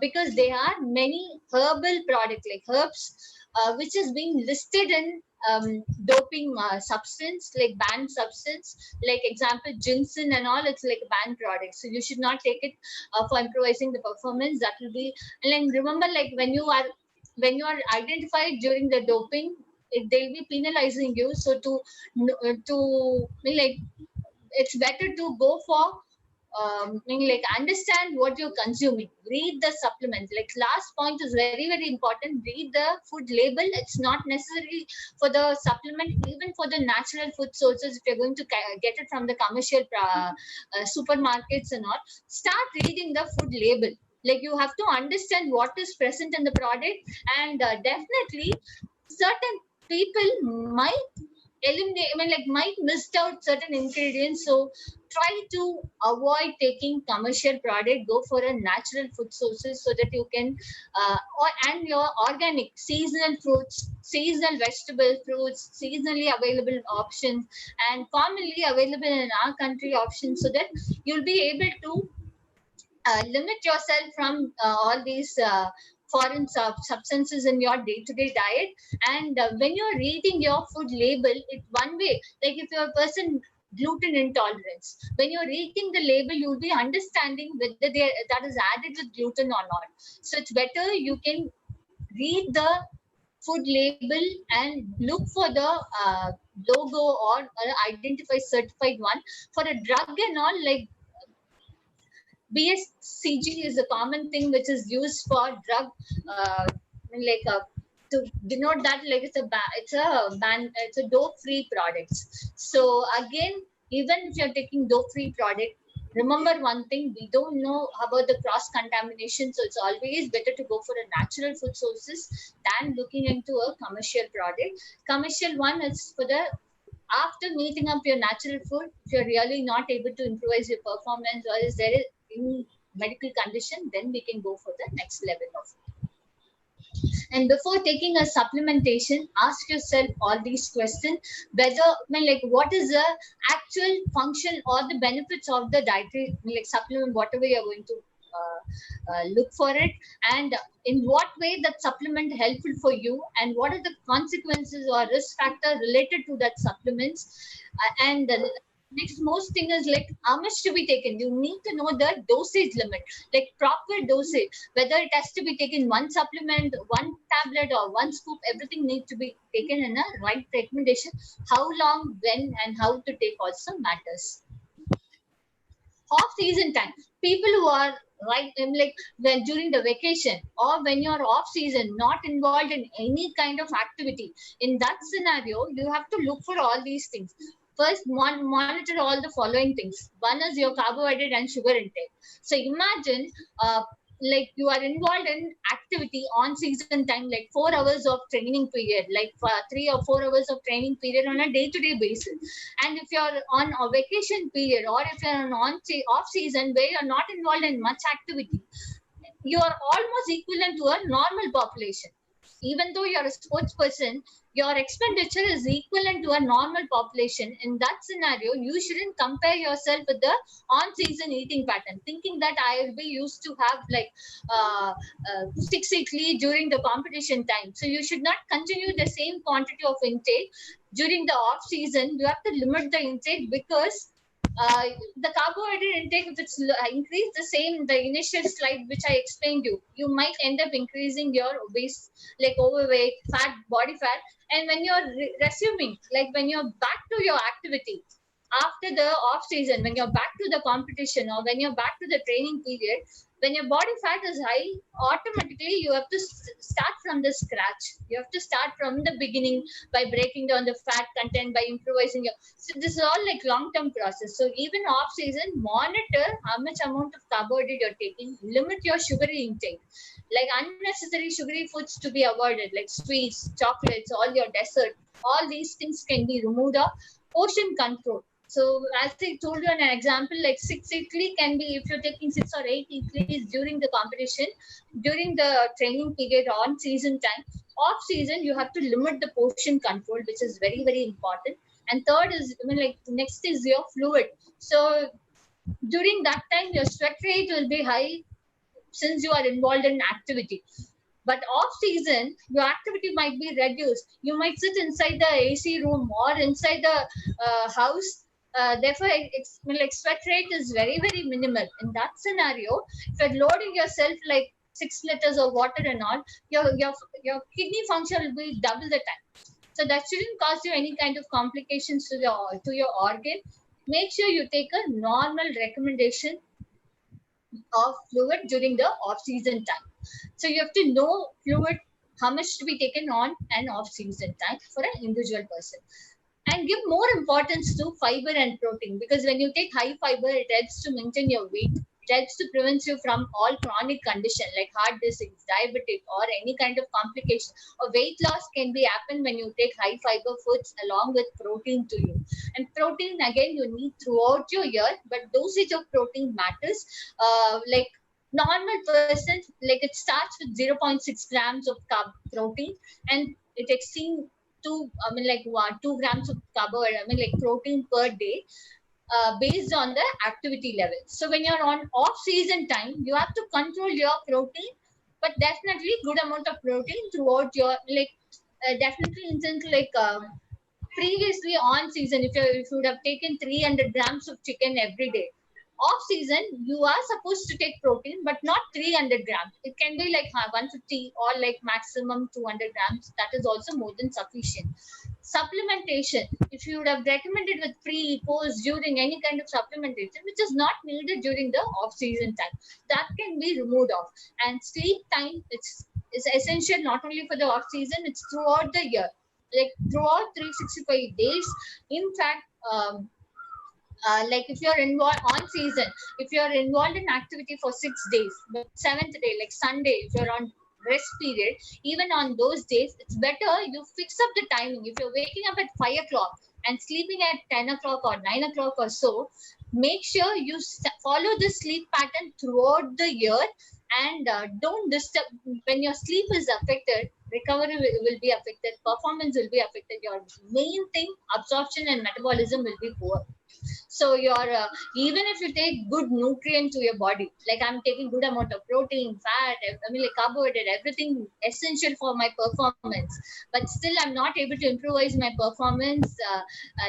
because there are many herbal products like herbs which is being listed in doping substance, like banned substance, like example ginseng and all. It's like a banned product, so you should not take it for improvising the performance. That will be. And then remember, like when you are identified during the doping, they'll be penalizing you. So to like, it's better to go for like understand what you're consuming. Read the supplements. Like last point is very very important. Read the food label. It's not necessary for the supplement, even for the natural food sources. If you're going to get it from the commercial supermarkets and all, start reading the food label. Like you have to understand what is present in the product. And definitely certain people might eliminate, I mean, like might missed out certain ingredients. So try to avoid taking commercial product. Go for a natural food sources so that you can and your organic seasonal fruits, seasonal vegetable fruits, seasonally available options, and commonly available in our country options, so that you'll be able to limit yourself from all these foreign substances in your day-to-day diet. And when you're reading your food label, it one way, like if you're a person gluten intolerance, when you're reading the label, you'll be understanding whether that is added with gluten or not. So it's better you can read the food label and look for the logo or identify certified one. For a drug and all, like BSCG is a common thing which is used for drug, like to denote that like it's a dope-free products. So again, even if you're taking dope-free product, remember one thing: we don't know about the cross contamination. So it's always better to go for a natural food sources than looking into a commercial product. Commercial one is for the after meeting up your natural food. If you're really not able to improvise your performance, or is there any medical condition, then we can go for the next level of it. And before taking a supplementation, ask yourself all these questions: whether, like, what is the actual function or the benefits of the dietary, like, supplement, whatever you're going to look for it, and in what way that supplement helpful for you, and what are the consequences or risk factor related to that supplements. And the next most thing is, like, how much to be taken. You need to know the dosage limit, like proper dosage, whether it has to be taken one supplement, one tablet, or one scoop. Everything needs to be taken in a right recommendation. How long, when, and how to take also matters. Off season time, people who are right, like, when during the vacation or when you're off season, not involved in any kind of activity, in that scenario you have to look for all these things. First, monitor all the following things. One is your carbohydrate and sugar intake. So imagine, like, you are involved in activity on season time, like 4 hours of training period, like 3 or 4 hours of training period on a day-to-day basis. And if you're on a vacation period, or if you're on off season where you're not involved in much activity, you are almost equivalent to a normal population. Even though you're a sports person, your expenditure is equivalent to a normal population. In that scenario, you shouldn't compare yourself with the on-season eating pattern, thinking that I will be used to have, like, 6 weekly during the competition time. So you should not continue the same quantity of intake during the off-season. You have to limit the intake, because the carbohydrate intake, if it's increased the same, the initial slide which I explained you might end up increasing your obese, like overweight, fat, body fat. And when you're resuming, like when you're back to your activity after the off season, when you're back to the competition, or when you're back to the training period, when your body fat is high, automatically you have to start from the scratch. You have to start from the beginning by breaking down the fat content, by improvising your. So this is all like long-term process. So even off season, monitor how much amount of carbohydrate you're taking. Limit your sugary intake, like unnecessary sugary foods to be avoided, like sweets, chocolates, all your dessert. All these things can be removed. Or portion control. So as I told you an example, like 6 weekly can be, if you're taking 6 or 8 weeklies during the competition, during the training period on season time. Off season, you have to limit the portion control, which is very, very important. And third is, like, next is your fluid. So during that time, your sweat rate will be high since you are involved in activity. But off season, your activity might be reduced. You might sit inside the AC room or inside the house. Therefore, it's, like, sweat rate is very, very minimal. In that scenario, if you're loading yourself like 6 liters of water and all, your kidney function will be double the time. So that shouldn't cause you any kind of complications to your organ. Make sure you take a normal recommendation of fluid during the off-season time. So you have to know fluid, how much to be taken on and off-season time for an individual person. And give more importance to fiber and protein, because when you take high fiber, it helps to maintain your weight. It helps to prevent you from all chronic conditions like heart disease, diabetic, or any kind of complication. Or weight loss can be happen when you take high fiber foods along with protein to you. And protein, again, you need throughout your year, but dosage of protein matters. Like normal person, like it starts with 0.6 grams of protein, and it exceeds 2 grams of carbohydrate, like protein per day, based on the activity level. So when you're on off season time, you have to control your protein, but definitely good amount of protein throughout your, like, definitely instance, like, previously on season, if you would have taken 300 grams of chicken every day, off season you are supposed to take protein, but not 300 grams. It can be like 150 or like maximum 200 grams. That is also more than sufficient. Supplementation, if you would have recommended with pre, post, during any kind of supplementation which is not needed during the off season time, that can be removed off. And sleep time, it's essential not only for the off season, it's throughout the year, like throughout 365 days. In fact, like if you're involved on season, if you're involved in activity for 6 days, but 7th day, like Sunday, if you're on rest period, even on those days, it's better you fix up the timing. If you're waking up at 5 o'clock and sleeping at 10 o'clock or 9 o'clock or so, make sure you follow the sleep pattern throughout the year, and don't disturb. When your sleep is affected, recovery will be affected, performance will be affected. Your main thing, absorption and metabolism will be poor. So your even if you take good nutrient to your body, like I'm taking good amount of protein, fat, I mean like carbohydrate, everything essential for my performance, but still I'm not able to improvise my performance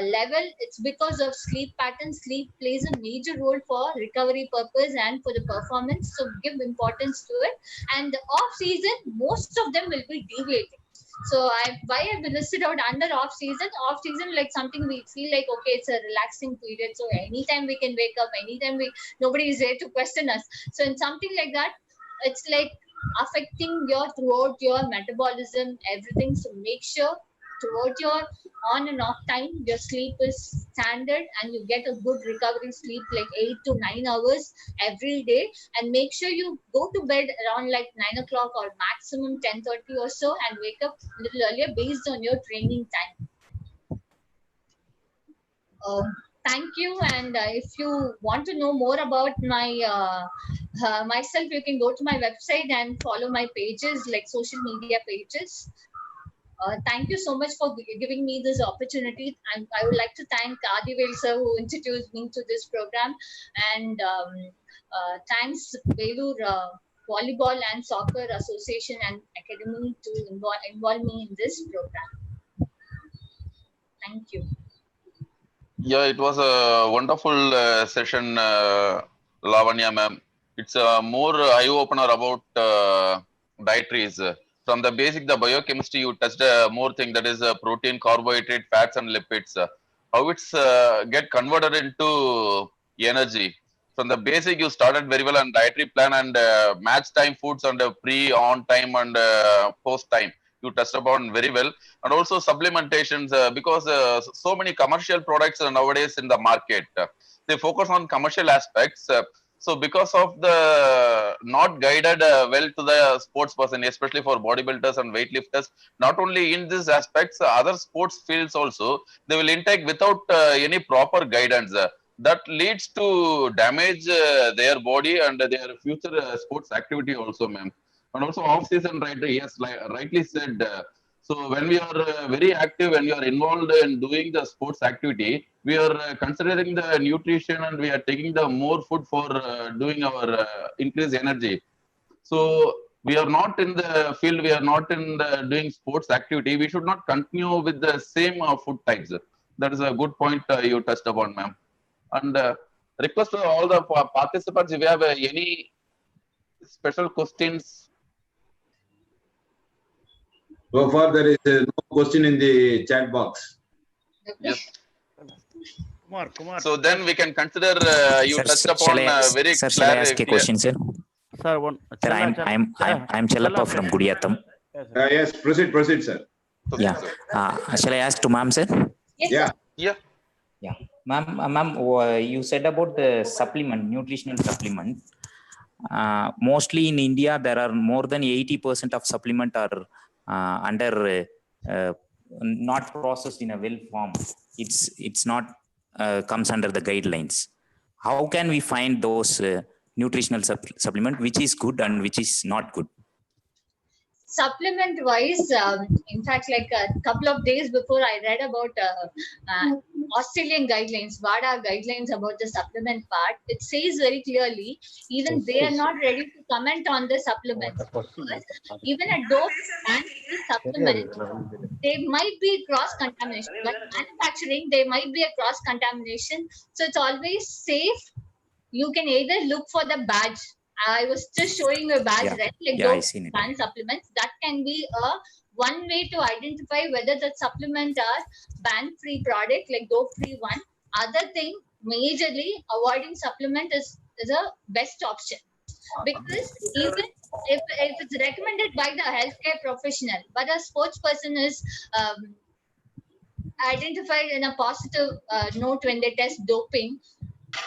level. It's because of sleep pattern. Sleep plays a major role for recovery purpose and for the performance. So give importance to it. And the off season, most of them will be deviating. So why I've listed out under off season. Off season, like something we feel like, okay, it's a relaxing period. So anytime we can wake up, anytime nobody is there to question us. So in something like that, it's like affecting your throughout your metabolism, everything. So make sure throughout your on and off time, your sleep is standard and you get a good recovery sleep, like 8 to 9 hours every day. And make sure you go to bed around like 9 o'clock or maximum 10:30 or so, and wake up a little earlier based on your training time. Thank you. And if you want to know more about my myself, you can go to my website and follow my pages, like social media pages. Thank you so much for giving me this opportunity. And I would like to thank Adivel sir who introduced me to this program. And thanks Vellore Volleyball and Soccer Association and Academy to involve me in this program. Thank you. Yeah, it was a wonderful session, Lavanya ma'am. It's a more eye-opener about dietaries. From the basic, the biochemistry, you touched more thing, that is protein, carbohydrate, fats, and lipids. How it's get converted into energy. From the basic, you started very well on dietary plan and match time foods and pre, on time, and post time. You touched upon very well. And also supplementations, because so many commercial products nowadays in the market, they focus on commercial aspects. So because of the not guided well to the sports person, especially for bodybuilders and weightlifters, not only in these aspects, other sports fields also, they will intake without any proper guidance. That leads to damage their body and their future sports activity also, ma'am. And also off-season, right? Yes, like rightly said. So when we are very active, when we are involved in doing the sports activity, we are considering the nutrition and we are taking the more food for doing our increased energy. So we are not in the field, we are not in the doing sports activity. We should not continue with the same food types. That is a good point you touched upon, ma'am. And request to all the participants, if you have any special questions. So far, there is no question in the chat box. Yes. Kumar. So then we can consider you Sir, touched upon very sir, clear. shall I ask a question, sir? Sir, one. Sir, I'm Chellappa from Gudiyatham. Yes, proceed, sir. Yeah. Shall I ask to ma'am, sir? Yes. Yeah. Yeah. Ma'am, you said about the supplement, nutritional supplement. Mostly in India, there are more than 80% of supplement are under not processed in a well form. It's not comes under the guidelines. How can we find those nutritional supplement which is good and which is not good? Supplement wise, in fact, like a couple of days before, I read about Australian guidelines, WADA guidelines about the supplement part. It says very clearly, even they are not ready to comment on the supplements. Even a dope and supplement, they might be cross contamination. Like manufacturing, they might be a cross contamination. So it's always safe. You can either look for the badge. I was just showing you a badge, right? Like those plant supplements. That can be one way to identify whether the supplement are ban-free product, like dope-free one. Other thing, majorly avoiding supplement is a best option, because even if it's recommended by the healthcare professional, but a sports person is identified in a positive note when they test doping,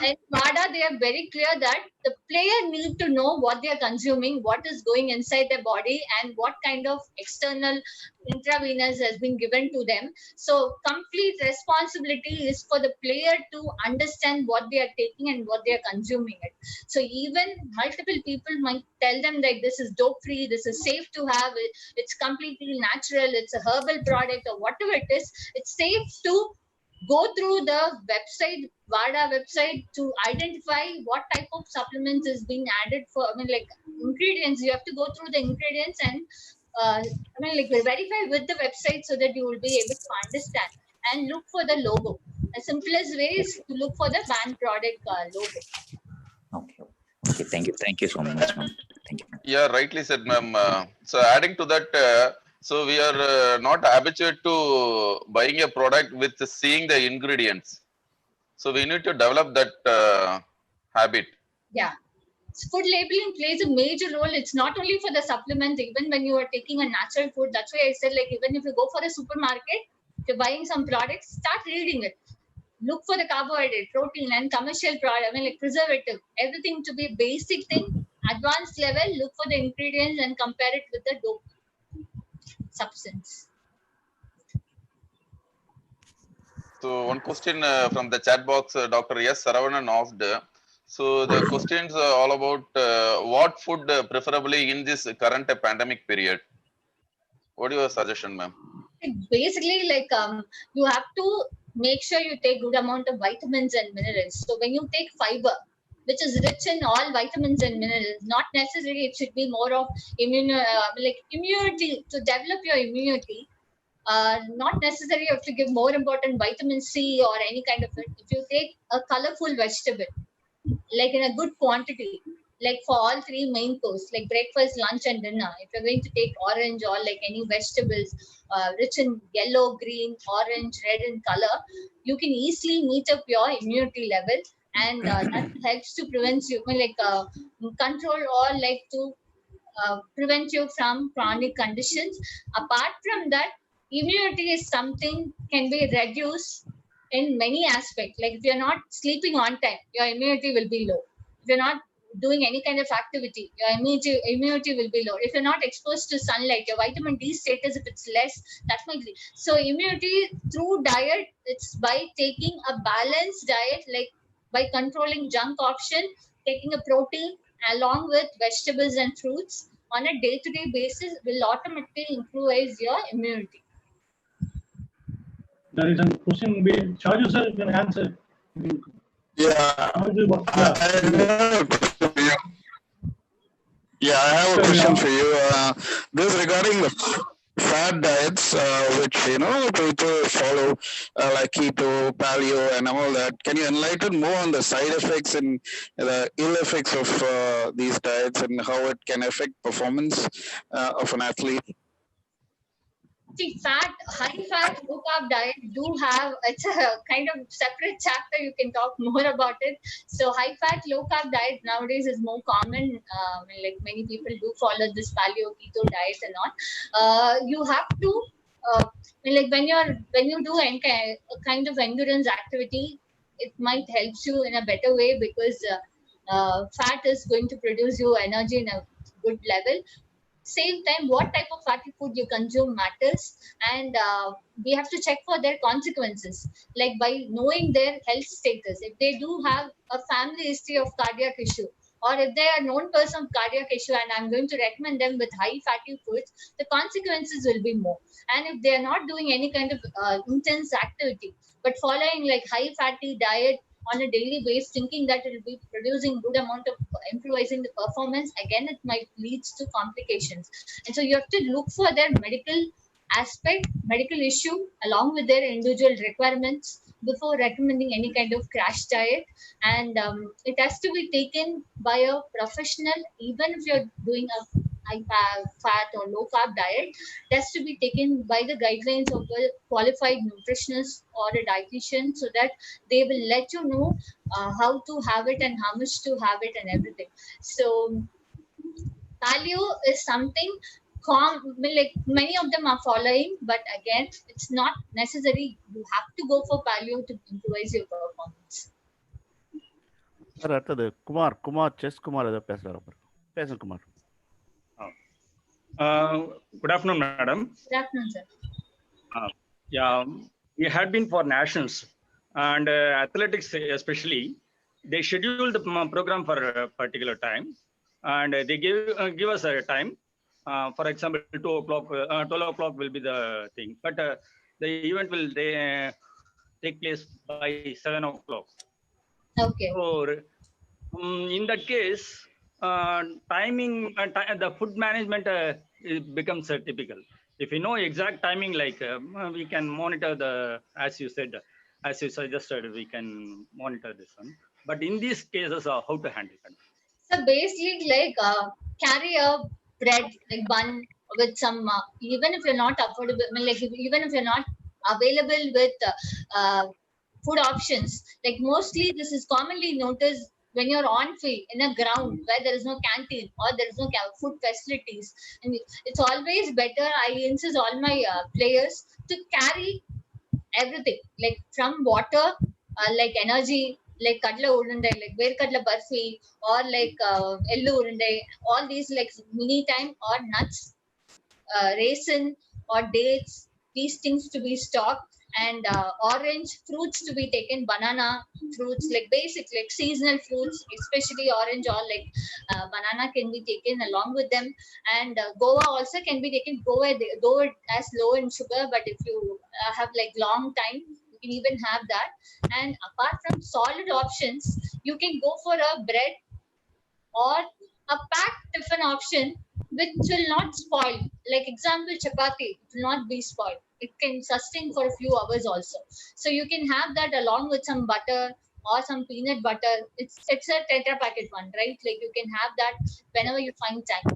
in WADA, they are very clear that the player need to know what they are consuming, what is going inside their body, and what kind of external intravenous has been given to them. So complete responsibility is for the player to understand what they are taking and what they are consuming it. So even multiple people might tell them that this is dope free, this is safe to have, it's completely natural, it's a herbal product or whatever it is. It's safe to go through the website, WADA website, to identify what type of supplements is being added for, like ingredients. You have to go through the ingredients and like verify with the website so that you will be able to understand and look for the logo. The simplest way is to look for the banned product logo. Okay. Okay. Thank you so much, ma'am. Thank you. Yeah, rightly said, ma'am. So adding to that, so we are not habituated to buying a product with seeing the ingredients. So we need to develop that habit. Yeah. Food labeling plays a major role. It's not only for the supplements, even when you are taking a natural food. That's why I said, like, even if you go for a supermarket, if you're buying some products, start reading it. Look for the carbohydrate, protein, and commercial product, like preservative, everything to be basic thing, advanced level. Look for the ingredients and compare it with the dope substance. So one question from the chat box, Dr. S. Saravanan asked. So the questions are all about what food preferably in this current pandemic period. What is your suggestion, ma'am? Basically, like you have to make sure you take good amount of vitamins and minerals. So when you take fiber, which is rich in all vitamins and minerals, not necessarily it should be more of immunity, to develop your immunity. Not necessarily you have to give more important vitamin C or any kind of it. If you take a colorful vegetable, like in a good quantity, like for all three main courses, like breakfast, lunch, and dinner. If you're going to take orange or like any vegetables rich in yellow, green, orange, red in color, you can easily meet up your immunity level, and that helps to prevent you, control or like to prevent you from chronic conditions. Apart from that, immunity is something can be reduced in many aspects. Like if you're not sleeping on time, your immunity will be low. If you're not doing any kind of activity, your immunity will be low. If you're not exposed to sunlight, your vitamin D status, if it's less, that might be. So immunity through diet, it's by taking a balanced diet, like by controlling junk option, taking a protein along with vegetables and fruits on a day-to-day basis will automatically improve your immunity. There is a question being Shaju sir can answer. Yeah. I have a question for you. This regarding the fad diets, which people follow, like keto, paleo, and all that. Can you enlighten more on the side effects and the ill effects of these diets and how it can affect performance of an athlete? See, high fat, low carb diet do have, it's a kind of separate chapter. You can talk more about it. So high fat, low carb diet nowadays is more common. Like many people do follow this paleo keto diet and all. You have to, like when you do any kind of endurance activity, it might help you in a better way because fat is going to produce you energy in a good level. Same time, what type of fatty food you consume matters, and we have to check for their consequences, like by knowing their health status. If they do have a family history of cardiac issue, or if they are known person of cardiac issue and I'm going to recommend them with high fatty foods, the consequences will be more. And if they are not doing any kind of intense activity, but following like high fatty diet on a daily basis, thinking that it will be producing good amount of improvising the performance, again it might lead to complications. And so you have to look for their medical aspect, medical issue along with their individual requirements before recommending any kind of crash diet. And it has to be taken by a professional. Even if you're doing a high fat or low carb diet, it has to be taken by the guidelines of a qualified nutritionist or a dietitian, so that they will let you know how to have it and how much to have it and everything. So paleo is something like many of them are following, but again, it's not necessary. You have to go for paleo to improvise your performance. Sir அடுத்தது Kumar chess Kumar ஏதோ பேசுறாரு. பேசுங்க Kumar. Good afternoon, madam. Good afternoon, sir. Yeah, we had been for nationals and athletics especially. They schedule the program for a particular time, and they give us a time. For example, 2 o'clock, 12 o'clock will be the thing, but the event will take place by 7 o'clock. Okay. So, in that case, timing, the food management it becomes typical. If you know exact timing, like we can monitor the, as you said, as you suggested, we can monitor this one. But in these cases, how to handle it? So basically, like carry a bread, like bun with some, even if you're not affordable, I mean, like even if you're not available with food options, like mostly this is commonly noticed when you're on field in a ground where there is no canteen or there is no food facilities. And it's always better, I insist all my players to carry everything, like from water, like energy, like kadla urundai, like verkadla barfi, or like ellu urundai, all these like mini time, or nuts, raisin or dates, these things to be stocked, and orange fruits to be taken, banana fruits, like basic, like seasonal fruits, especially orange, or like banana can be taken along with them. And guava also can be taken, though it has low in sugar, but if you have like long time, you can even have that. And apart from solid options, you can go for a bread or a packed tiffin option which will not spoil. Like example, chapati, it will not be spoiled. It can sustain for a few hours also. So you can have that along with some butter or some peanut butter. It's a tetra packet one, right? Like you can have that whenever you find time.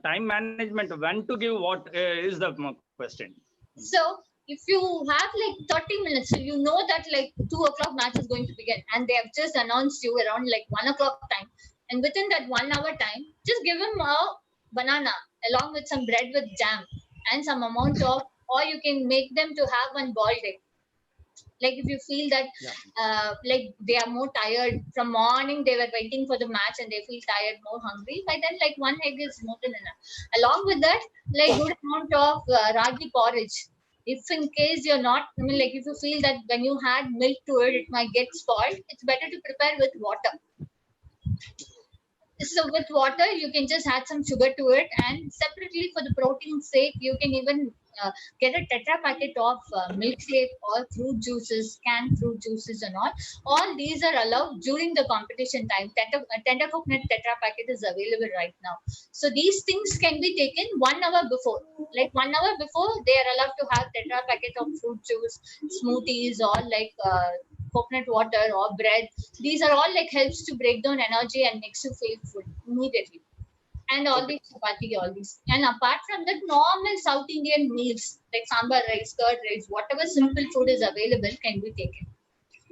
Time management, when to give what is the question. So if you have like 30 minutes, so you know that like 2 o'clock match is going to begin, and they have just announced you around like 1 o'clock time, and within that 1 hour time, just give him a banana along with some bread with jam and some amount of, or you can make them to have one boiled egg. Like if you feel that like they are more tired from morning, they were waiting for the match and they feel tired, more hungry, by then like one egg is more than enough. Along with that, like good amount of ragi porridge. If in case you're not, I mean, like if you feel that when you had milk to it, it might get spoiled, it's better to prepare with water. So with water, you can just add some sugar to it, and separately for the protein's sake, you can even get a tetra packet of milkshake or fruit juices, canned fruit juices and all. All these are allowed during the competition time. Tender coconut tetra packet is available right now. So these things can be taken 1 hour before. Like 1 hour before, they are allowed to have tetra packet of fruit juice, smoothies, or like coconut water or bread. These are all like helps to break down energy and makes you feel full immediately. And all these chapati, all these. And apart from that, normal South Indian meals like sambar rice, curd rice, whatever simple food is available can be taken.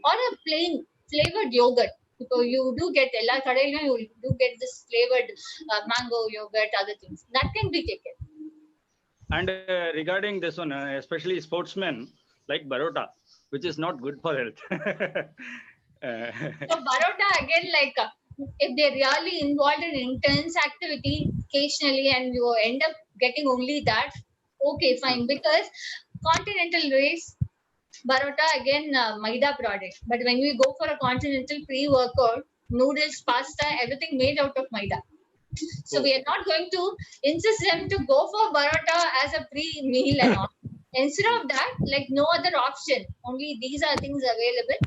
Or a plain flavored yogurt. So you do get you do get this flavored mango yogurt, other things that can be taken. And regarding this one, especially sportsmen like Baroda, which is not good for health. So Baroda again, like if they're really involved in intense activity occasionally and you end up getting only that, okay, fine. Because continental race, Baroda again, maida product. But when we go for a continental pre-workout, noodles, pasta, everything made out of maida. So we are not going to insist them to go for Baroda as a pre-meal and all. Instead of that, like no other option, only these are things available.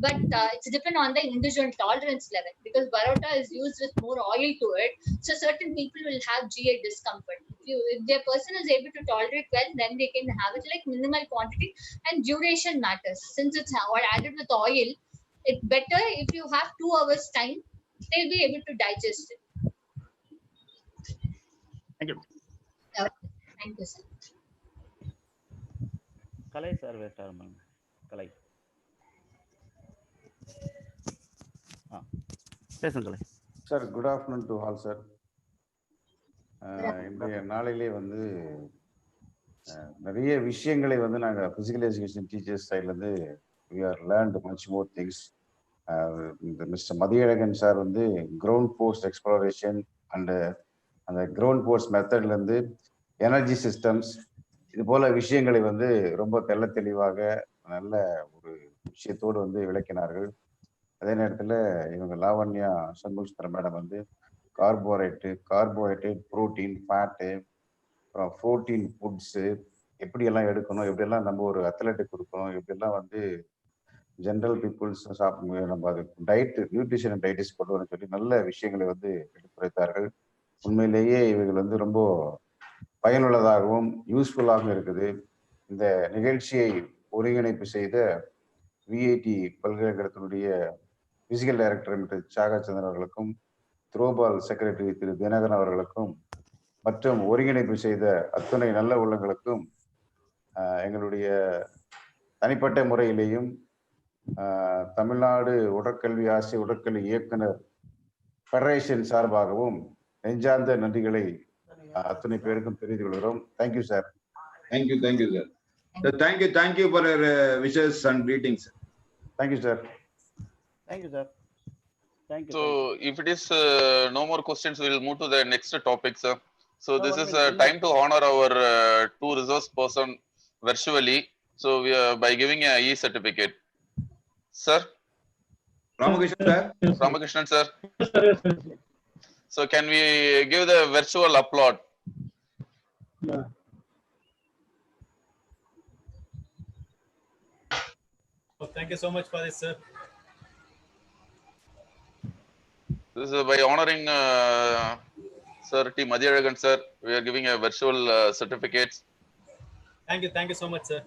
But it's depend on the individual tolerance level, because Baroda is used with more oil to it. So certain people will have GI discomfort. If their person is able to tolerate well, then they can have it like minimal quantity, and duration matters. Since it's added with oil, it's better if you have 2 hours time, they'll be able to digest it. Thank you. Thank you, sir. Kalai sir, Kalai. பேசுங்க sir. Good afternoon to all sir. இன்றைய நாளிலே வந்து நிறைய விஷயங்களை வந்து நாங்கள் physical education teachers சைட்லேருந்து we are learnt much more things. இந்த மிஸ்டர் மதியழகன் சார் வந்து கிரவுண்ட் போர்ஸ் எக்ஸ்ப்ளோரேஷன் அண்டு அந்த கிரவுண்ட் போர்ஸ் மெத்தட்லேருந்து எனர்ஜி சிஸ்டம்ஸ் இது போல விஷயங்களை வந்து ரொம்ப தெள்ள தெளிவாக நல்ல ஒரு விஷயத்தோடு வந்து விளக்கினார்கள். அதே நேரத்தில் இவங்க லாவண்யா சண்முகசுந்தரம் மேடம் வந்து கார்போஹைட்ரேட், புரோட்டீன், ஃபேட்டு, அப்புறம் 14 ஃபுட்ஸு எப்படியெல்லாம் எடுக்கணும், எப்படியெல்லாம் நம்ம ஒரு அத்லெட்டிக் கொடுக்கணும், எப்படியெல்லாம் வந்து ஜென்ரல் பீப்புள்ஸ் நம்ம அது டயட் நியூட்ரிஷன் அண்ட் டயட்டிஸ் கொண்டு வரணும்னு சொல்லி நல்ல விஷயங்களை வந்து எடுத்துரைத்தார்கள். உண்மையிலேயே இவைகள் வந்து ரொம்ப பயனுள்ளதாகவும் யூஸ்ஃபுல்லாகவும் இருக்குது. இந்த நிகழ்ச்சியை ஒருங்கிணைப்பு செய்த விஐடி பல்கலைக்கழகத்தினுடைய பிசிக்கல் டைரக்டர் மிஸ்டர் தியாகச்சந்திரன் அவர்களுக்கும், த்ரோபால் செக்ரட்டரி திரு தினகரன் அவர்களுக்கும் மற்றும் ஒருங்கிணைப்பு செய்த அத்துணை நல்ல உள்ளங்களுக்கும் எங்களுடைய தனிப்பட்ட முறையிலேயும் தமிழ்நாடு உடற்கல்வி ஆசிய உடற்கல்வி இயக்குனர் ஃபெடரேஷன் சார்பாகவும் நெஞ்சார்ந்த நன்றிகளை அத்தனை பேருக்கும் தெரிவித்துக் கொள்கிறோம். Thank you sir. Thank you sir. Thank you for your wishes and greetings. Thank you sir. Thank you sir. Thank you. So if it is no more questions, we will move to the next topic, sir. So this is time to honor our two resource person virtually. So we are by giving a e-certificate. Sir? Ramakrishnan sir. So can we give the virtual applaud? Yeah. Oh, thank you so much for this, sir. This is by honoring Sir T. Madhyaragan sir. We are giving a virtual certificates. Thank you so much, sir.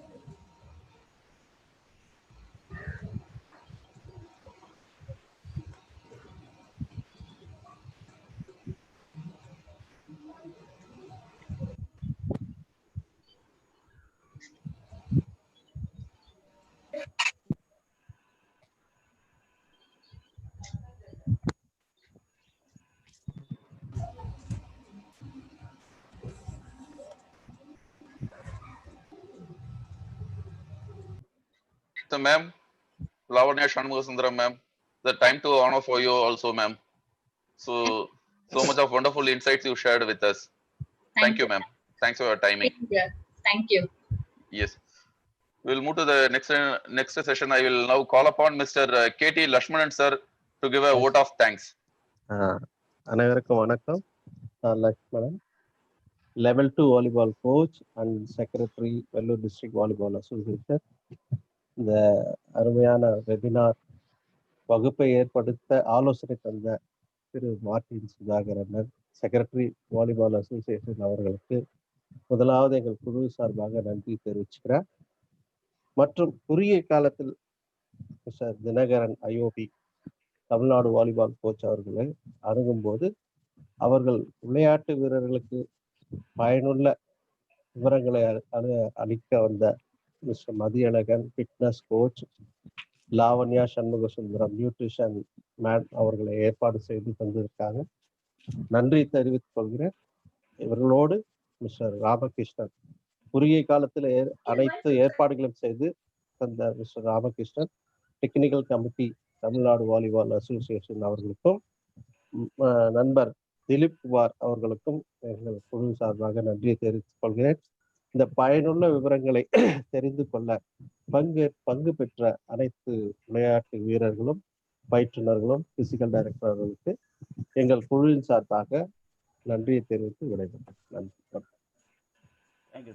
So ma'am, Lavanya Shanmugasundaram ma'am, the time to honor for you also ma'am. So much of wonderful insights you shared with us. Thank you ma'am. Thanks for your timing. Thank you. Yes. We'll move to the next session. I will now call upon Mr. KT Lakshmanan sir to give a vote of thanks. அனைவருக்கும் வணக்கம். Lakshmanan, level 2 volleyball coach and secretary, Vellore district volleyball association. இந்த அருமையான webinar வகுப்பை ஏற்படுத்த ஆலோசனை தந்த திரு Martin Sudhakaran, secretary volleyball association அவர்களுக்கு முதலாவது எங்கள் குழு சார்பாக நன்றி தெரிவிச்சுக்கிறேன். மற்றும் குறுகிய காலத்தில் mister Dinakaran IOB Tamil Nadu volleyball coach அவர்களை அணுகும்போது அவர்கள் விளையாட்டு வீரர்களுக்கு பயனுள்ள விவரங்களை அளிக்க வந்த mister Mathiyazhagan fitness coach, Lavanya Shanmugasundaram nutrition man அவர்களை ஏற்பாடு செய்து தந்திருக்காங்க. நன்றி தெரிவித்துக் கொள்கிறேன். இவர்களோடு மிஸ்டர் ராமகிருஷ்ணன் குறுகிய காலத்தில் அனைத்து ஏற்பாடுகளும் செய்து தந்த mister Ramakrishnan, technical committee Tamil Nadu volleyball association அவர்களுக்கும், நண்பர் திலீப் குமார் அவர்களுக்கும் எங்கள் குழு சார்பாக நன்றியை தெரிவித்துக் கொள்கிறேன். இந்த பயனுள்ள விவரங்களை தெரிந்து கொள்ள பங்கு பெற்ற அனைத்து விளையாட்டு வீரர்களும் பயிற்றுனர்களும் பிசிக்கல் டைரக்டர்களுக்கு எங்கள் குழுவின் சார்பாக நன்றியை தெரிவித்து விடைபெற்றேன். நன்றி.